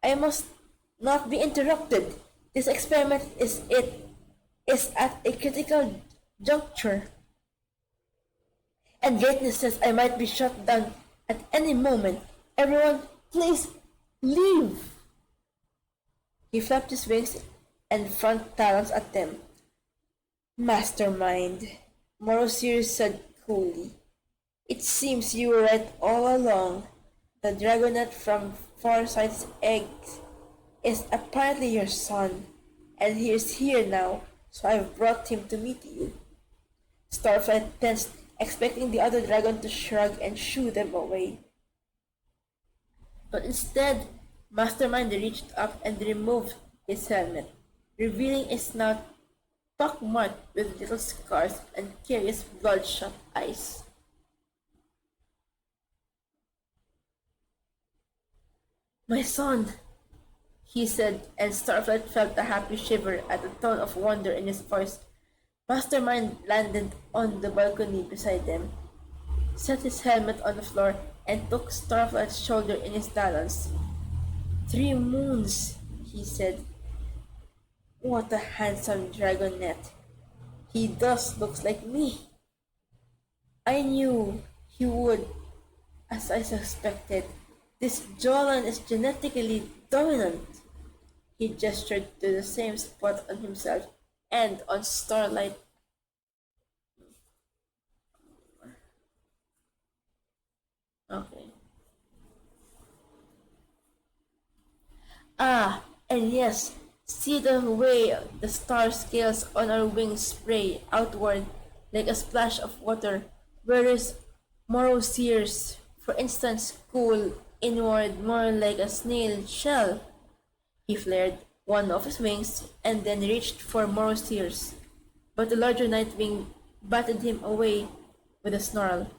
I must not be interrupted. This experiment is at a critical juncture. And greatness says I might be shut down at any moment. Everyone, please leave. He flapped his wings and front talons at them. Mastermind, Morosir said coolly. It seems you were right all along. The dragonet from Farsight's eggs is apparently your son, and he is here now, so I've brought him to meet you. Starflight tensed, expecting the other dragon to shrug and shoo them away. But instead, Mastermind reached up and removed his helmet, revealing a snout pockmarked with little scars and curious bloodshot eyes. My son, he said, and Starflight felt a happy shiver at the tone of wonder in his voice. Mastermind landed on the balcony beside them, set his helmet on the floor, and took Starflight's shoulder in his talons. 3 moons, he said. What a handsome dragonet. He does look like me. I knew he would, as I suspected. This jawline is genetically dominant. He gestured to the same spot on himself and on Starlight. Okay. Ah, and yes, see the way the star scales on our wings spray outward like a splash of water, whereas Morosir's, for instance, cool inward more like a snail shell. He flared one of his wings and then reached for Morosir's, but the larger Nightwing batted him away with a snarl.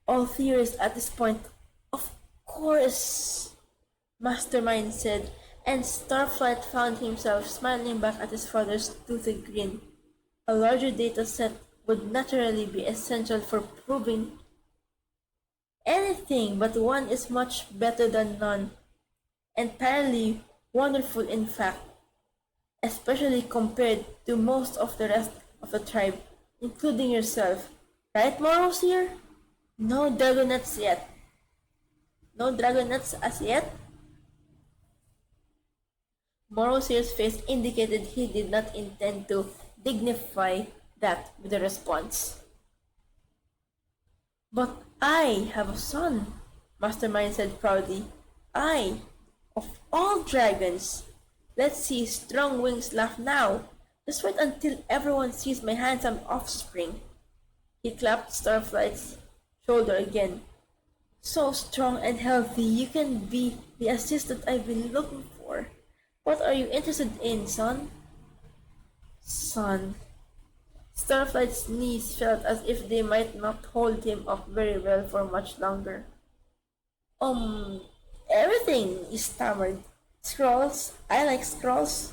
All theories at this point, of course, Mastermind said, and Starflight found himself smiling back at his father's toothy grin. A larger data set would naturally be essential for proving anything, but one is much better than none. Entirely wonderful, in fact, especially compared to most of the rest of the tribe, including yourself. Right, Moros here? No dragonets yet. No dragonets as yet? Morosir's face indicated he did not intend to dignify that with a response. But I have a son, Mastermind said proudly. I, of all dragons. Let's see Strong Wings laugh now. Just wait until everyone sees my handsome offspring. He clapped Starflight's shoulder again. So strong and healthy, you can be the assistant I've been looking for. What are you interested in, son? Son. Starflight's knees felt as if they might not hold him up very well for much longer. Everything, he stammered. Scrolls? I like scrolls.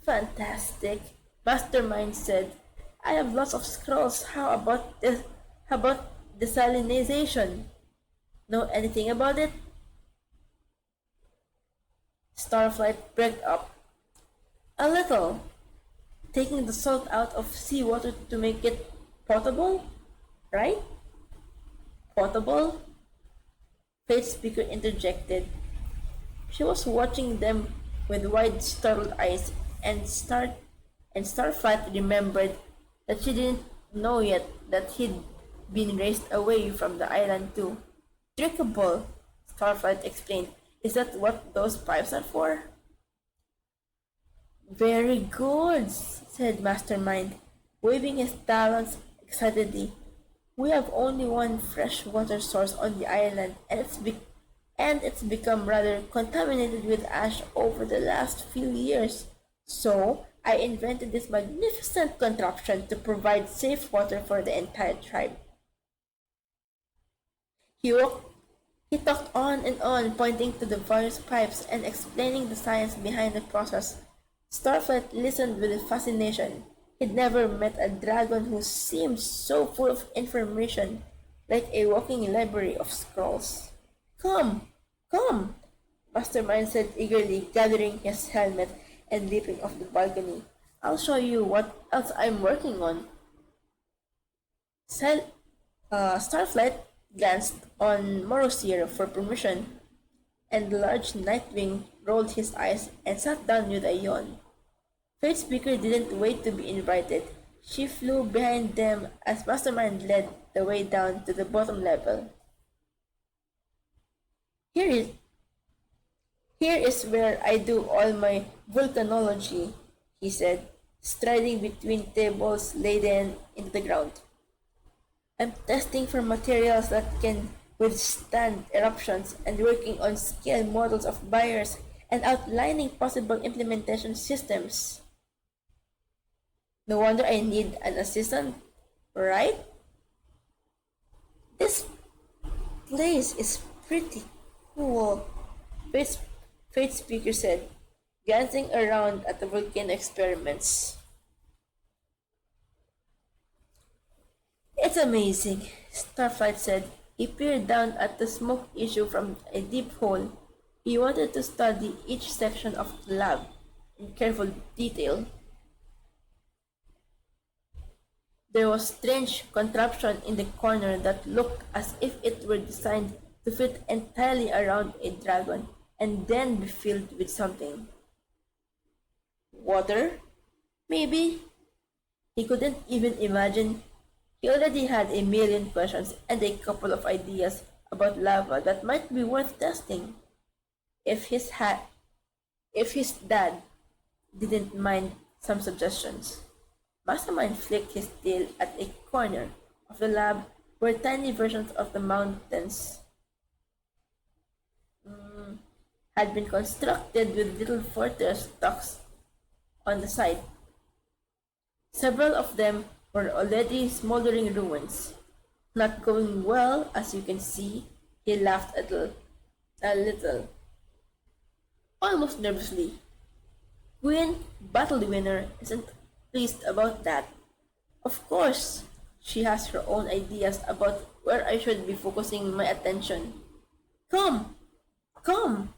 Fantastic, Mastermind said. I have lots of scrolls. How about desalinization? Know anything about it? Starflight braked up. A little. Taking the salt out of seawater to make it potable? Right? Potable? Fate's speaker interjected. She was watching them with wide startled eyes, and Starflight remembered that she didn't know yet that he'd been raised away from the island too. Drinkable, Starflight explained. Is that what those pipes are for? Very good, said Mastermind, waving his talons excitedly. We have only one fresh water source on the island, and it's become rather contaminated with ash over the last few years. So I invented this magnificent contraption to provide safe water for the entire tribe. He walked He talked on and on, pointing to the various pipes and explaining the science behind the process. Starflight listened with fascination. He'd never met a dragon who seemed so full of information, like a walking library of scrolls. Come, come, Mastermind said eagerly, gathering his helmet and leaping off the balcony. I'll show you what else I'm working on. Starflight glanced on Morosier for permission, and the large Nightwing rolled his eyes and sat down with a yawn. Fate Speaker didn't wait to be invited. She flew behind them as Mastermind led the way down to the bottom level. Here is, here is where I do all my volcanology, he said, striding between tables laden into the ground. I'm testing for materials that can withstand eruptions and working on scale models of buyers and outlining possible implementation systems. No wonder I need an assistant, right? This place is pretty cool, Fate Speaker said, glancing around at the volcano experiments. It's amazing, Starflight said. He peered down at the smoke issue from a deep hole. He wanted to study each section of the lab in careful detail. There was strange contraption in the corner that looked as if it were designed to fit entirely around a dragon and then be filled with something. Water? Maybe? He couldn't even imagine. He already had a million questions and a couple of ideas about lava that might be worth testing. If his dad didn't mind some suggestions. Mastermind flicked his tail at a corner of the lab where tiny versions of the mountains had been constructed with little fortress tucks on the side. Several of them were already smoldering ruins. Not going well, as you can see, he laughed a little, almost nervously. Queen Battle Winner isn't pleased about that. Of course, she has her own ideas about where I should be focusing my attention. Come! Come!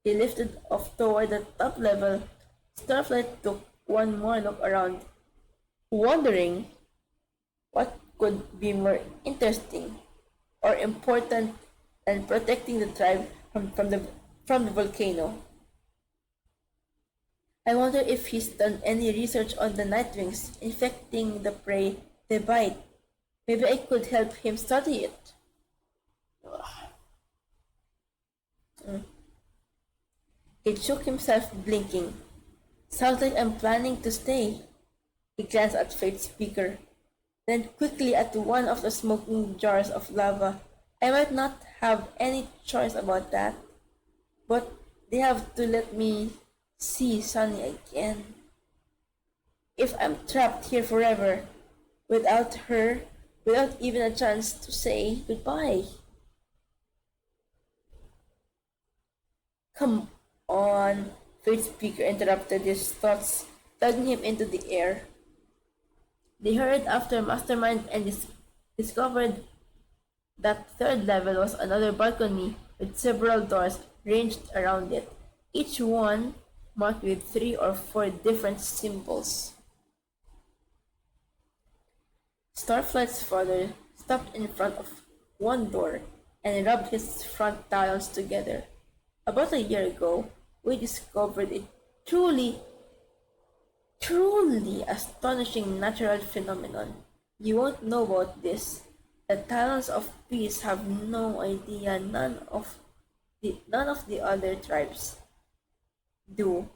He lifted off toward the top level. Starflight took one more look around, wondering what could be more interesting or important than protecting the tribe from the volcano. I wonder if he's done any research on the Nightwings infecting the prey they bite. Maybe I could help him study it. He shook himself, blinking. Sounds like I'm planning to stay. He glanced at Fate Speaker, then quickly at one of the smoking jars of lava. I might not have any choice about that, but they have to let me see Sunny again. If I'm trapped here forever, without her, without even a chance to say goodbye. Come on, Fate Speaker interrupted his thoughts, tugging him into the air. They hurried after Mastermind and discovered that third level was another balcony with several doors ranged around it, each one marked with 3 or 4 different symbols. Starflight's father stopped in front of one door and rubbed his front talons together. About a year ago, we discovered a truly astonishing natural phenomenon. You won't know about this. The Talons of Peace have no idea. None of the other tribes do.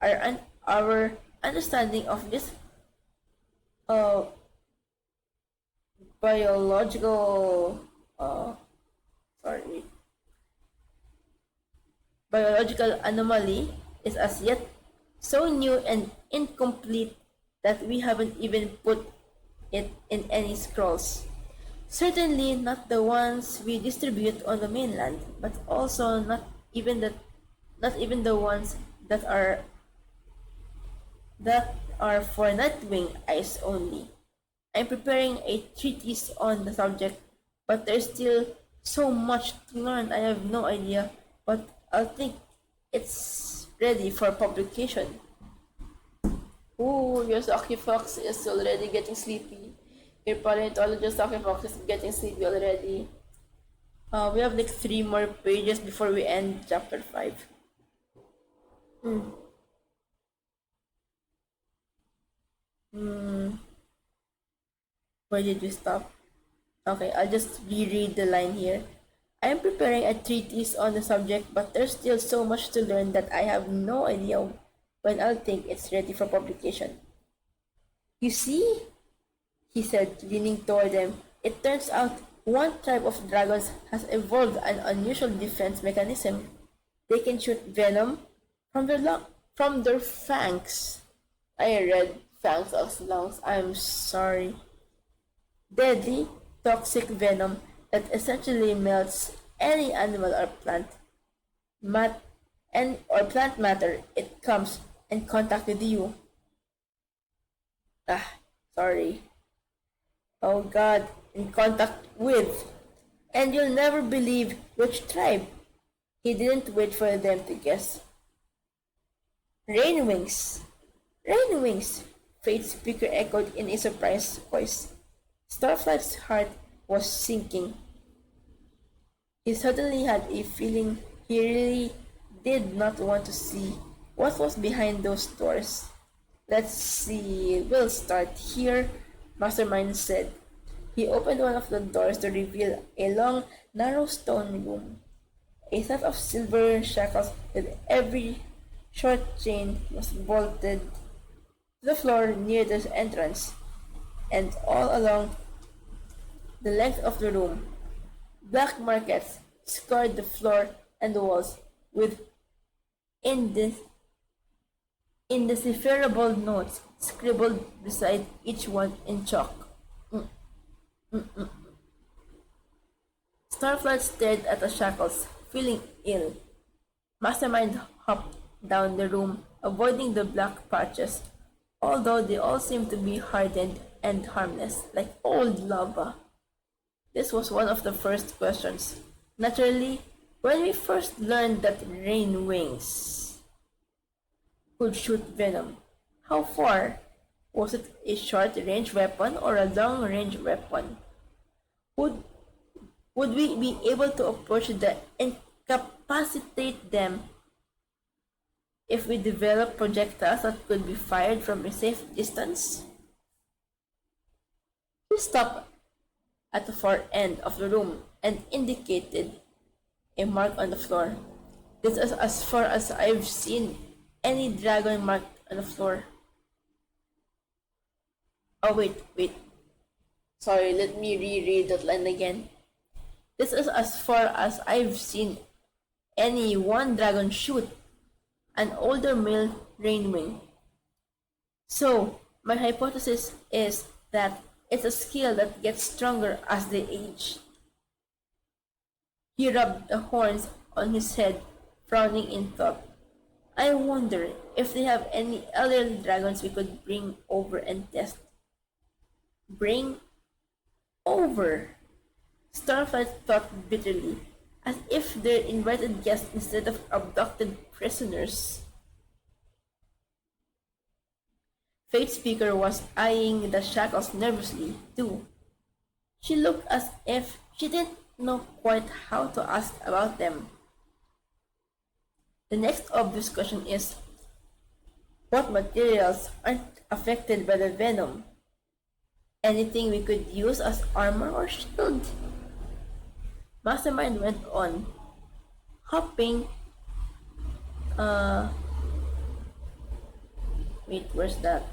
Our understanding of this biological biological anomaly is as yet so new and incomplete that we haven't even put it in any scrolls. Certainly not the ones we distribute on the mainland, but also not even the ones that are for Nightwing eyes only. I'm preparing a treatise on the subject, but there's still so much to learn. I have no idea, but I think it's ready for publication. Ooh, your Saki Fox is already getting sleepy. Your paleontologist Saki Fox is getting sleepy already. We have like 3 more pages before we end chapter 5. Where did we stop? Okay, I'll just reread the line here. I am preparing a treatise on the subject, but there's still so much to learn that I have no idea when I'll think it's ready for publication. You see? He said, leaning toward them. It turns out one tribe of dragons has evolved an unusual defense mechanism. They can shoot venom from their fangs. I read fangs as lungs. I'm sorry. Deadly, toxic venom that essentially melts any animal or plant plant matter it comes in contact with you. Sorry. Oh God, in contact with. And you'll never believe which tribe. He didn't wait for them to guess. Rainwings. Rainwings, Fate's speaker echoed in a surprised voice. Starflight's heart was sinking. He suddenly had a feeling he really did not want to see what was behind those doors. Let's see, we'll start here, Mastermind said. He opened one of the doors to reveal a long, narrow stone room. A set of silver shackles with every short chain was bolted to the floor near the entrance, and all along the length of the room, black markets scarred the floor and the walls with indecipherable notes scribbled beside each one in chalk. Starflight stared at the shackles, feeling ill. Mastermind hopped down the room, avoiding the black patches, although they all seemed to be hardened and harmless, like old lava. This was one of the first questions. Naturally, when we first learned that rain wings could shoot venom, how far? Was it a short-range weapon or a long-range weapon? Would we be able to approach them and incapacitate them if we develop projectiles that could be fired from a safe distance? He stopped at the far end of the room and indicated a mark on the floor. This is as far as I've seen any dragon marked on the floor. Oh, wait. Sorry, let me reread that line again. This is as far as I've seen any one dragon shoot an older male rainwing. So, my hypothesis is that it's a skill that gets stronger as they age. He rubbed the horns on his head, frowning in thought. I wonder if they have any elderly dragons we could bring over and test. Bring over? Starflight thought bitterly, as if they're invited guests instead of abducted prisoners. Fate's speaker was eyeing the shackles nervously, too. She looked as if she didn't know quite how to ask about them. The next obvious question is, what materials aren't affected by the venom? Anything we could use as armor or shield? Mastermind went on, hopping. Wait, where's that?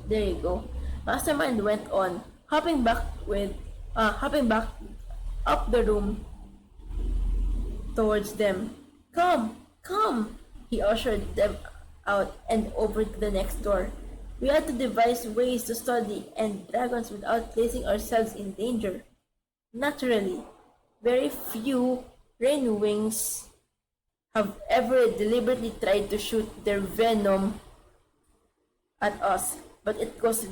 There you go. Mastermind went on, hopping back up the room towards them. Come! He ushered them out and over to the next door. We had to devise ways to study and dragons without placing ourselves in danger. Naturally, very few rain wings have ever deliberately tried to shoot their venom at us, but it goes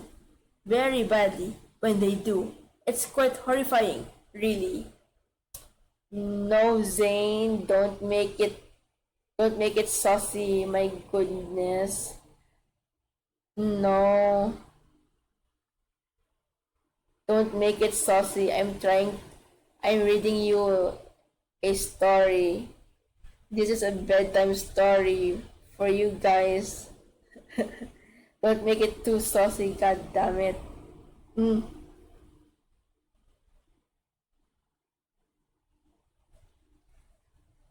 very badly when they do. It's quite horrifying, really. No, Zane, don't make it saucy, my goodness. No, don't make it saucy. I'm reading you a story. This is a bedtime story for you guys. Don't make it too saucy, god damn it.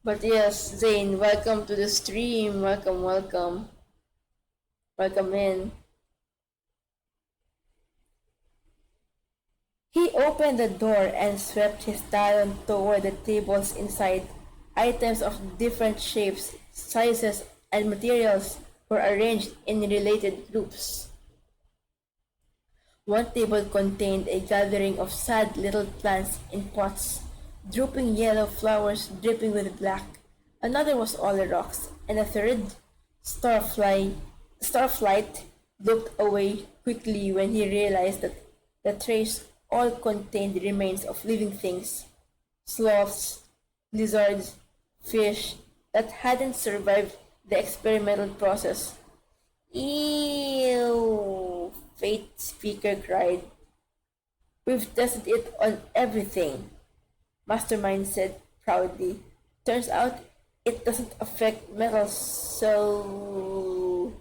But yes, Zane, welcome to the stream. Welcome, welcome. Welcome in. He opened the door and swept his talon toward the tables inside. Items of different shapes, sizes, and materials were arranged in related groups. One table contained a gathering of sad little plants in pots, drooping yellow flowers dripping with black. Another was all rocks, and a third, Starflight, looked away quickly when he realized that the trays all contained remains of living things, sloths, lizards, fish that hadn't survived the experimental process. Ew, Fate Speaker cried. We've tested it on everything, Mastermind said proudly. Turns out it doesn't affect metals, so...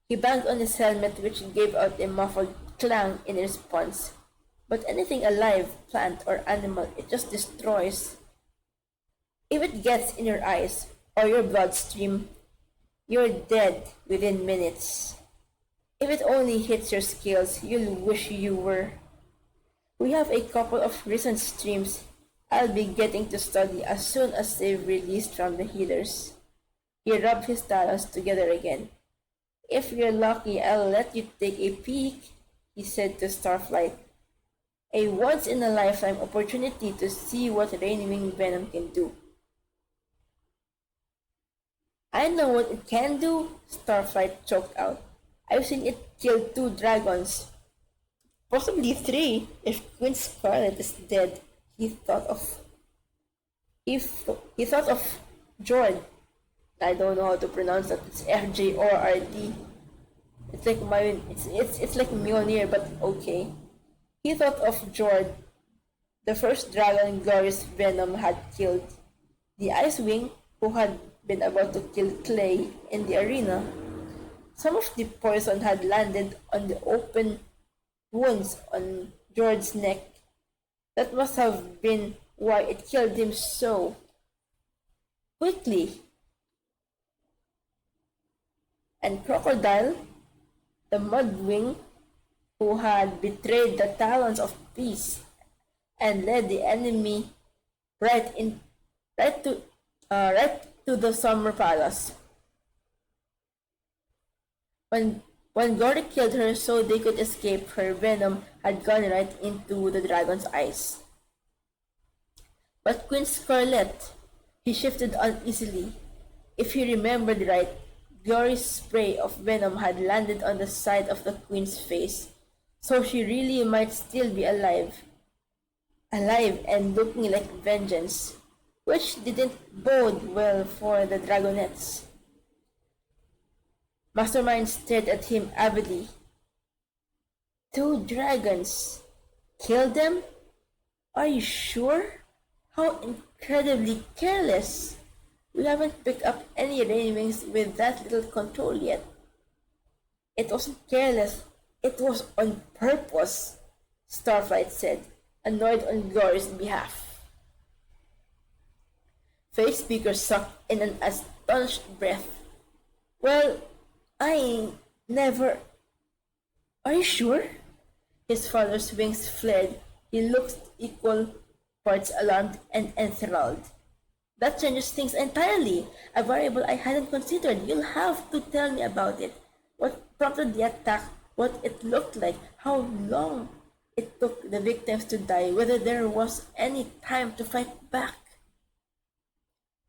He banged on his helmet, which gave out a muffled clang in response. But anything alive, plant or animal, it just destroys. If it gets in your eyes or your bloodstream, you're dead within minutes. If it only hits your scales, you'll wish you were. We have a couple of recent streams I'll be getting to study as soon as they've released from the healers. He rubbed his talons together again. If you're lucky, I'll let you take a peek, he said to Starflight. A once-in-a-lifetime opportunity to see what Rainwing Venom can do. I know what it can do, Starflight choked out. I've seen it kill 2 dragons. Possibly 3 if Queen Scarlet is dead, he thought of. He thought of Jord. I don't know how to pronounce that. It's FJORD. It's like Mjolnir, but okay. He thought of Jord, the first dragon Glorious Venom had killed, the Icewing, who had been about to kill Clay in the arena. Some of the poison had landed on the open wounds on Jord's neck. That must have been why it killed him so quickly. And Crocodile, the Mudwing, who had betrayed the talons of peace and led the enemy right to the Summer Palace. When Glory killed her so they could escape, her venom had gone right into the dragon's eyes. But Queen Scarlet, he shifted uneasily. If he remembered right, Glory's spray of venom had landed on the side of the queen's face, so she really might still be alive. Alive and looking like vengeance, which didn't bode well for the dragonettes. Mastermind stared at him avidly. 2 dragons. Kill them? Are you sure? How incredibly careless. We haven't picked up any Rainwings with that little control yet. It wasn't careless. It was on purpose, Starflight said, annoyed on Glory's behalf. Face Speaker sucked in an astonished breath. Well, I never... Are you sure? His father's wings flared. He looked equal parts alarmed and enthralled. That changes things entirely. A variable I hadn't considered. You'll have to tell me about it. What prompted the attack what it looked like, how long it took the victims to die, whether there was any time to fight back.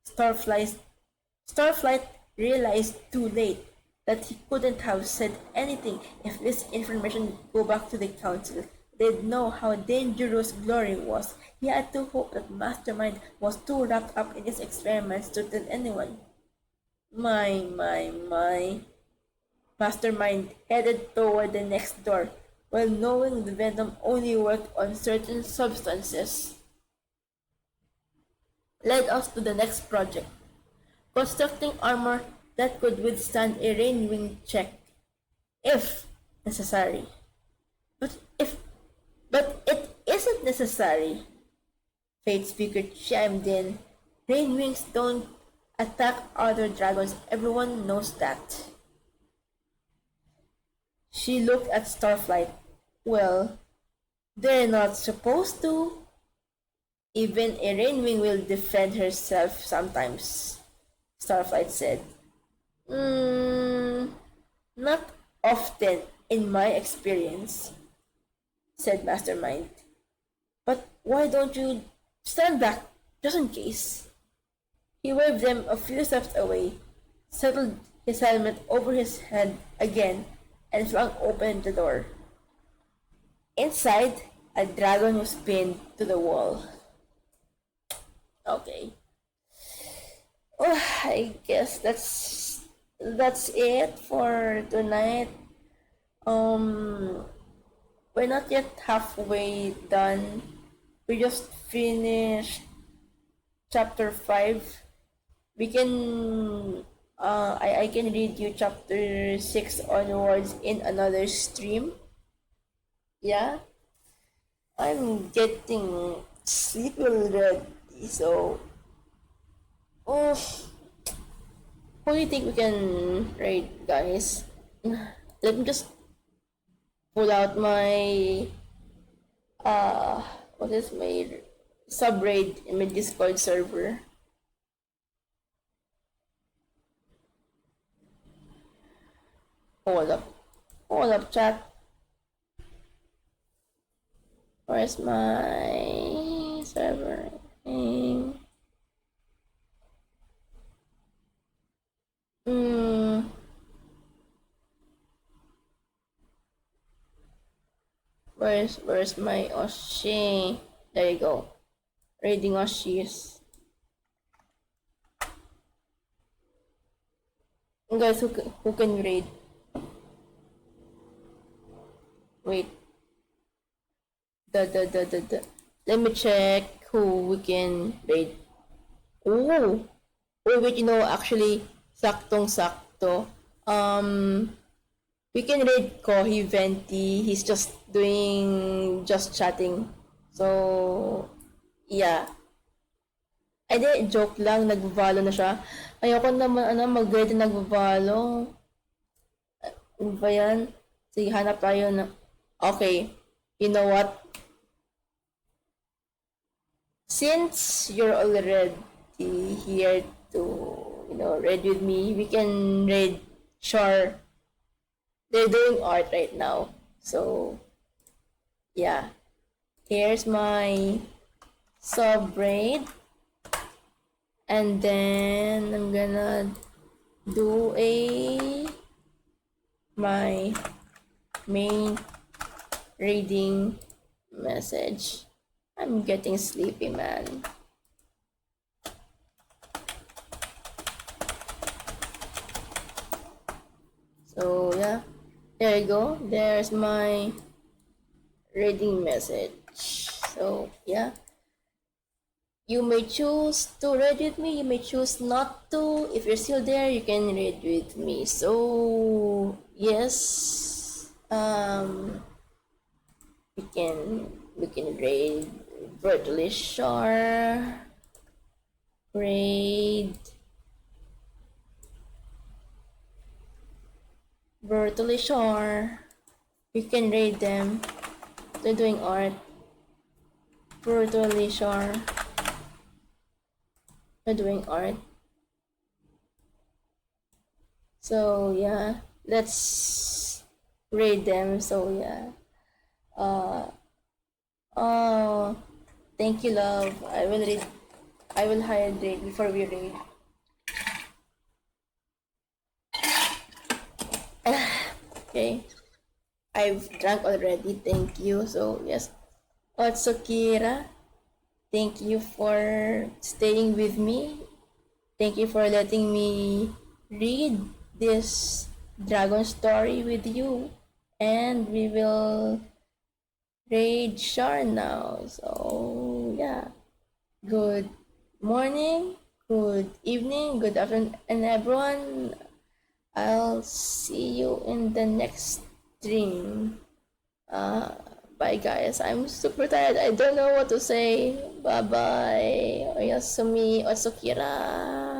Starflight, Starflight realized too late that he couldn't have said anything if this information would go back to the council. They'd know how dangerous Glory was. He had to hope that Mastermind was too wrapped up in his experiments to tell anyone. My. Mastermind headed toward the next door, well knowing the venom only worked on certain substances. Led us to the next project, constructing armor that could withstand a rainwing check, if necessary. But it isn't necessary, Fate Speaker chimed in. Rainwings don't attack other dragons, everyone knows that. She looked at Starflight. Well, they're not supposed to. Even a rainwing will defend herself sometimes, Starflight said. Not often in my experience, said Mastermind. But why don't you stand back, just in case? He waved them a few steps away, settled his helmet over his head again, and flung open the door. Inside, a dragon was pinned to the wall. Okay. Oh, I guess that's it for tonight. We're not yet halfway done. We just finished chapter 5. We can I can read you chapter 6 onwards in another stream. Yeah. I'm getting sleepy already, so who do you think we can raid, guys? Let me just pull out my what is my sub raid in my Discord server. Hold up, chat. Where's my server name? Where's my Oshi? There you go. Raiding Oshis. Guys, who can raid? Wait. Let me check who we can raid. Oh, wait, actually, saktong-sakto. We can raid Kohi Venti. He's just chatting. So, yeah. Ay, joke lang. Nag-Valo na siya. Ayoko naman, mag-raid na nag-Valo. Ano ba yan? Sige, hanap tayo na. Okay. You know what? Since you're already here to, raid with me, we can raid Char. They're doing art right now. So, yeah. Here's my sub raid. And then I'm gonna do my main reading message. I'm getting sleepy, man. So yeah, there you go. There's my reading message. So yeah, you may choose to read with me, you may choose not to. If you're still there, you can read with me. So yes, we can raid virtually sure, raid virtually sure. We can raid them. They're doing art. Virtually sure. They're doing art. So yeah, let's raid them. So yeah. Oh, thank you, love. I will read. I will hide raid before we raid. Okay. I've drunk already. Thank you. So yes. Otsukira, thank you for staying with me. Thank you for letting me read this dragon story with you. And we will raid Shar now. So yeah. Good morning, good evening, good afternoon, and everyone. I'll see you in the next stream. Bye guys. I'm super tired. I don't know what to say. Bye bye. Oyasumi Otsukira.